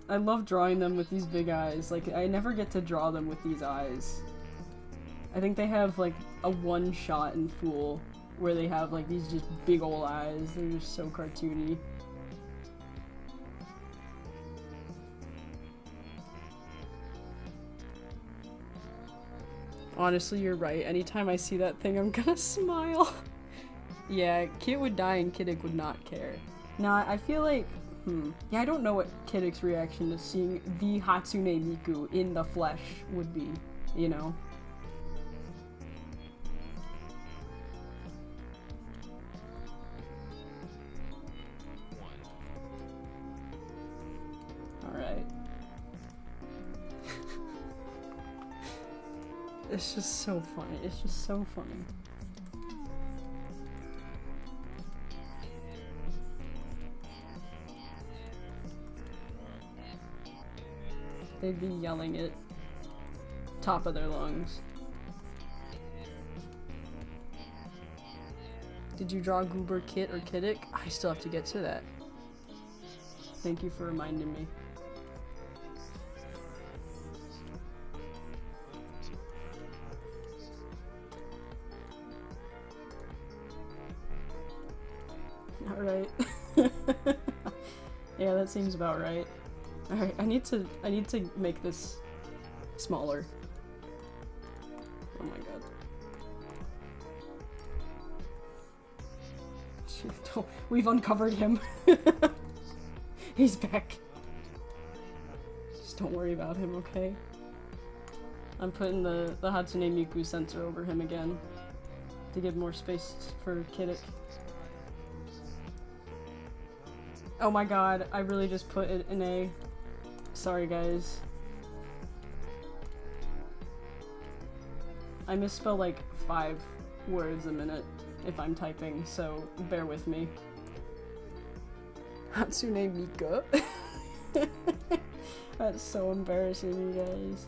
I love drawing them with these big eyes. Like, I never get to draw them with these eyes. I think they have, like, a one shot in Fool where they have, like, these just big ol' eyes. They're just so cartoony. Honestly, you're right. Anytime I see that thing, I'm gonna smile. Yeah, Kit would die and Kiddick would not care. Now, I feel like, yeah, I don't know what Kiddick's reaction to seeing the Hatsune Miku in the flesh would be, you know? Alright. It's just so funny. It's just so funny. They'd be yelling it top of their lungs. Did you draw Goober Kit or Kiddick? I still have to get to that. Thank you for reminding me. Alright. Yeah, that seems about right. Alright, I need to make this smaller. Oh my god. We've uncovered him. He's back. Just don't worry about him, okay? I'm putting the Hatsune Miku sensor over him again to give more space for Kiddick. Oh my god, I really just put it in a... Sorry guys. I misspell like 5 words a minute if I'm typing, so bear with me. Hatsune Mika. That's so embarrassing, you guys.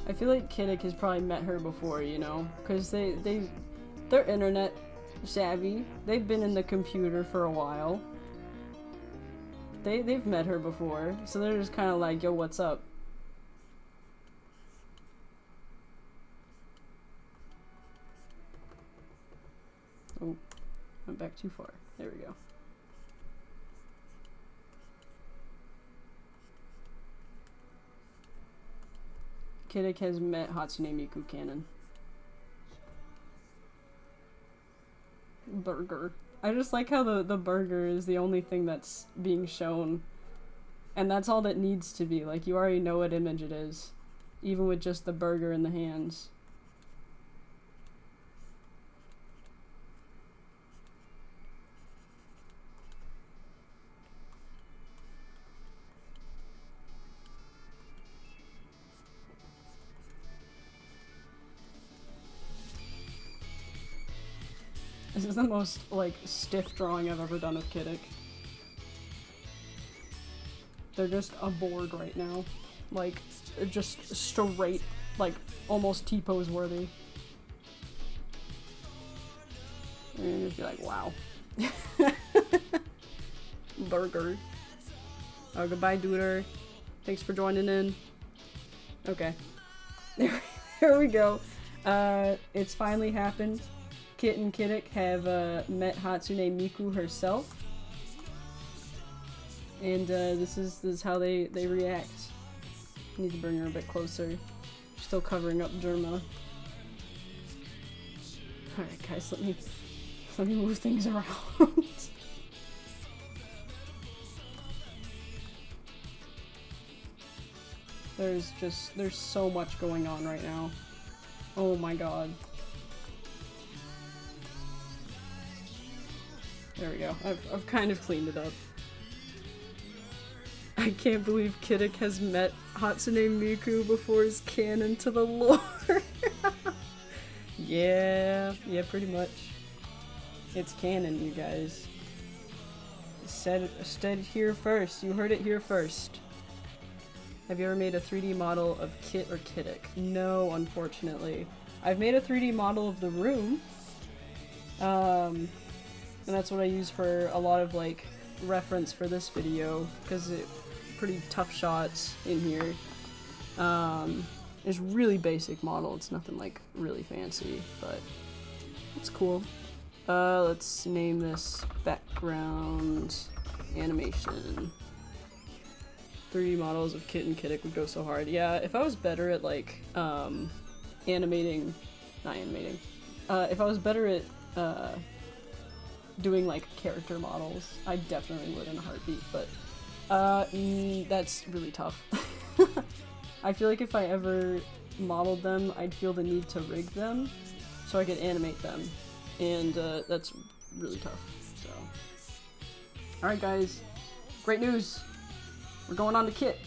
I feel like Kiddick has probably met her before, you know? Because they're internet savvy. They've been in the computer for a while. They've met her before, so they're just kind of like, yo, what's up? Oh, went back too far. There we go. Kiddick has met Hatsune Miku canon. Burger. I just like how the burger is the only thing that's being shown. And that's all that needs to be. Like, you already know what image it is. Even with just the burger in the hands. This is the most, like, stiff drawing I've ever done of Kiddick. They're just aboard right now. Like, just straight, like, almost T-pose worthy. And you'd just be like, wow. Burger. Oh, goodbye, Duder. Thanks for joining in. Okay. There we go. It's finally happened. Kit and Kiddick have met Hatsune Miku herself. And this is how they react. Need to bring her a bit closer. Still covering up Germa. Alright guys, let me move things around. There's so much going on right now. Oh my god. There we go. I've kind of cleaned it up. I can't believe Kiddick has met Hatsune Miku before his canon to the lore. Yeah, pretty much. It's canon, you guys. Said here first. You heard it here first. Have you ever made a 3D model of Kit or Kiddick? No, unfortunately. I've made a 3D model of the room. And that's what I use for a lot of, like, reference for this video, because it pretty tough shots in here. It's really basic model. It's nothing, like, really fancy, but it's cool. Let's name this background animation. 3D models of Kit and Kiddick would go so hard. Yeah, if I was better at, like, not animating. If I was better at, doing, like, character models, I definitely would in a heartbeat, but, that's really tough. I feel like if I ever modeled them, I'd feel the need to rig them so I could animate them, and, that's really tough, so. Alright guys, great news! We're going on to Kit.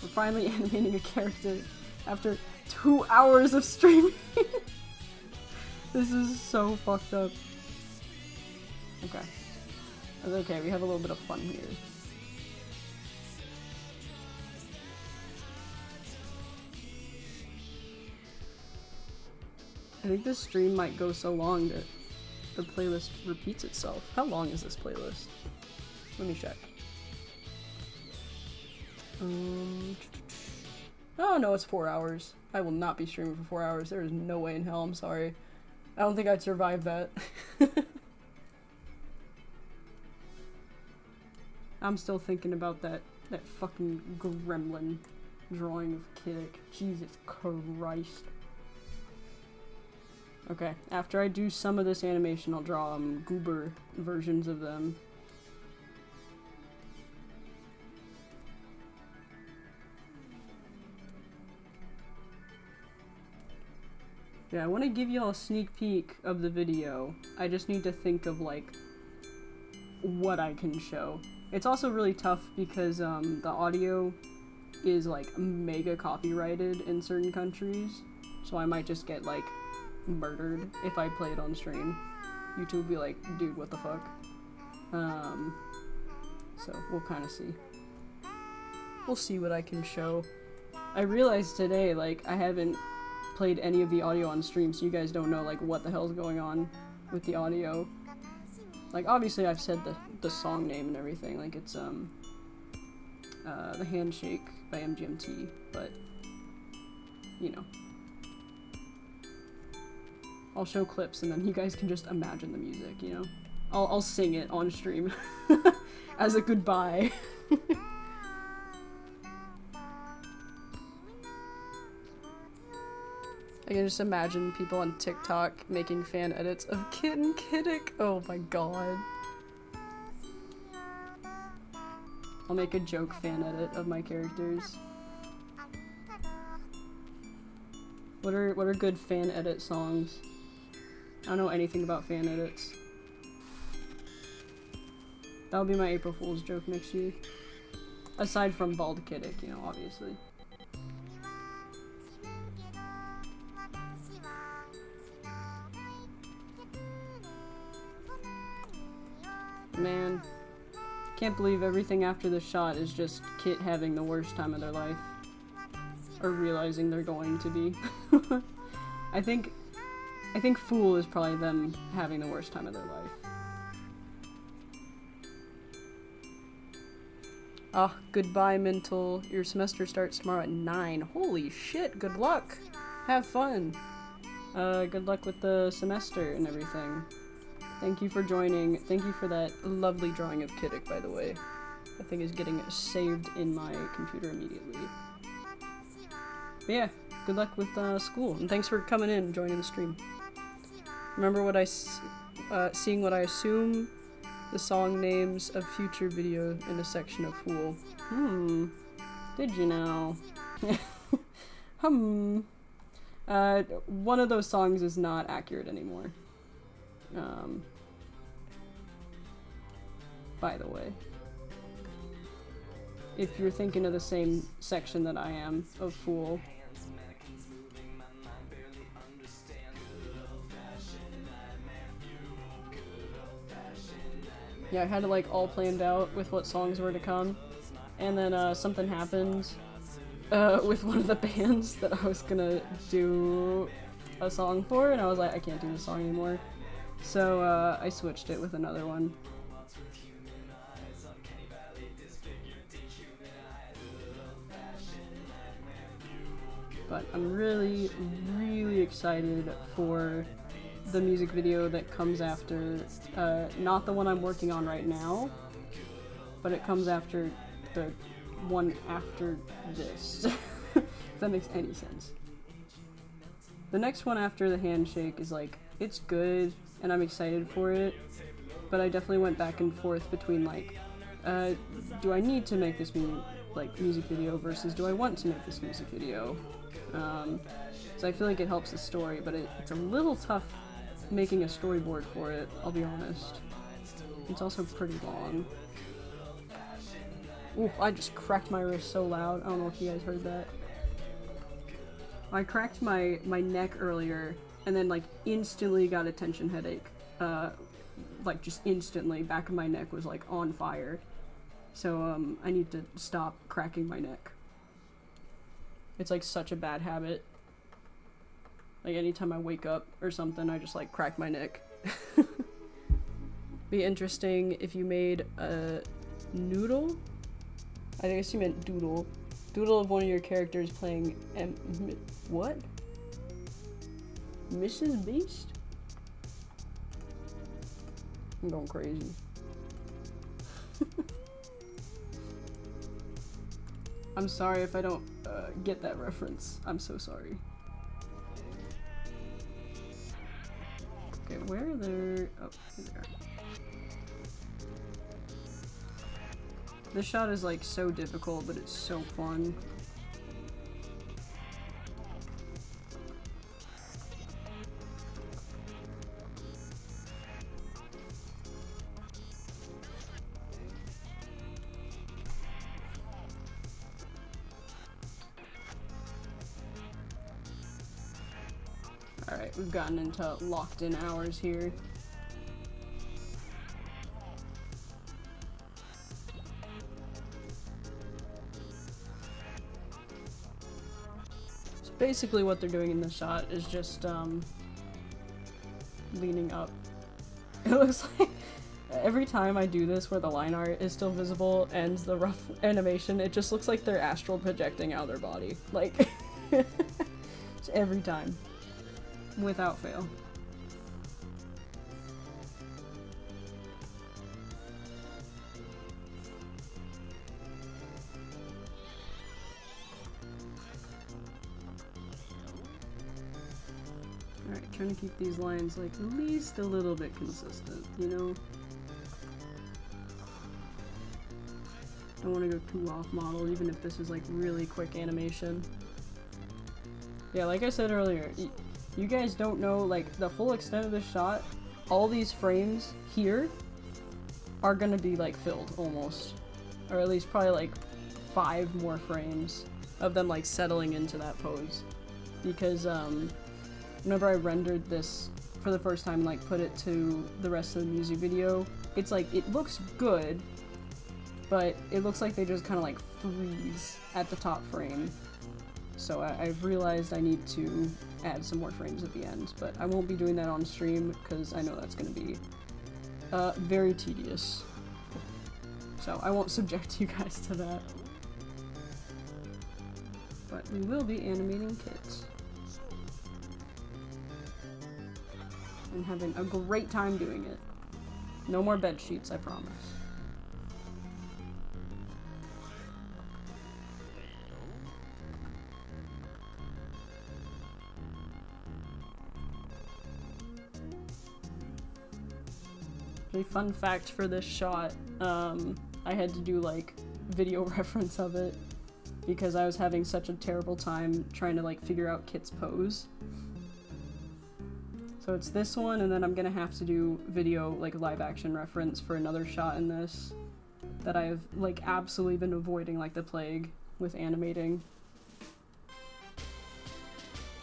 We're finally animating a character after 2 hours of streaming. This is so fucked up. Okay. That's okay, we have a little bit of fun here. I think this stream might go so long that the playlist repeats itself. How long is this playlist? Let me check. Oh no, it's 4 hours. I will not be streaming for 4 hours. There is no way in hell, I'm sorry. I don't think I'd survive that. I'm still thinking about that fucking gremlin drawing of Kiddick. Jesus Christ. Okay, after I do some of this animation, I'll draw goober versions of them. Yeah, I want to give y'all a sneak peek of the video. I just need to think of, like, what I can show. It's also really tough because the audio is, like, mega copyrighted in certain countries, so I might just get, like, murdered if I play it on stream. YouTube will be like, dude, what the fuck? So we'll kind of see. We'll see what I can show. I realized today, like, I haven't played any of the audio on stream, so you guys don't know, like, what the hell's going on with the audio. Like, obviously I've said the song name and everything, like, it's, The Handshake by MGMT, but, you know. I'll show clips and then you guys can just imagine the music, you know? I'll sing it on stream as a goodbye. I can just imagine people on TikTok making fan edits of Kit and Kiddick. Oh my god. I'll make a joke fan edit of my characters. What are good fan edit songs? I don't know anything about fan edits. That'll be my April Fool's joke next year. Aside from Bald Kiddick, you know, obviously. Man. Can't believe everything after the shot is just Kit having the worst time of their life. Or realizing they're going to be. I think Fool is probably them having the worst time of their life. Ah, goodbye, Mental. Your semester starts tomorrow at 9. Holy shit, good luck! Have fun! Good luck with the semester and everything. Thank you for joining. Thank you for that lovely drawing of Kiddick, by the way. That thing is getting saved in my computer immediately. But yeah, good luck with school, and thanks for coming in and joining the stream. Remember what seeing what I assume the song names of future video in the section of Fool. Did you know? One of those songs is not accurate anymore. By the way. If you're thinking of the same section that I am of Fool. Yeah, I had it like all planned out with what songs were to come, and then something happened with one of the bands that I was gonna do a song for, and I was like, I can't do this song anymore. So I switched it with another one. But I'm really, really excited for the music video that comes after, not the one I'm working on right now, but it comes after the one after this, if that makes any sense. The next one after the handshake is like, it's good, and I'm excited for it, but I definitely went back and forth between like, do I need to make this music video versus do I want to make this music video? So I feel like it helps the story, but it's a little tough making a storyboard for it, I'll be honest. It's also pretty long. Ooh, I just cracked my wrist so loud. I don't know if you guys heard that. I cracked my neck earlier, and then like instantly got a tension headache. Like just instantly, back of my neck was like on fire. So I need to stop cracking my neck. It's like such a bad habit. Like anytime I wake up or something, I just like crack my neck. Be interesting if you made a noodle? I guess you meant doodle. Doodle of one of your characters playing what? Mrs. Beast? I'm going crazy. I'm sorry if I don't get that reference. I'm so sorry. Okay, where are there? Oh, there. This shot is like so difficult, but it's so fun. Alright, we've gotten into locked in hours here. So basically what they're doing in this shot is just leaning up. It looks like every time I do this where the line art is still visible and the rough animation, it just looks like they're astral projecting out of their body. Like, every time. Without fail. Alright, trying to keep these lines like at least a little bit consistent, you know? Don't want to go too off model, even if this is like really quick animation. Yeah, like I said earlier, you guys don't know, like, the full extent of this shot, all these frames here are gonna be, like, filled, almost. Or at least probably, like, 5 more frames of them, like, settling into that pose. Because, whenever I rendered this for the first time, like, put it to the rest of the music video, it's like, it looks good, but it looks like they just kind of like freeze at the top frame. So I've realized I need to add some more frames at the end, but I won't be doing that on stream because I know that's going to be very tedious. So I won't subject you guys to that. But we will be animating kits. And having a great time doing it. No more bed sheets, I promise. A fun fact for this shot, I had to do like video reference of it because I was having such a terrible time trying to like figure out Kit's pose. So it's this one, and then I'm gonna have to do video like live action reference for another shot in this that I've like absolutely been avoiding like the plague with animating.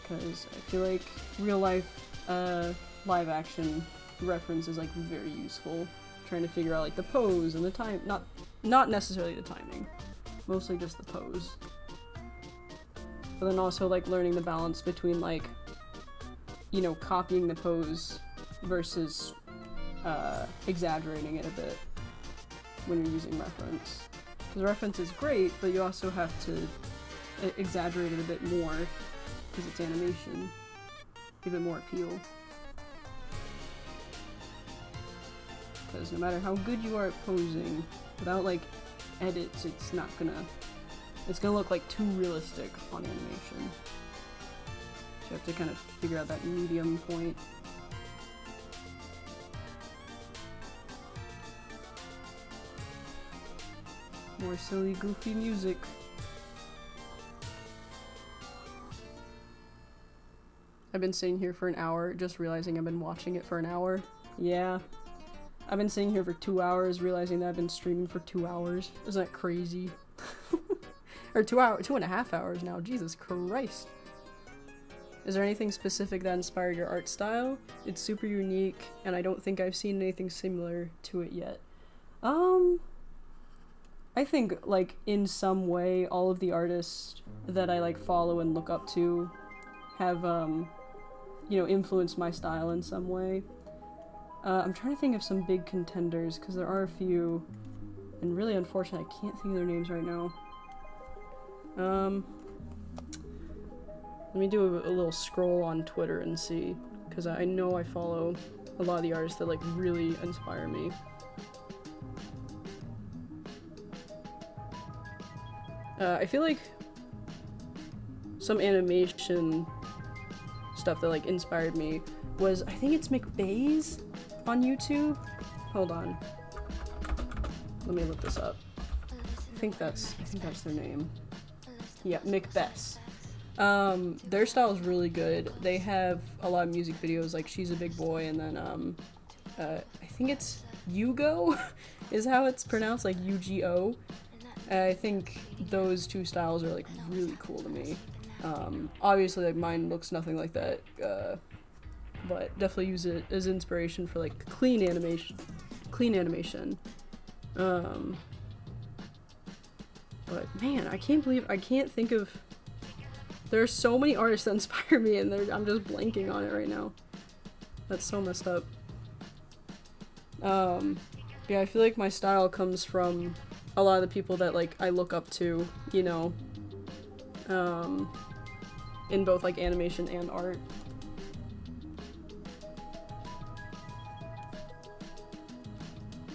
Because I feel like real life live action reference is like very useful, trying to figure out like the pose and the time, not necessarily the timing, mostly just the pose, but then also like learning the balance between like, you know, copying the pose versus exaggerating it a bit when you're using reference, because reference is great, but you also have to exaggerate it a bit more because it's animation, give it more appeal. Because no matter how good you are at posing, without like edits, it's gonna look like too realistic on animation. So you have to kind of figure out that medium point. More silly, goofy music. I've been sitting here for an hour, just realizing I've been watching it for an hour. Yeah. I've been sitting here for 2 hours, realizing that I've been streaming for 2 hours. Isn't that crazy? Or 2.5 hours now, Jesus Christ. Is there anything specific that inspired your art style? It's super unique, and I don't think I've seen anything similar to it yet. I think, like, in some way, all of the artists that I, like, follow and look up to have, you know, influenced my style in some way. I'm trying to think of some big contenders, because there are a few, and really unfortunate, I can't think of their names right now. Let me do a little scroll on Twitter and see, because I know I follow a lot of the artists that, like, really inspire me. I feel like some animation stuff that, like, inspired me was, I think it's McBays on YouTube. Hold on. Let me look this up. I think that's their name. Yeah, McBess. Their style is really good. They have a lot of music videos, like She's a Big Boy, and then, I think it's Yugo is how it's pronounced, like UGO. I think those two styles are, like, really cool to me. Obviously, like, mine looks nothing like that, but definitely use it as inspiration for, like, clean animation. But man, I can't think of, there are so many artists that inspire me, and I'm just blanking on it right now. That's so messed up. Yeah, I feel like my style comes from a lot of the people that, like, I look up to, you know, in both, like, animation and art.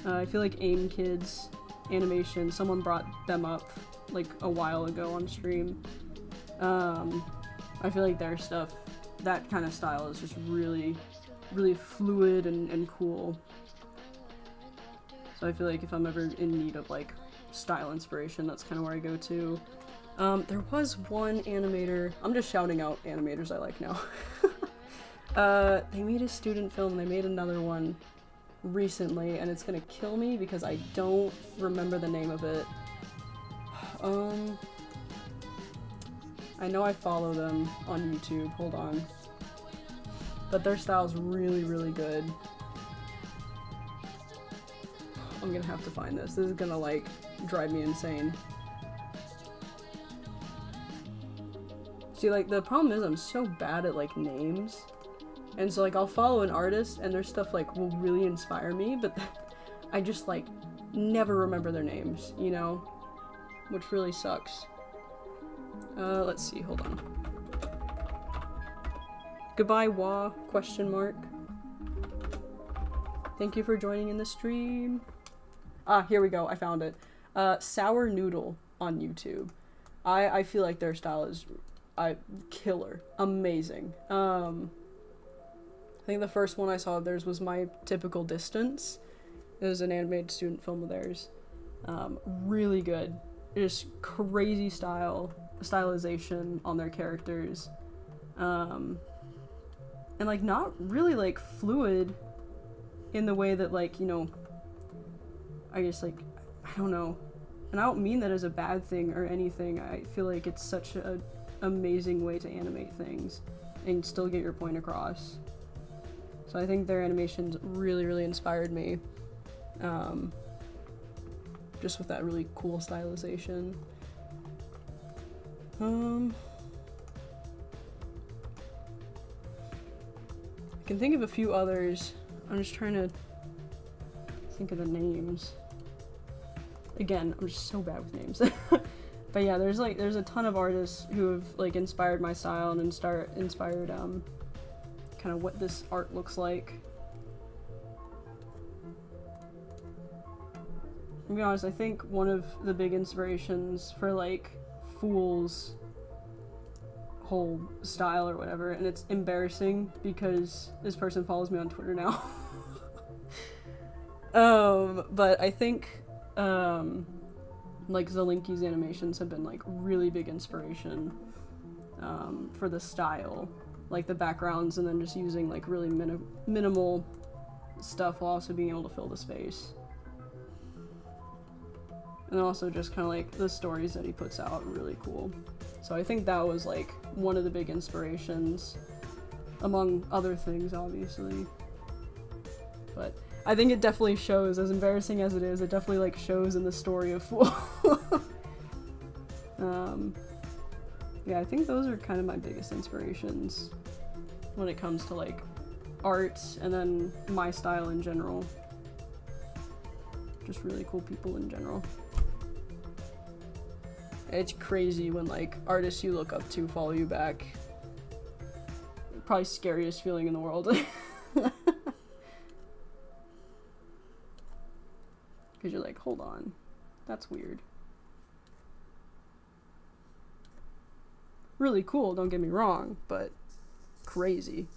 I feel like AIM Kids animation, someone brought them up, like, a while ago on stream. I feel like their stuff, that kind of style is just really, really fluid and cool. So I feel like if I'm ever in need of, like, style inspiration, that's kind of where I go to. There was one animator, I'm just shouting out animators I like now. They made a student film, they made another one recently, and it's gonna kill me because I don't remember the name of it. I know I follow them on YouTube, hold on. But their style's really, really good. I'm gonna have to find this. This is gonna, like, drive me insane. See, like, the problem is I'm so bad at, like, names. And so, like, I'll follow an artist and their stuff, like, will really inspire me, but I just, like, never remember their names, you know? Which really sucks. Let's see, hold on. Goodbye, Wah, question mark. Thank you for joining in the stream. Ah, here we go, I found it. Sour Noodle on YouTube. I feel like their style is killer. Amazing. I think the first one I saw of theirs was My Typical Distance. It was an animated student film of theirs. Really good. Just crazy stylization on their characters. And like not really like fluid in the way that, like, you know, I guess, like, I don't know. And I don't mean that as a bad thing or anything. I feel like it's such an amazing way to animate things and still get your point across. So I think their animations really, really inspired me. Just with that really cool stylization. I can think of a few others. I'm just trying to think of the names. Again, I'm just so bad with names. But yeah, there's a ton of artists who have, like, inspired my style and inspired kind of what this art looks like. To be honest, I think one of the big inspirations for, like, Fool's whole style or whatever, and it's embarrassing because this person follows me on Twitter now. But I think, like, Zelinki's animations have been, like, really big inspiration, for the style. Like, the backgrounds and then just using, like, really minimal stuff while also being able to fill the space. And also just kind of, like, the stories that he puts out are really cool. So I think that was, like, one of the big inspirations, among other things, obviously. But I think it definitely shows, as embarrassing as it is, it definitely, like, shows in the story of Fool. Yeah, I think those are kind of my biggest inspirations when it comes to, like, art and then my style in general. Just really cool people in general. It's crazy when, like, artists you look up to follow you back. Probably scariest feeling in the world. Because you're like, hold on, that's weird. Really cool, don't get me wrong, but crazy.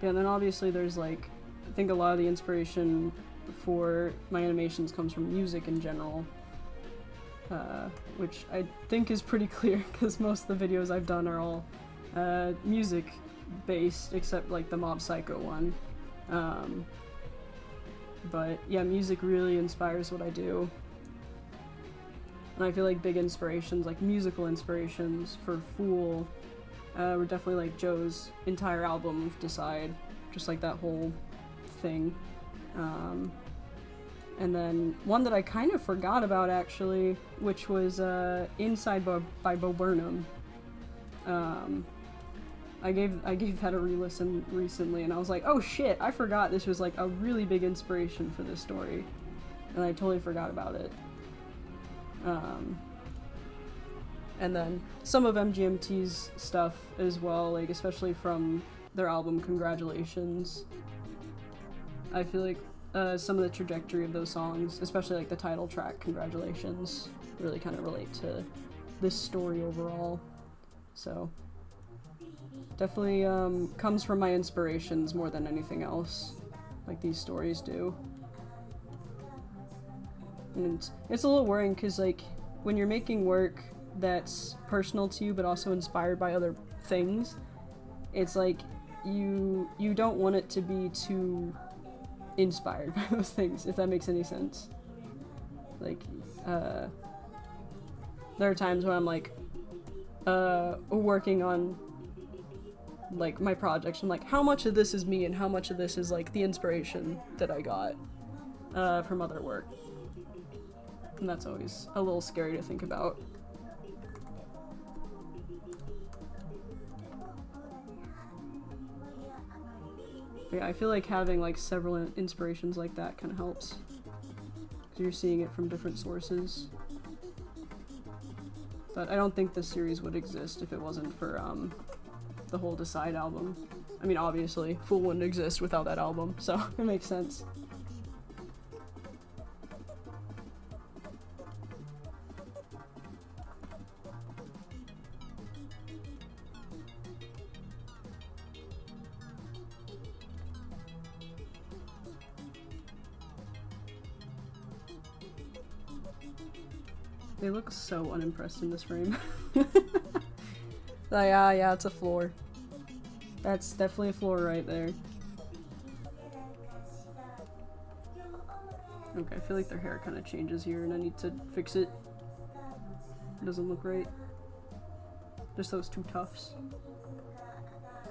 Yeah, and then obviously there's, like, I think a lot of the inspiration for my animations comes from music in general, which I think is pretty clear because most of the videos I've done are all music based, except, like, the Mob Psycho one. But yeah, music really inspires what I do. And I feel like big inspirations, like musical inspirations for Fool, were definitely, like, Joe's entire album of Decide, just like that whole thing. And then one that I kind of forgot about, actually, which was Inside by Bo Burnham. I gave that a re-listen recently, and I was like, oh shit, I forgot this was, like, a really big inspiration for this story, and I totally forgot about it. And then some of MGMT's stuff as well, like, especially from their album Congratulations. I feel like some of the trajectory of those songs, especially, like, the title track Congratulations, really kind of relate to this story overall. So definitely comes from my inspirations more than anything else, like these stories do. And it's a little worrying because, like, when you're making work that's personal to you but also inspired by other things, it's like you don't want it to be too inspired by those things, if that makes any sense. Like, there are times when I'm, like, working on like my projects. I'm like, how much of this is me and how much of this is like the inspiration that I got from other work. And that's always a little scary to think about. Yeah, I feel like having like several inspirations like that kind of helps. Because you're seeing it from different sources. But I don't think this series would exist if it wasn't for the whole Decide album. I mean, obviously, Fool wouldn't exist without that album, so it makes sense. They look so unimpressed in this frame. Yeah, it's a floor. That's definitely a floor right there. Okay, I feel like their hair kind of changes here and I need to fix it. It doesn't look right. Just those two tufts.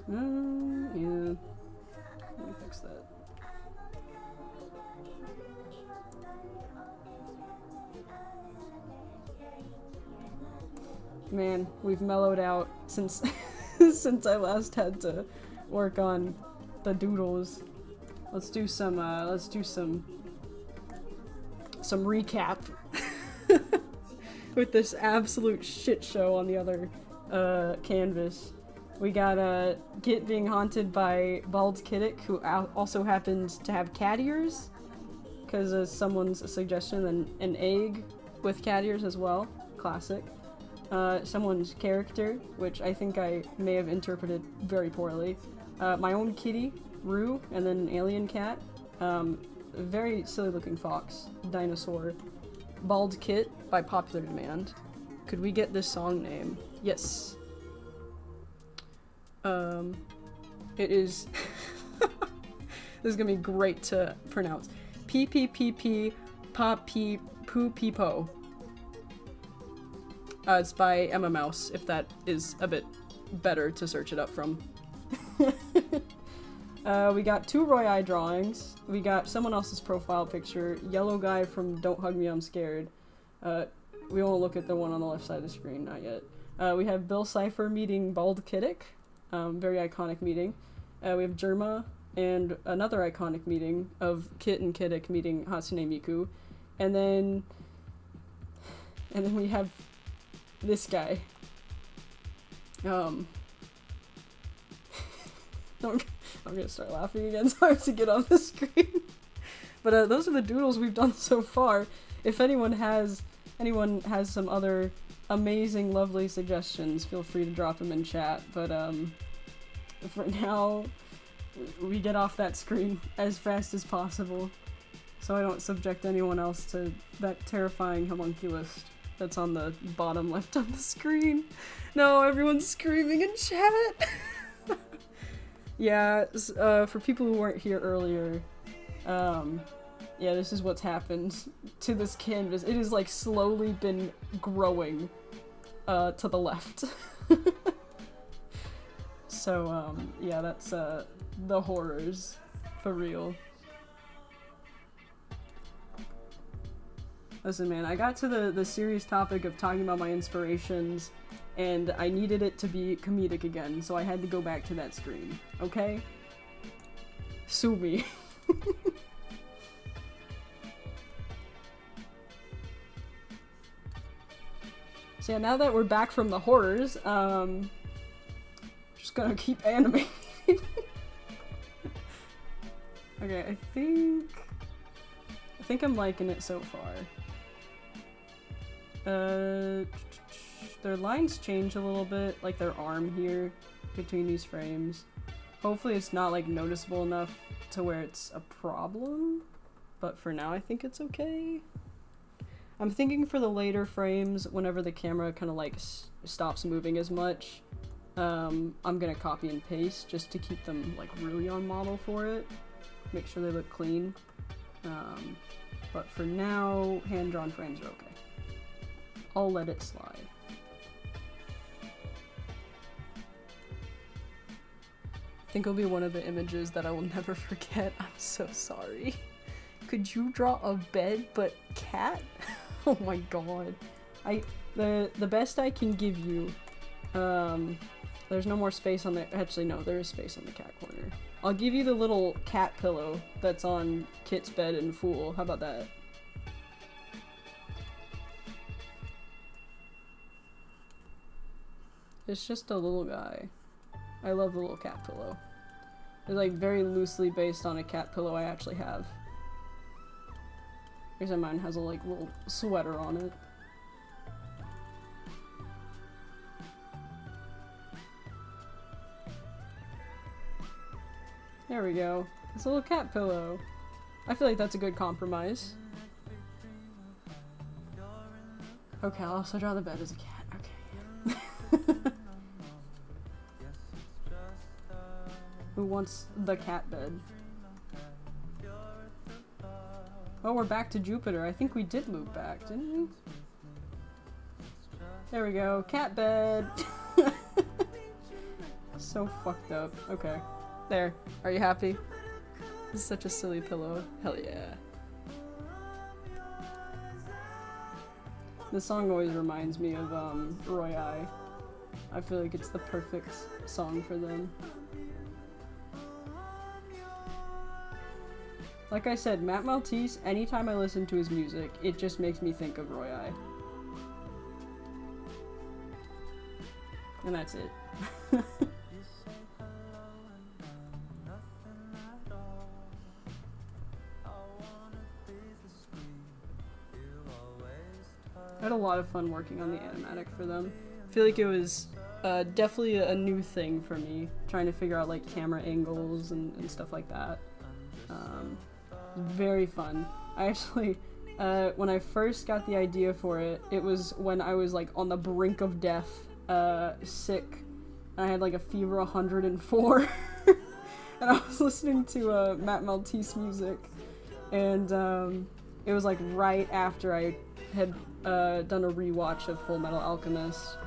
Yeah. Let me fix that. Man, we've mellowed out since since I last had to work on the doodles. Let's do some recap with this absolute shit show on the other canvas. We got Git being haunted by Bald Kiddick, who also happens to have cat ears, because someone's suggestion, an egg with cat ears as well. Classic. Someone's character, which I think I may have interpreted very poorly. My own kitty, Rue, and then an alien cat. Very silly looking fox. Dinosaur. Bald Kit by popular demand. Could we get this song name? Yes. It is... This is gonna be great to pronounce. P-P-P-P Pa-P Poo-Pee-Po. It's by Emma Mouse, if that is a bit better to search it up from. We got 2 Roy Eye drawings. We got someone else's profile picture. Yellow guy from Don't Hug Me, I'm Scared. We won't look at the one on the left side of the screen, not yet. We have Bill Cipher meeting Bald Kiddick. Very iconic meeting. We have Germa and another iconic meeting of Kit and Kiddick meeting Hatsune Miku. And then we have this guy. I'm gonna start laughing again. It's hard to get on the screen. But those are the doodles we've done so far. If anyone has some other amazing, lovely suggestions, feel free to drop them in chat. But for now, we get off that screen as fast as possible, so I don't subject anyone else to that terrifying homunculus that's on the bottom left of the screen. No, everyone's screaming in chat! Yeah, for people who weren't here earlier, yeah, this is what's happened to this canvas. It has, like, slowly been growing, to the left. So, yeah, that's, the horrors, for real. Listen, man, I got to the serious topic of talking about my inspirations, and I needed it to be comedic again, so I had to go back to that screen, okay? Sue me. So yeah, now that we're back from the horrors, just gonna keep animating. Okay, I think I'm liking it so far. Their lines change a little bit, like their arm here between these frames. Hopefully it's not like noticeable enough to where it's a problem, but for now I think it's okay. I'm thinking for the later frames, whenever the camera kind of like stops moving as much, I'm gonna copy and paste just to keep them like really on model for it. Make sure they look clean. But for now, hand-drawn frames are okay. I'll let it slide. I think it'll be one of the images that I will never forget. I'm so sorry. Could you draw a bed but cat? Oh my god. The best I can give you, there's no more space on the, actually no, there is space on the cat corner. I'll give you the little cat pillow that's on Kit's bed in Fool. How about that? It's just a little guy. I love the little cat pillow. It's like very loosely based on a cat pillow I actually have. Here's mine has a like little sweater on it. There we go. It's a little cat pillow. I feel like that's a good compromise. Okay, I'll also draw the bed as a cat. Okay. Who wants the cat bed? Oh, we're back to Jupiter. I think we did move back, didn't we? There we go. Cat bed! So fucked up. Okay. There. Are you happy? This is such a silly pillow. Hell yeah. This song always reminds me of Roy I. I feel like it's the perfect song for them. Like I said, Matt Maltese, anytime I listen to his music, it just makes me think of Roy I. And that's it. I had a lot of fun working on the animatic for them. I feel like it was definitely a new thing for me, trying to figure out like camera angles and stuff like that. Very fun. I actually, when I first got the idea for it, it was when I was like on the brink of death, sick. I had like a fever 104, and I was listening to Matt Maltese music, and it was like right after I had done a rewatch of Full Metal Alchemist,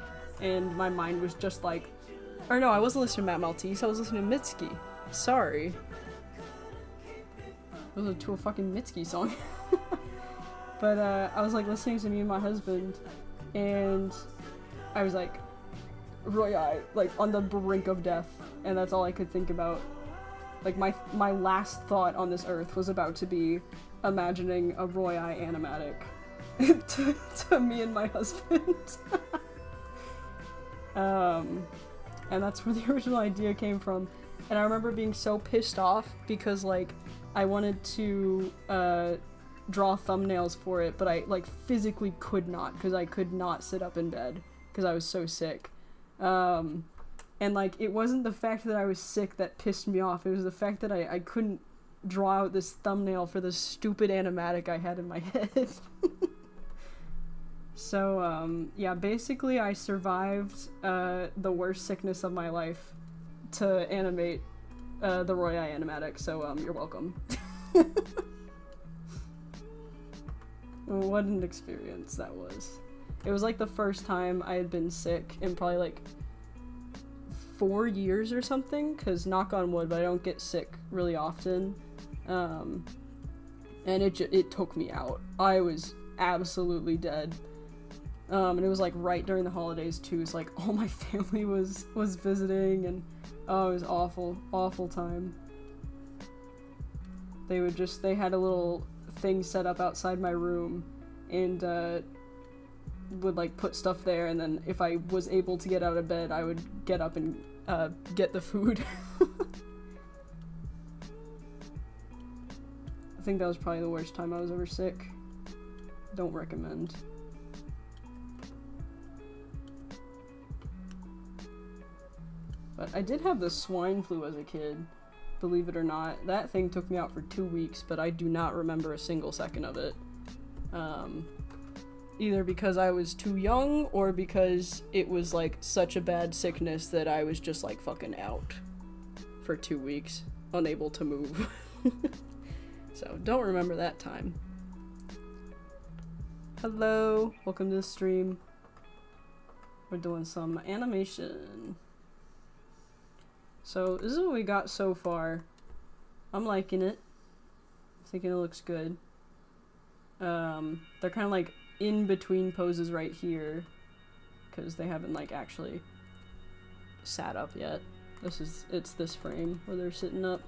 and my mind was just like, or no, I wasn't listening to Matt Maltese, I was listening to Mitski. Sorry. I was to a fucking Mitski song. But I was like listening to me and my husband, and I was like, Roy I, like on the brink of death, and that's all I could think about. Like my last thought on this earth was about to be imagining a Roy I animatic to me and my husband. And that's where the original idea came from. And I remember being so pissed off because like I wanted to draw thumbnails for it, but I like physically could not, because I could not sit up in bed because I was so sick. And like it wasn't the fact that I was sick that pissed me off, it was the fact that I couldn't draw out this thumbnail for this stupid animatic I had in my head. So yeah, basically I survived the worst sickness of my life to animate the Roy I animatic, so you're welcome. What an experience that was. It was like the first time I had been sick in probably like 4 years or something, because knock on wood, but I don't get sick really often. And it took me out. I was absolutely dead. And it was like right during the holidays too, so like all my family was visiting, and oh, it was awful time. They had a little thing set up outside my room, and would like put stuff there, and then if I was able to get out of bed, I would get up and get the food. I think that was probably the worst time I was ever sick. Don't recommend. But I did have the swine flu as a kid, believe it or not. That thing took me out for 2 weeks, but I do not remember a single second of it. Either because I was too young, or because it was like such a bad sickness that I was just like fucking out for 2 weeks, unable to move. So don't remember that time. Hello, welcome to the stream. We're doing some animation. So this is what we got so far. I'm liking it. Thinking it looks good. They're kind of like in between poses right here, because they haven't like actually sat up yet. It's this frame where they're sitting up.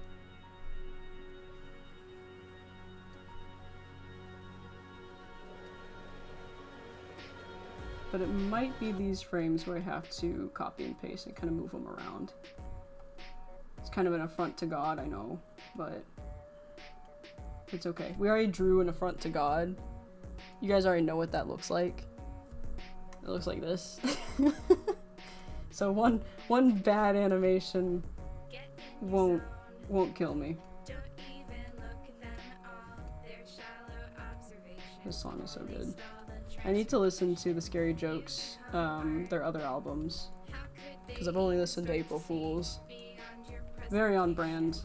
But it might be these frames where I have to copy and paste and kind of move them around. It's kind of an affront to God, I know, but it's okay. We already drew an affront to God. You guys already know what that looks like. It looks like this. So one bad animation won't kill me. This song is so good. I need to listen to the Scary Jokes, their other albums, because I've only listened to April Fools. Very on brand.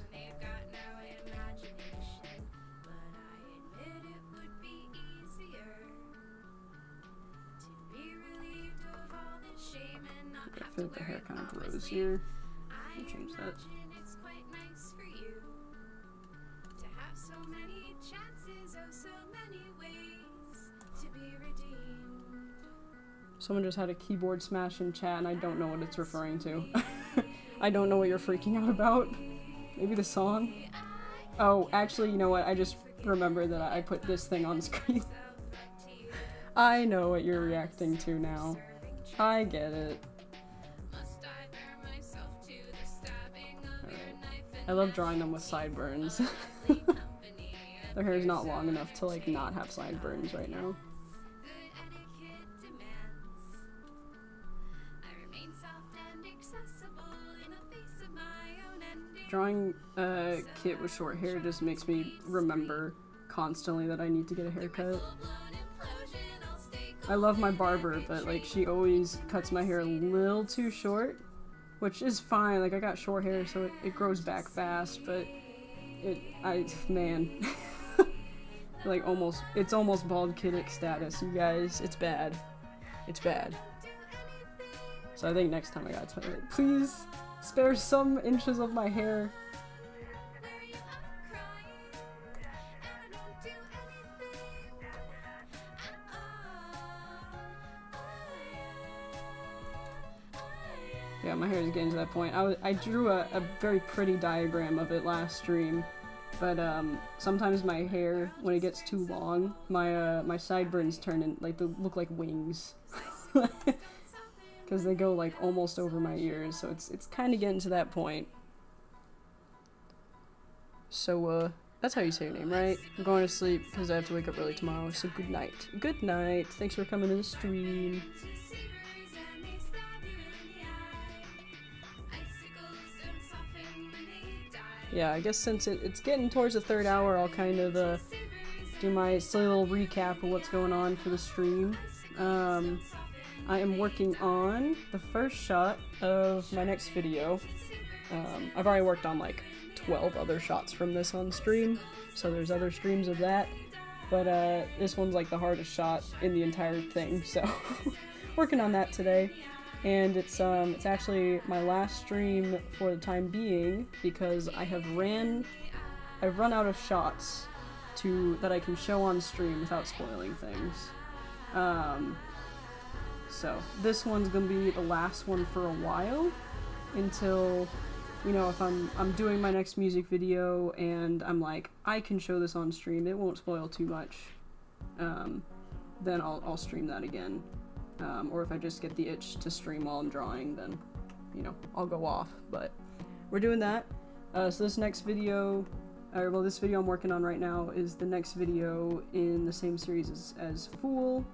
I feel like the hair kind of grows here. I'll change that. Someone just had a keyboard smash in chat and I don't know what it's referring to. I don't know what you're freaking out about. Maybe the song? Oh, actually, you know what? I just remembered that I put this thing on screen. I know what you're reacting to now. I get it. Alright. I love drawing them with sideburns. Their hair is not long enough to like not have sideburns right now. Drawing a kid with short hair just makes me remember constantly that I need to get a haircut. I love my barber, but like she always cuts my hair a little too short, which is fine. Like I got short hair, so it grows back fast, but man, like it's almost bald kiddick status, you guys. It's bad. It's bad. So I think next time I gotta tell it, please spare some inches of my hair. Yeah, my hair is getting to that point. I drew a very pretty diagram of it last stream, but sometimes my hair, when it gets too long, my sideburns turn in, like, they look like wings. Because they go like almost over my ears, so it's kind of getting to that point. So that's how you say your name, right? I'm going to sleep because I have to wake up early tomorrow, so good night. Good night. Thanks for coming to the stream. Yeah, I guess since it's getting towards the third hour, I'll kind of do my silly little recap of what's going on for the stream. I am working on the first shot of my next video. I've already worked on like 12 other shots from this on stream, so there's other streams of that, but this one's like the hardest shot in the entire thing, so working on that today. And it's actually my last stream for the time being, because I've run out of shots that I can show on stream without spoiling things. So this one's gonna be the last one for a while, until, you know, if I'm doing my next music video and I'm like, I can show this on stream, it won't spoil too much, then I'll stream that again. Or if I just get the itch to stream while I'm drawing, then, you know, I'll go off. But we're doing that. So this next video, this video I'm working on right now is the next video in the same series as Fool.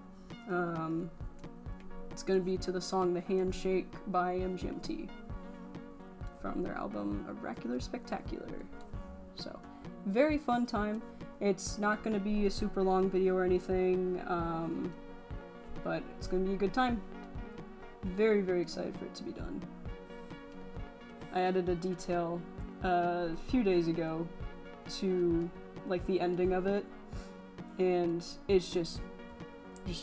It's going to be to the song The Handshake by MGMT from their album Oracular Spectacular. So, very fun time. It's not going to be a super long video or anything, but it's going to be a good time. Very, very excited for it to be done. I added a detail a few days ago to, like, the ending of it, and it's just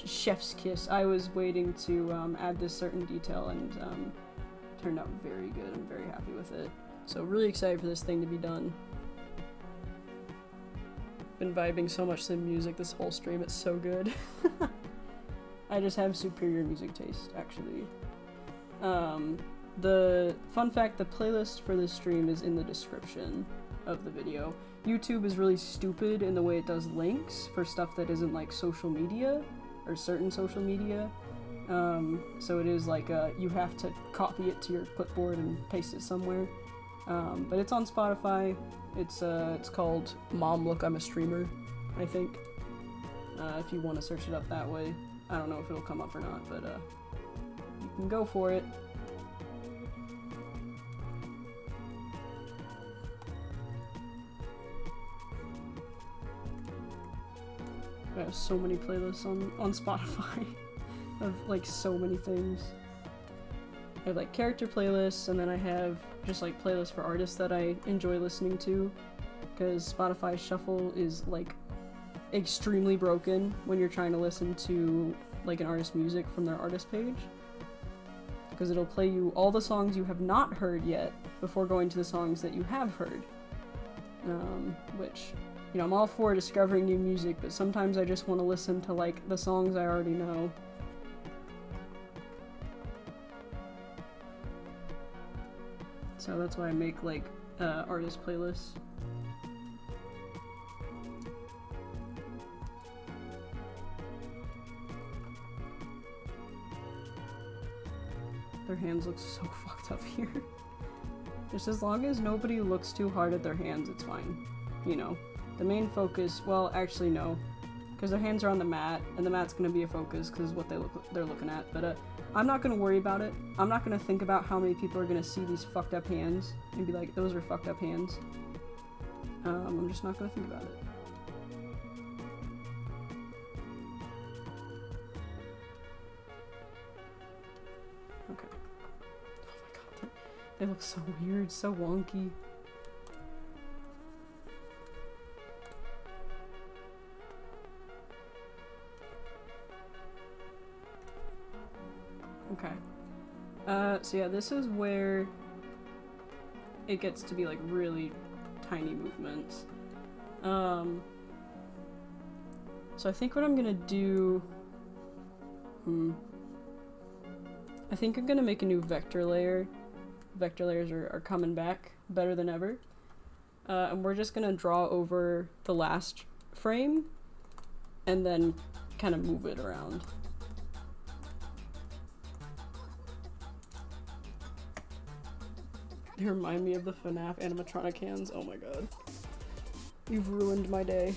chef's kiss. I was waiting to add this certain detail, and turned out very good. I'm very happy with it. So really excited for this thing to be done. Been vibing so much to the music this whole stream, it's so good. I just have superior music taste, actually. The fun fact, the playlist for this stream is in the description of the video. YouTube is really stupid in the way it does links for stuff that isn't like social media, or certain social media. So it is like, you have to copy it to your clipboard and paste it somewhere. But it's on Spotify. It's called Mom Look I'm a Streamer, I think. If you want to search it up that way. I don't know if it'll come up or not, but you can go for it. I have so many playlists on Spotify of like so many things. I have like character playlists, and then I have just like playlists for artists that I enjoy listening to, because Spotify Shuffle is like extremely broken when you're trying to listen to like an artist's music from their artist page, because it'll play you all the songs you have not heard yet before going to the songs that you have heard, which, you know, I'm all for discovering new music, but sometimes I just want to listen to like the songs I already know. So that's why I make like artist playlists. Their hands look so fucked up here. Just as long as nobody looks too hard at their hands, it's fine. You know, the main focus, well, actually no, because their hands are on the mat, and the mat's gonna be a focus because what they're looking at. But I'm not gonna worry about it. I'm not gonna think about how many people are gonna see these fucked up hands and be like, those are fucked up hands. I'm just not gonna think about it. Okay. Oh my god, they look so weird, so wonky. Okay. So yeah, this is where it gets to be like really tiny movements. So I think what I'm gonna do... I think I'm gonna make a new vector layer. Vector layers are coming back better than ever. And we're just gonna draw over the last frame and then kind of move it around. You remind me of the FNAF animatronic hands. Oh my god. You've ruined my day.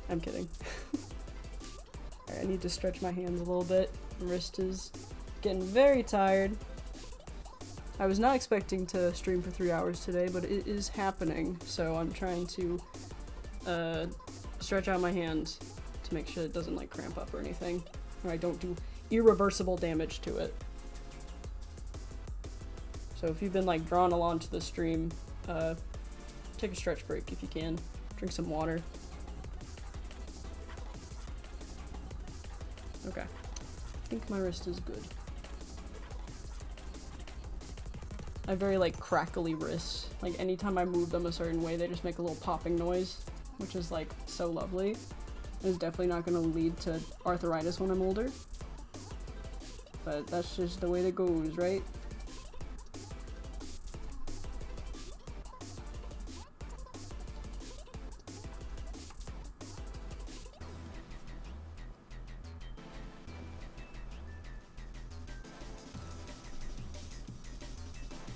I'm kidding. Alright, I need to stretch my hands a little bit. My wrist is getting very tired. I was not expecting to stream for 3 hours today, but it is happening, so I'm trying to stretch out my hands to make sure it doesn't like cramp up or anything, or I don't do irreversible damage to it. So if you've been like drawn along to the stream, take a stretch break if you can. Drink some water. Okay. I think my wrist is good. I have very like crackly wrists. Like anytime I move them a certain way, they just make a little popping noise, which is like so lovely. It's definitely not going to lead to arthritis when I'm older. But that's just the way that goes, right?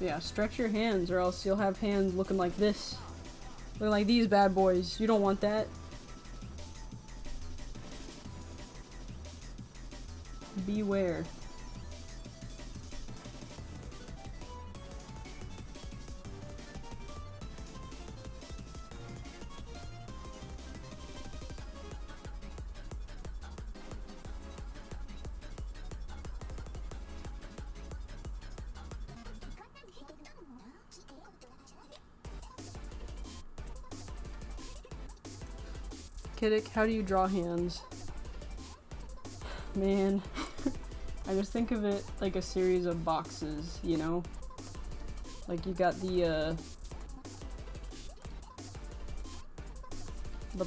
Yeah, stretch your hands or else you'll have hands looking like this. Looking like these bad boys. You don't want that. Beware. Kiddick, how do you draw hands? Man, I just think of it like a series of boxes, you know? Like you got the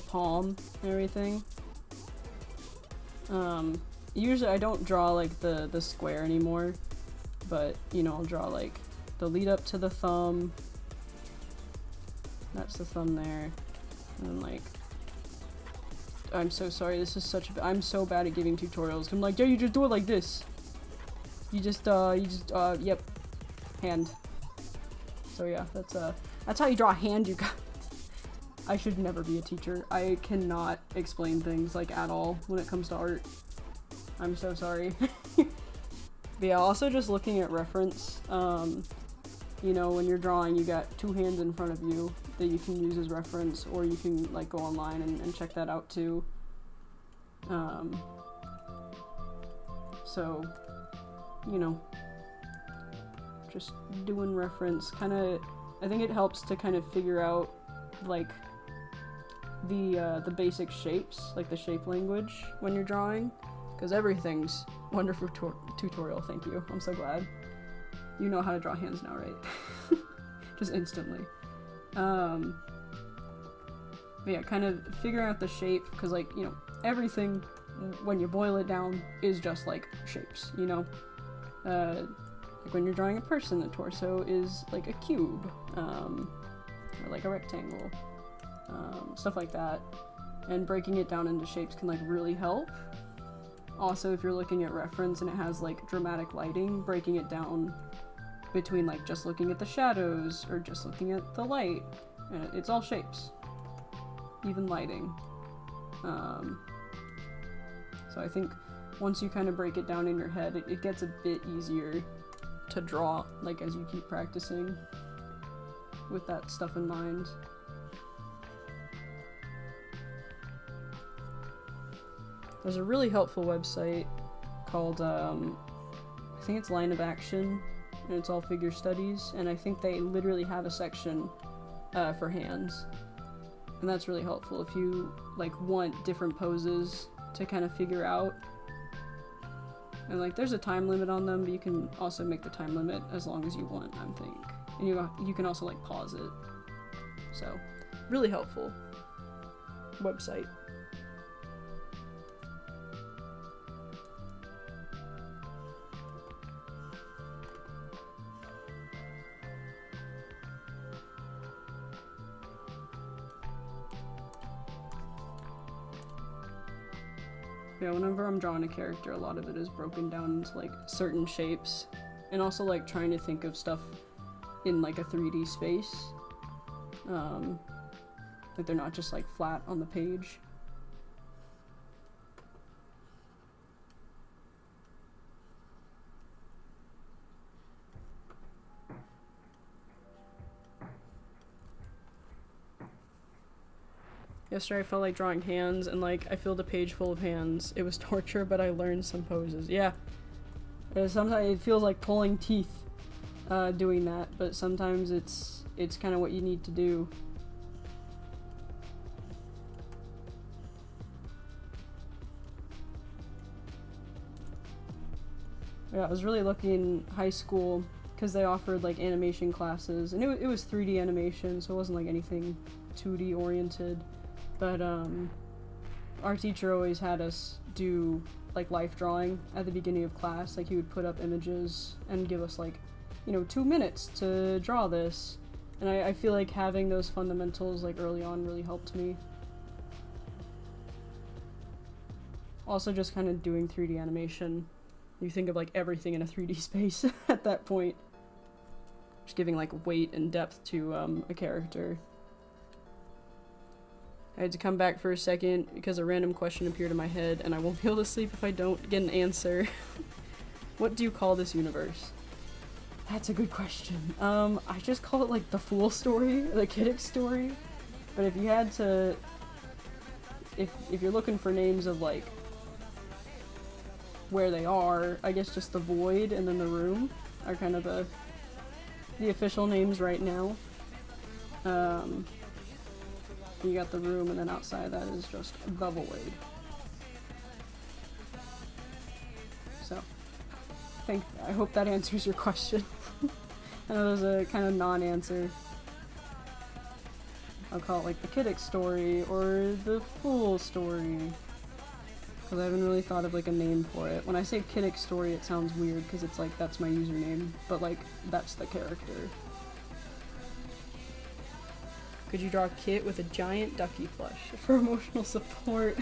palm and everything. Usually I don't draw like the square anymore, but you know, I'll draw like the lead up to the thumb. That's the thumb there. And then like, I'm so sorry, this is I'm so bad at giving tutorials. I'm like, yeah, you just do it like this. Yep. Hand. So yeah, that's how you draw a hand, you guys. I should never be a teacher. I cannot explain things like at all when it comes to art. I'm so sorry. But yeah, also just looking at reference, you know, when you're drawing, you got two hands in front of you that you can use as reference, or you can like go online and check that out too. So, you know, just doing reference I think it helps to kind of figure out like the basic shapes, like the shape language when you're drawing, because everything's wonderful tutorial. Thank you. I'm so glad. You know how to draw hands now, right? Just instantly. But yeah, kind of figuring out the shape, because like, you know, everything when you boil it down is just like shapes, you know? Like when you're drawing a person, the torso is like a cube, or like a rectangle, stuff like that. And breaking it down into shapes can like really help. Also, if you're looking at reference and it has like dramatic lighting, breaking it down between like just looking at the shadows or just looking at the light, it's all shapes, even lighting. So I think once you kind of break it down in your head, it gets a bit easier to draw, like as you keep practicing with that stuff in mind. There's a really helpful website called, I think it's Line of Action, and it's all figure studies, and I think they literally have a section for hands. And that's really helpful if you like want different poses to kind of figure out. And like there's a time limit on them, but you can also make the time limit as long as you want, I think. And you can also like pause it. So, really helpful website. Yeah, whenever I'm drawing a character, a lot of it is broken down into like certain shapes, and also like trying to think of stuff in like a 3D space. Like they're not just like flat on the page. Yesterday I felt like drawing hands, and like I filled a page full of hands. It was torture, but I learned some poses. Yeah. Sometimes it feels like pulling teeth doing that, but sometimes it's kind of what you need to do. Yeah, I was really lucky in high school because they offered like animation classes, and it was 3D animation, so it wasn't like anything 2D oriented. But our teacher always had us do like life drawing at the beginning of class. Like he would put up images and give us like, you know, 2 minutes to draw this. And I feel like having those fundamentals like early on really helped me. Also just kind of doing 3D animation. You think of like everything in a 3D space at that point. Just giving like weight and depth to a character. I had to come back for a second because a random question appeared in my head, and I won't be able to sleep if I don't get an answer. What do you call this universe? That's a good question. I just call it like the Fool story, the Kiddick story. But if you had to, if you're looking for names of like where they are, I guess just the Void and then the Room are kind of the official names right now. You got the Room, and then outside that is just the Void. So, I hope that answers your question. I know there's a kind of non-answer. I'll call it like the Kiddick story or the Fool story. Because I haven't really thought of like a name for it. When I say Kiddick story, it sounds weird because it's like that's my username, but like that's the character. Could you draw a Kit with a giant ducky plush for emotional support?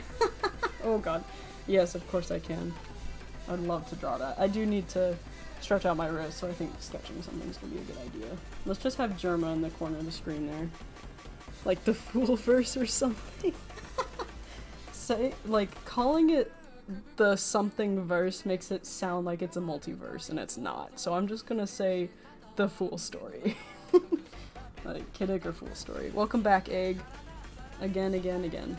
Oh god. Yes, of course I can. I'd love to draw that. I do need to stretch out my wrist, so I think sketching something's gonna be a good idea. Let's just have Germa in the corner of the screen there. Like the Fool verse or something. Say, like, calling it the something verse makes it sound like it's a multiverse, and it's not. So I'm just gonna say the Fool story. Like, Kiddick or Fool story. Welcome back, Egg. Again. Okay.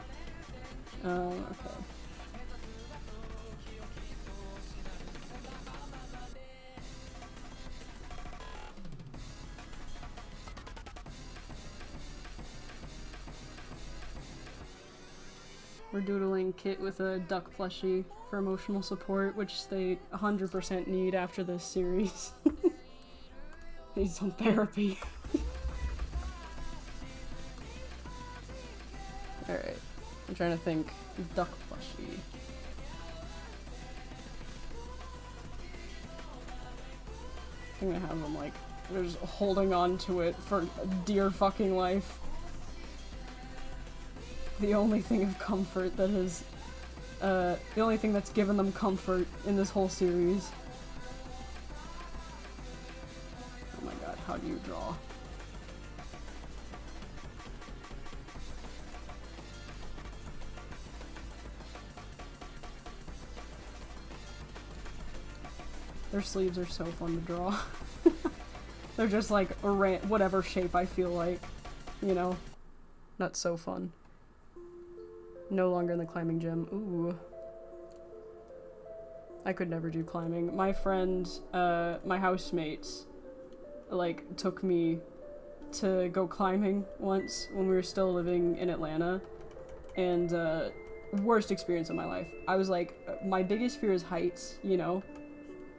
We're doodling Kit with a duck plushie for emotional support, which they 100% need after this series. Needs some therapy. Alright, I'm trying to think. Duck plushie. I'm gonna have them like, they're just holding on to it for dear fucking life. The only thing of comfort that has, the only thing that's given them comfort in this whole series. Oh my god, how do you draw? Their sleeves are so fun to draw. They're just like a whatever shape I feel like, you know? That's so fun. No longer in the climbing gym. Ooh. I could never do climbing. My friends, my housemates, like, took me to go climbing once when we were still living in Atlanta. And, worst experience of my life. I was like, my biggest fear is heights, you know?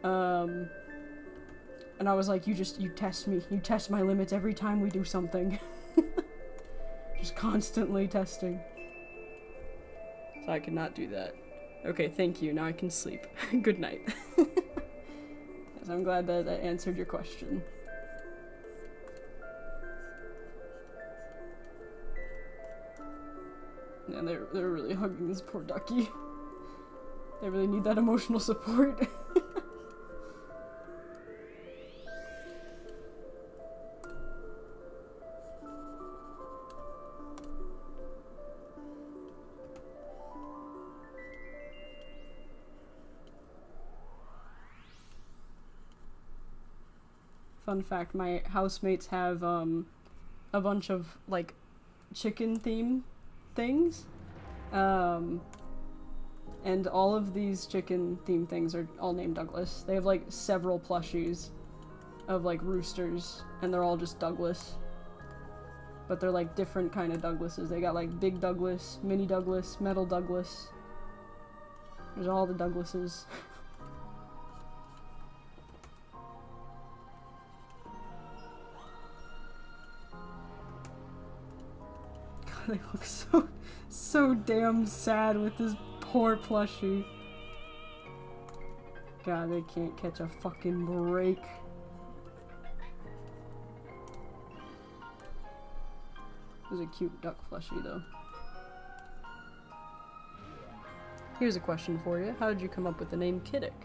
And I was like, you test me. You test my limits every time we do something. Just constantly testing. So I could not do that. Okay, thank you. Now I can sleep. Good night. Yes, I'm glad that that answered your question. Yeah, they're really hugging this poor ducky. They really need that emotional support. Fun fact, my housemates have a bunch of like chicken theme things. And all of these chicken theme things are all named Douglas. They have like several plushies of like roosters, and they're all just Douglas. But they're like different kind of Douglases. They got like Big Douglas, Mini Douglas, Metal Douglas. There's all the Douglases. God, they look so damn sad with this poor plushie. God, they can't catch a fucking break. It was a cute duck plushie, though. Here's a question for you. How did you come up with the name Kiddick?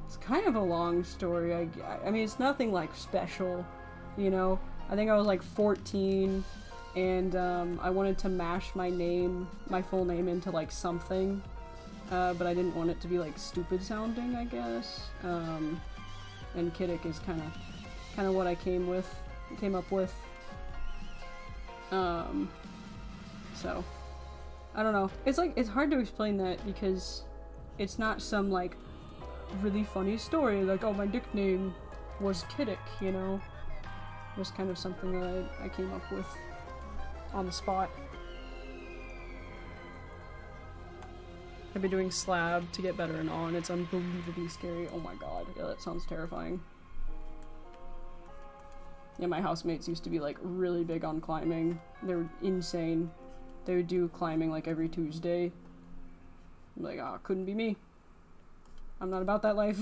It's kind of a long story. I mean, it's nothing, like, special, you know? I think I was, like, 14, and, I wanted to mash my full name into, like, something, but I didn't want it to be, like, stupid sounding, I guess. And Kiddick is kind of what I came up with. So, I don't know. It's hard to explain that because it's not some, like, really funny story, like, oh, my nickname was Kiddick, you know? It was kind of something that I came up with on the spot. I've been doing slab to get better and all, and it's unbelievably scary. Oh my god, yeah, that sounds terrifying. Yeah, my housemates used to be like really big on climbing. They were insane. They would do climbing like every Tuesday. I'm like, ah, couldn't be me. I'm not about that life.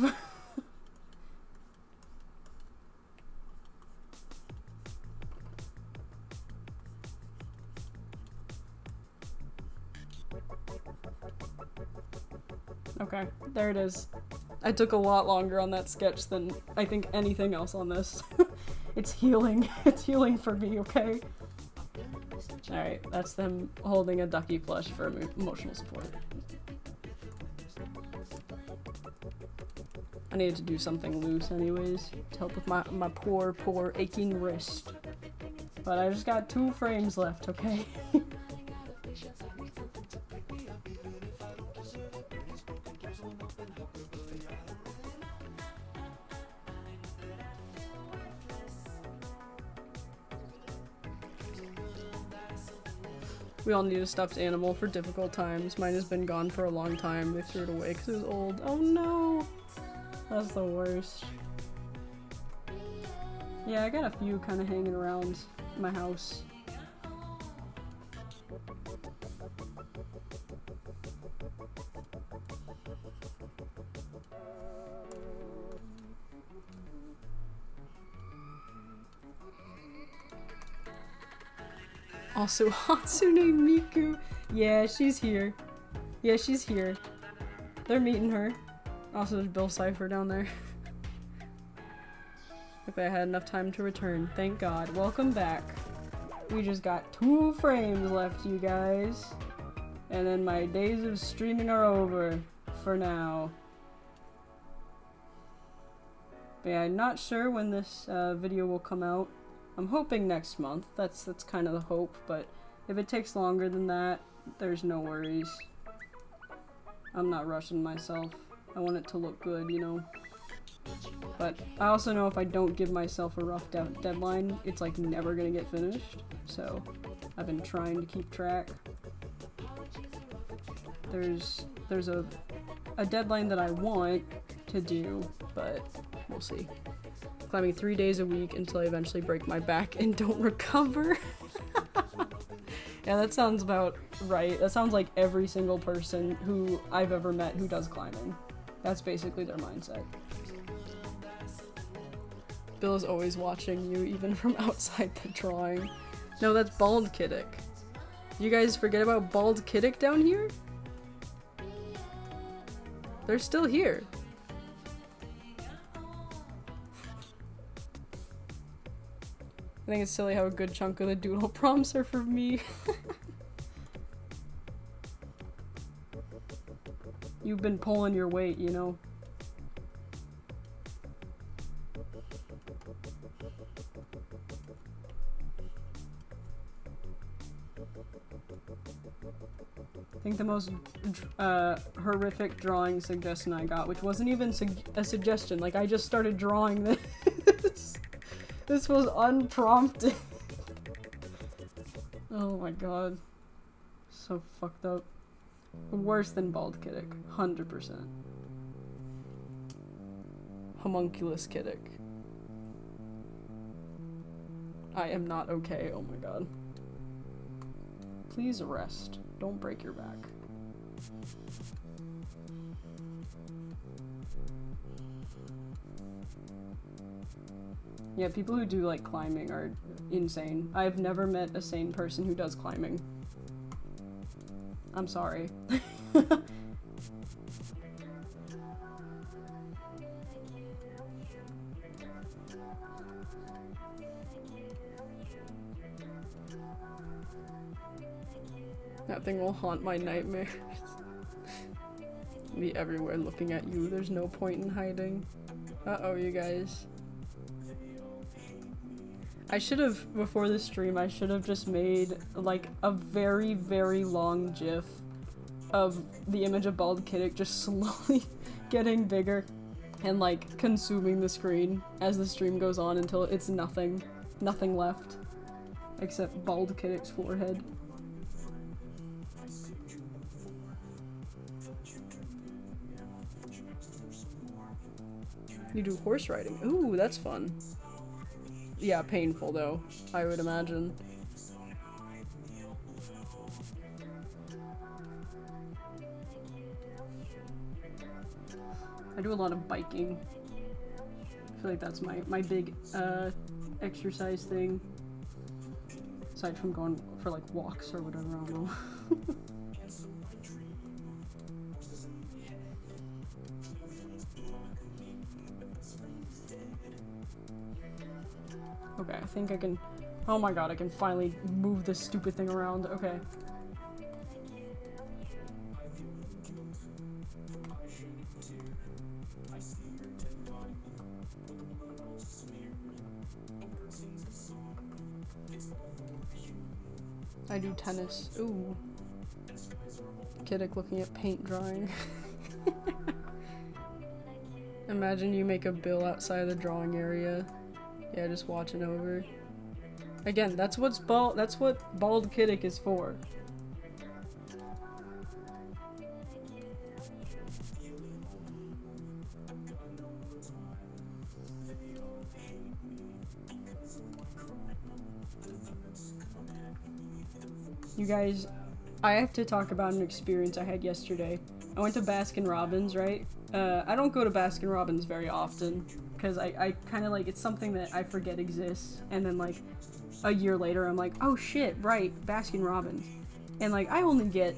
Okay, there it is. I took a lot longer on that sketch than I think anything else on this. It's healing. It's healing for me, okay? Alright, that's them holding a ducky plush for emotional support. I needed to do something loose anyways, to help with my poor aching wrist. But I just got 2 frames left, okay? We all need a stuffed animal for difficult times. Mine has been gone for a long time. They threw it away because it was old. Oh no! That's the worst. Yeah, I got a few kind of hanging around my house. Also, Hatsune Miku. Yeah, she's here. Yeah, she's here. They're meeting her. Also, there's Bill Cipher down there. If I had enough time to return. Thank God. Welcome back. We just got 2 frames left, you guys. And then my days of streaming are over. For now. But yeah, I'm not sure when this video will come out. I'm hoping next month. That's kind of the hope, but if it takes longer than that, there's no worries. I'm not rushing myself. I want it to look good, you know? But I also know if I don't give myself a rough deadline, it's like never gonna get finished. So I've been trying to keep track. There's a deadline that I want to do, but we'll see. Climbing 3 days a week until I eventually break my back and don't recover. Yeah, that sounds about right. That sounds like every single person who I've ever met who does climbing. That's basically their mindset. Bill is always watching you, even from outside the drawing. No, that's Bald Kiddick. You guys forget about Bald Kiddick down here? They're still here. I think it's silly how a good chunk of the doodle prompts are for me. You've been pulling your weight, you know? I think the most horrific drawing suggestion I got, which wasn't even a suggestion, like I just started drawing this. This was unprompted. Oh my god. So fucked up. Worse than Bald Kiddick. 100%. Homunculus Kiddick. I am not okay, oh my god. Please rest. Don't break your back. Yeah, people who do like climbing are insane. I've never met a sane person who does climbing. I'm sorry. That thing will haunt my nightmares. Be everywhere looking at you. There's no point in hiding. Uh-oh, you guys. I should have, before the stream, I should have just made, like, a very, very long gif of the image of Bald Kiddick just slowly getting bigger and, like, consuming the screen as the stream goes on until it's nothing left except Bald Kiddick's forehead. You do horse riding. Ooh, that's fun. Yeah, painful though, I would imagine. I do a lot of biking. I feel like that's my big exercise thing. Aside from going for like walks or whatever, I don't know. Okay, I think I can. Oh my god, I can finally move this stupid thing around. Okay. I do tennis. Ooh. Kiddick looking at paint drawing. Imagine you make a bill outside of the drawing area. Yeah, just watching over. Again, that's what bald Kiddick is for. You guys, I have to talk about an experience I had yesterday. I went to Baskin-Robbins, right? I don't go to Baskin-Robbins very often, because I kind of like, it's something that I forget exists, and then like, a year later I'm like, oh shit, right, Baskin-Robbins. And like, I only get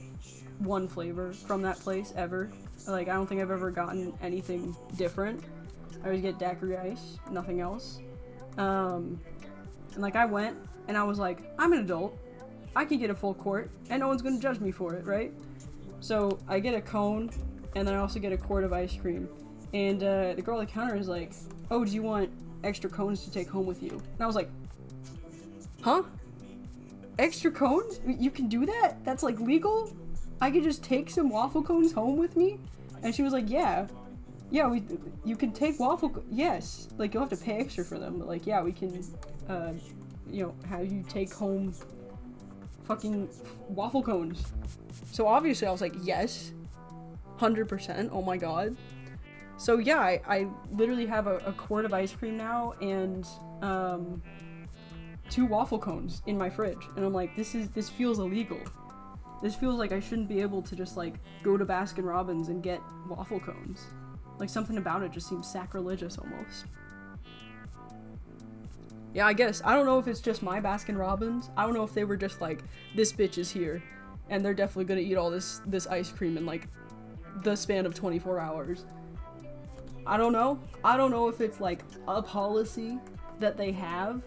one flavor from that place, ever. Like, I don't think I've ever gotten anything different. I always get daiquiri ice, nothing else. And like, I went, and I was like, I'm an adult. I can get a full quart, and no one's gonna judge me for it, right? So I get a cone, and then I also get a quart of ice cream. And the girl at the counter is like, oh, do you want extra cones to take home with you? And I was like, huh? Extra cones? You can do that? That's like legal? I could just take some waffle cones home with me? And she was like, yeah. Yeah, you can take yes. Like, you'll have to pay extra for them, but like, yeah, we can, you know, have you take home fucking waffle cones. So obviously I was like, yes, 100%, oh my god. So yeah, I literally have a quart of ice cream now and 2 waffle cones in my fridge, and I'm like, this feels illegal. This feels like I shouldn't be able to just like go to Baskin-Robbins and get waffle cones. Like, something about it just seems sacrilegious almost. Yeah, I guess. I don't know if it's just my Baskin-Robbins. I don't know if they were just like, this bitch is here, and they're definitely gonna eat all this ice cream in like the span of 24 hours. I don't know. I don't know if it's like a policy that they have,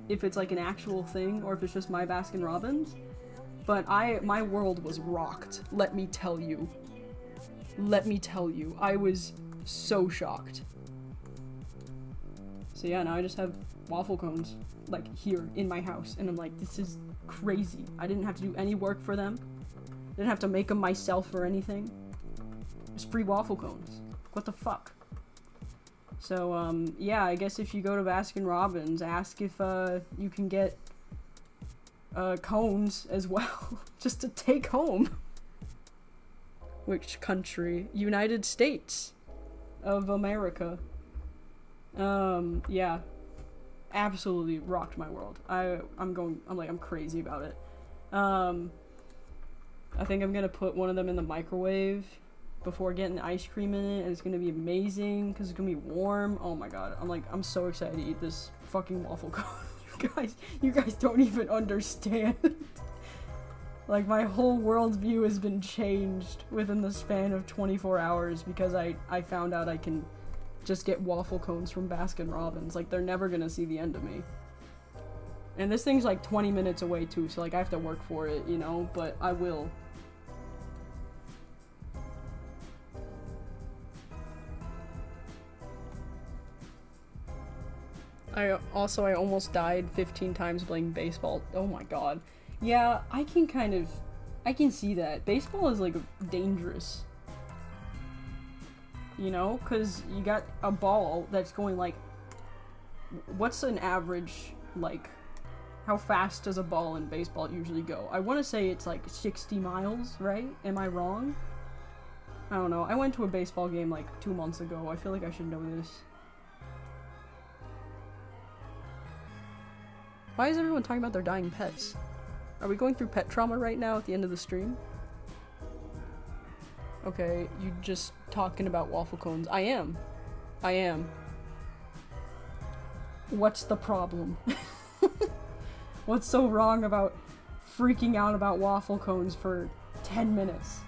if it's like an actual thing, or if it's just my Baskin-Robbins. But my world was rocked, let me tell you. Let me tell you. I was so shocked. So yeah, now I just have waffle cones, like, here in my house, and I'm like, this is crazy. I didn't have to do any work for them. Didn't have to make them myself or anything. Just free waffle cones. What the fuck? So, yeah, I guess if you go to Baskin-Robbins, ask if, you can get, cones as well, just to take home. Which country? United States of America. Yeah. Absolutely rocked my world. I'm crazy about it. I think I'm gonna put one of them in the microwave before getting ice cream in it, and it's gonna be amazing because it's gonna be warm. Oh my god, I'm so excited to eat this fucking waffle cone. You guys don't even understand. Like, my whole worldview has been changed within the span of 24 hours because I found out I can just get waffle cones from Baskin-Robbins. Like, they're never gonna see the end of me. And this thing's like 20 minutes away too, so like I have to work for it, you know, but I will. I almost died 15 times playing baseball. Oh my god. Yeah, I can see that. Baseball is like dangerous. You know, because you got a ball that's going like, what's an average, like, how fast does a ball in baseball usually go? I want to say it's like 60 miles, right? Am I wrong? I don't know. I went to a baseball game like 2 months ago. I feel like I should know this. Why is everyone talking about their dying pets? Are we going through pet trauma right now at the end of the stream? Okay, you just talking about waffle cones. I am. I am. What's the problem? What's so wrong about freaking out about waffle cones for 10 minutes?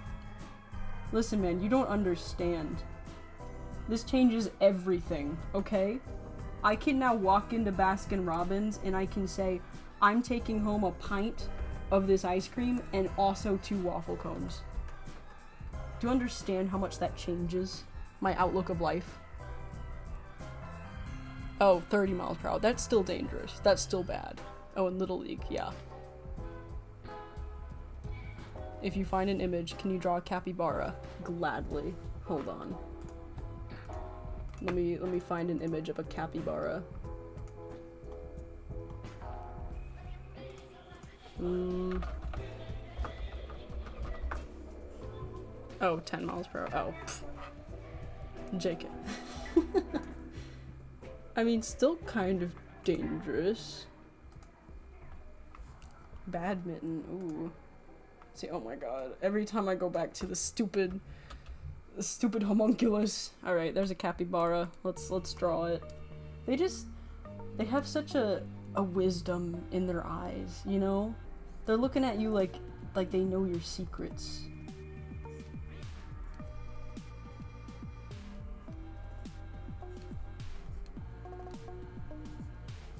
Listen, man, you don't understand. This changes everything, okay? I can now walk into Baskin-Robbins and I can say, I'm taking home a pint of this ice cream and also 2 waffle cones. Do you understand how much that changes my outlook of life? Oh, 30 miles per hour. That's still dangerous. That's still bad. Oh, in Little League, yeah. If you find an image, can you draw a capybara? Gladly. Hold on. Let me find an image of a capybara. Oh, 10 miles per hour. Oh. JK. I mean, still kind of dangerous. Badminton. Ooh. See, oh my god. Every time I go back to the stupid homunculus. Alright, there's a capybara. Let's draw it. They have such a wisdom in their eyes, you know? They're looking at you like they know your secrets.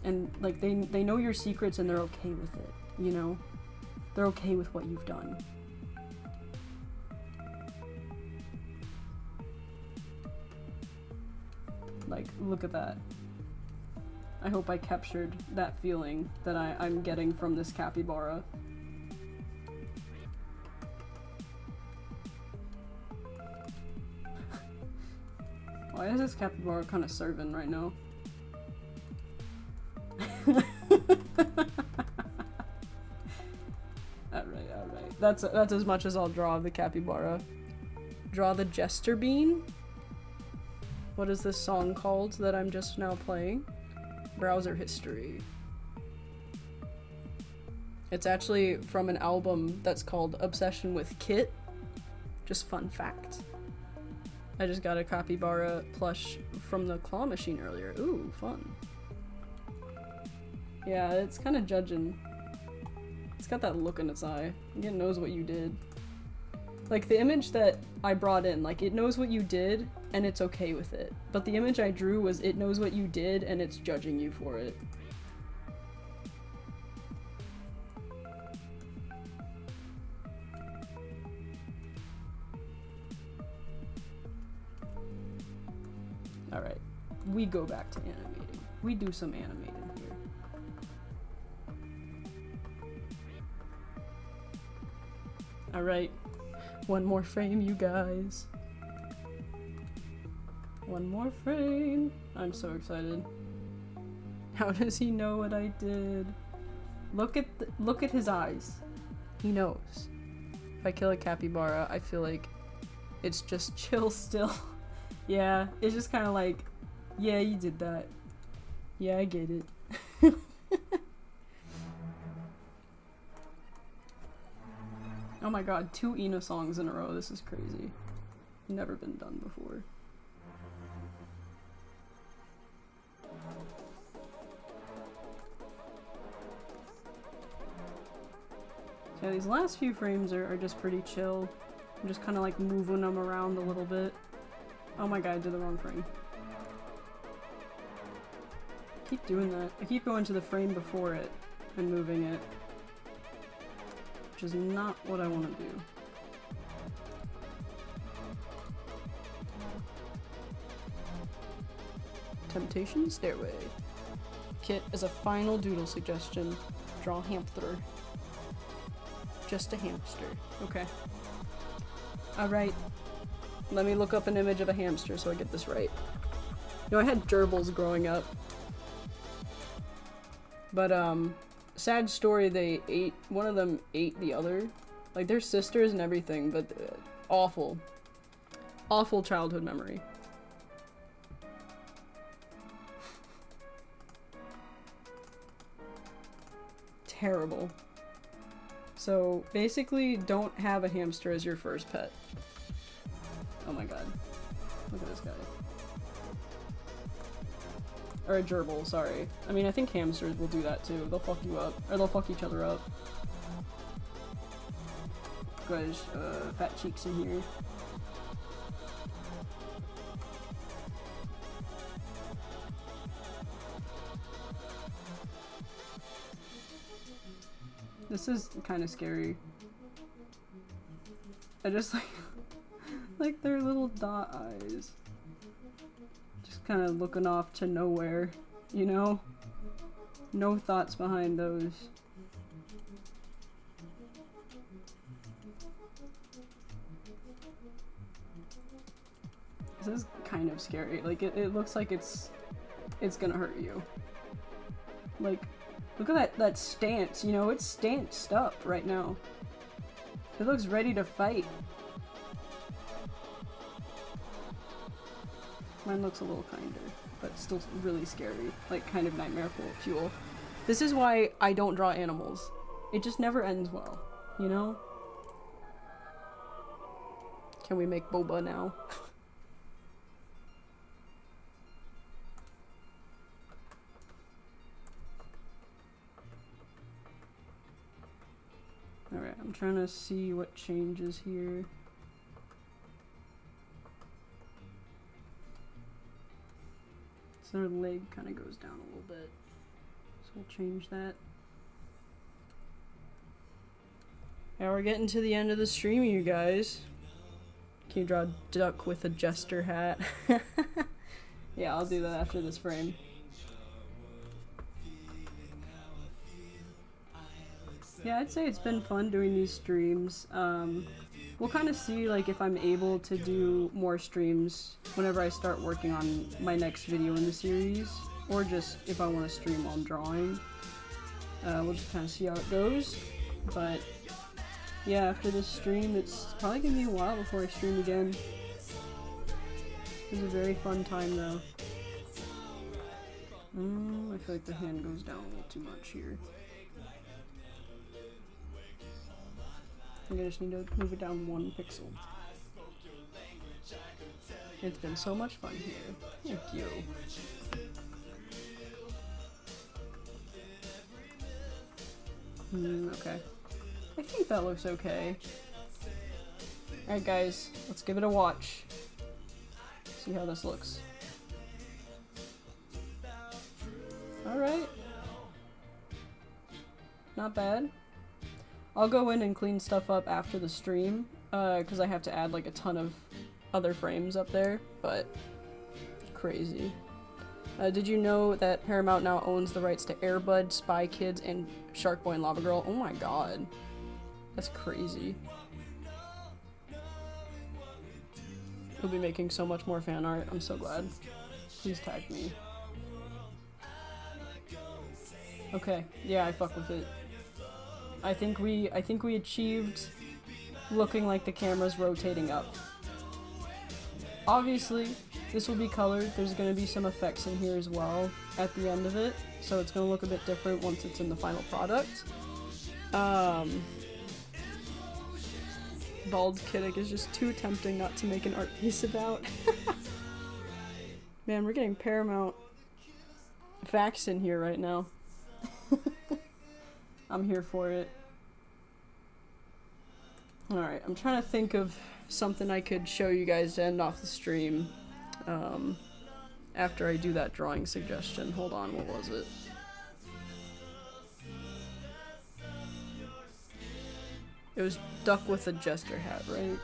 And like they know your secrets and they're okay with it, you know? They're okay with what you've done. Like, look at that. I hope I captured that feeling that I'm getting from this capybara. Why is this capybara kind of serving right now? Alright. That's as much as I'll draw of the capybara. Draw the jester bean? What is this song called that I'm just now playing? Browser history. It's actually from an album that's called Obsession with Kit. Just fun fact. I just got a capybara plush from the claw machine earlier. Ooh, fun. Yeah, it's kind of judging. It's got that look in its eye. It knows what you did. Like, the image that I brought in, like, it knows what you did, and it's okay with it. But the image I drew was, it knows what you did, and it's judging you for it. Alright, we go back to animating. We do some animating here. Alright. One more frame, you guys. One more frame. I'm so excited. How does he know what I did? Look at his eyes. He knows. If I kill a capybara, I feel like it's just chill still. Yeah, it's just kind of like, yeah, you did that. Yeah, I get it. Oh my god, 2 Ina songs in a row. This is crazy. Never been done before. So yeah, these last few frames are just pretty chill. I'm just kind of like moving them around a little bit. Oh my god, I did the wrong frame. I keep doing that. I keep going to the frame before it and moving it. Which is not what I want to do. Temptation Stairway. Kit, as a final doodle suggestion, draw hamster. Just a hamster. Okay. Alright. Let me look up an image of a hamster so I get this right. You know, I had gerbils growing up. But, sad story, one of them ate the other. Like, they're sisters and everything, but awful. Awful childhood memory. Terrible. So basically, don't have a hamster as your first pet. Oh my god. Look at this guy. Or a gerbil, sorry. I mean, I think hamsters will do that too. They'll fuck you up. Or they'll fuck each other up. Guys, fat cheeks in here. This is kind of scary. I just like their little dot eyes. Just kind of looking off to nowhere, you know? No thoughts behind those. This is kind of scary. Like, it looks like it's gonna hurt you. Like, look at that stance, you know? It's stanced up right now. It looks ready to fight. Mine looks a little kinder, but still really scary. Like, kind of nightmare fuel. This is why I don't draw animals. It just never ends well, you know? Can we make boba now? Alright, I'm trying to see what changes here. So their leg kind of goes down a little bit. So we'll change that. Now we're getting to the end of the stream, you guys. Can you draw a duck with a jester hat? Yeah, I'll do that after this frame. Yeah, I'd say it's been fun doing these streams. We'll kind of see like if I'm able to do more streams whenever I start working on my next video in the series, or just if I want to stream while I'm drawing. We'll just kind of see how it goes. But yeah, after this stream, it's probably gonna be a while before I stream again. It was a very fun time though. I feel like the hand goes down a little too much here. I think I just need to move it down 1 pixel. It's been so much fun here. Thank you. Okay. I think that looks okay. Alright guys, let's give it a watch. See how this looks. Alright. Not bad. I'll go in and clean stuff up after the stream, because I have to add like a ton of other frames up there, but crazy. Did you know that Paramount now owns the rights to Air Bud, Spy Kids, and Shark Boy and Lava Girl? Oh my god. That's crazy. We'll be making so much more fan art. I'm so glad. Please tag me. Okay, yeah, I fuck with it. I think we achieved looking like the camera's rotating up. Obviously, this will be colored. There's going to be some effects in here as well at the end of it, so it's going to look a bit different once it's in the final product. Bald Kiddick is just too tempting not to make an art piece about. Man, we're getting Paramount facts in here right now. I'm here for it. Alright, I'm trying to think of something I could show you guys to end off the stream after I do that drawing suggestion. Hold on, what was it? It was duck with a jester hat, right?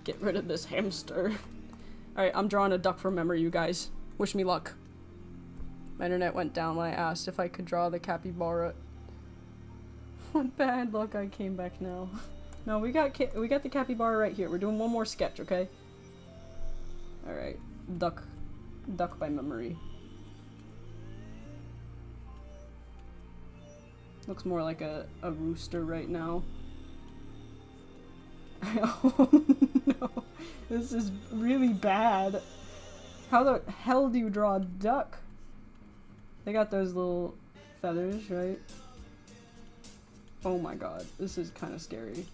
Get rid of this hamster. Alright, I'm drawing a duck from memory, you guys. Wish me luck. My internet went down when I asked if I could draw the capybara. What bad luck, I came back now. No, we got the capybara right here. We're doing one more sketch, okay? Alright. Duck by memory. Looks more like a rooster right now. Oh no, this is really bad. How the hell do you draw a duck? They got those little feathers, right? Oh my god, this is kind of scary.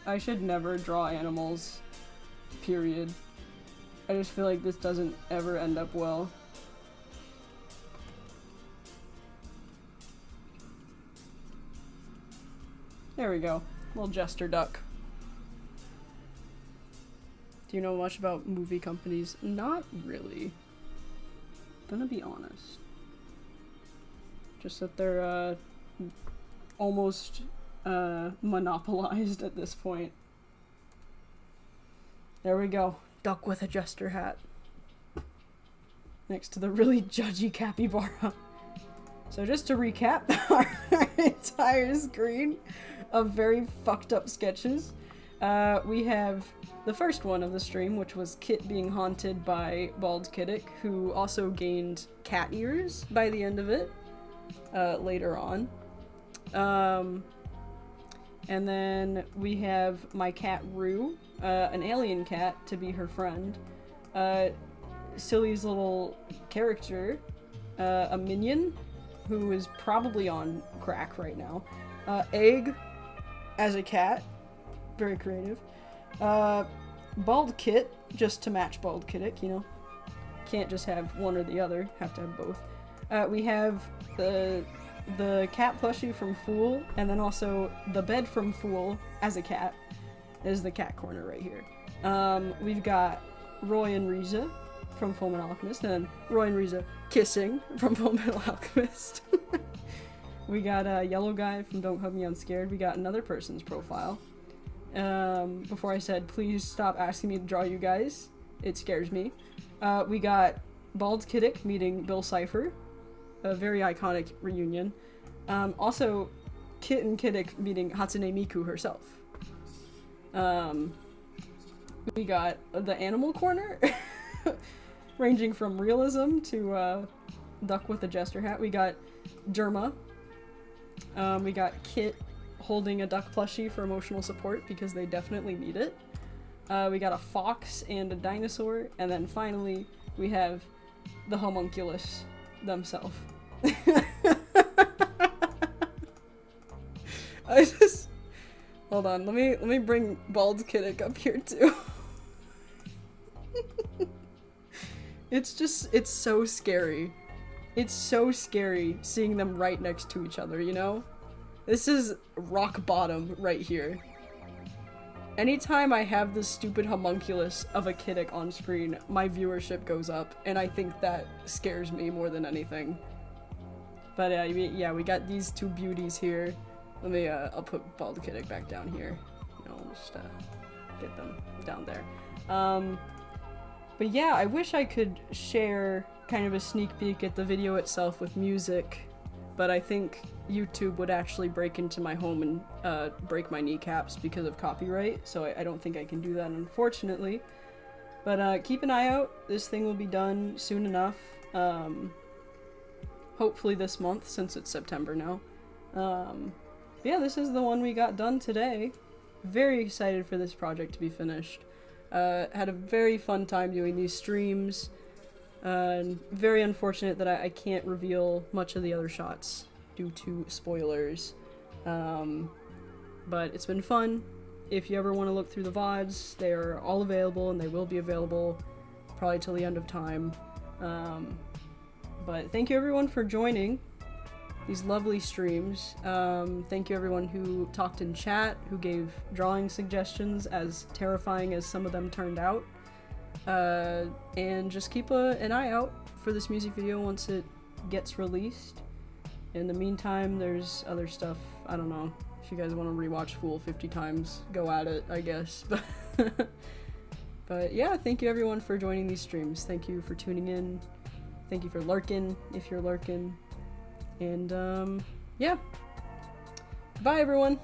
I should never draw animals, period. I just feel like this doesn't ever end up well. There we go. Little jester duck. Do you know much about movie companies? Not really. Gonna be honest. Just that they're almost monopolized at this point. There we go. Duck with a jester hat. Next to the really judgy capybara. So just to recap our entire screen of very fucked up sketches. We have the first one of the stream, which was Kit being haunted by Bald Kiddick, who also gained cat ears by the end of it, later on. And then we have my cat Rue, an alien cat to be her friend. Silly's little character, a minion, who is probably on crack right now. Egg as a cat, very creative. Bald Kit, just to match Bald Kiddick, you know. Can't just have one or the other, have to have both. We have the cat plushie from Fool, and then also the bed from Fool as a cat. Is the cat corner right here. We've got Roy and Riza from Fullmetal Alchemist, and then Roy and Riza kissing from Fullmetal Alchemist. We got a yellow guy from Don't Hug Me I'm Scared. We got another person's profile. Before I said, please stop asking me to draw you guys. It scares me. We got Bald Kiddick meeting Bill Cipher. A very iconic reunion. Also, Kit and Kiddick meeting Hatsune Miku herself. We got the animal corner, ranging from realism to duck with a jester hat. We got Derma. We got Kit holding a duck plushie for emotional support because they definitely need it. We got a fox and a dinosaur, and then finally we have the homunculus themselves. I just hold on. Let me bring Bald Kiddick up here too. It's so scary. It's so scary seeing them right next to each other, you know? This is rock bottom right here. Anytime I have this stupid homunculus of a Kiddick on screen, my viewership goes up, and I think that scares me more than anything. But yeah, we got these two beauties here. Let me, I'll put Bald Kiddick back down here. You know, just get them down there. But yeah, I wish I could share kind of a sneak peek at the video itself with music, but I think YouTube would actually break into my home and break my kneecaps because of copyright, so I don't think I can do that, unfortunately. But keep an eye out. This thing will be done soon enough. Hopefully this month, since it's September now. Yeah, this is the one we got done today. Very excited for this project to be finished. Had a very fun time doing these streams. Very unfortunate that I can't reveal much of the other shots due to spoilers. But it's been fun. If you ever want to look through the VODs, they are all available, and they will be available probably till the end of time. But thank you everyone for joining these lovely streams. Thank you everyone who talked in chat, who gave drawing suggestions, as terrifying as some of them turned out. And just keep an eye out for this music video once it gets released. In the meantime, there's other stuff. I don't know. If you guys want to rewatch Fool 50 times, go at it, I guess. But yeah, thank you everyone for joining these streams. Thank you for tuning in. Thank you for lurking, if you're lurking. And yeah. Bye everyone!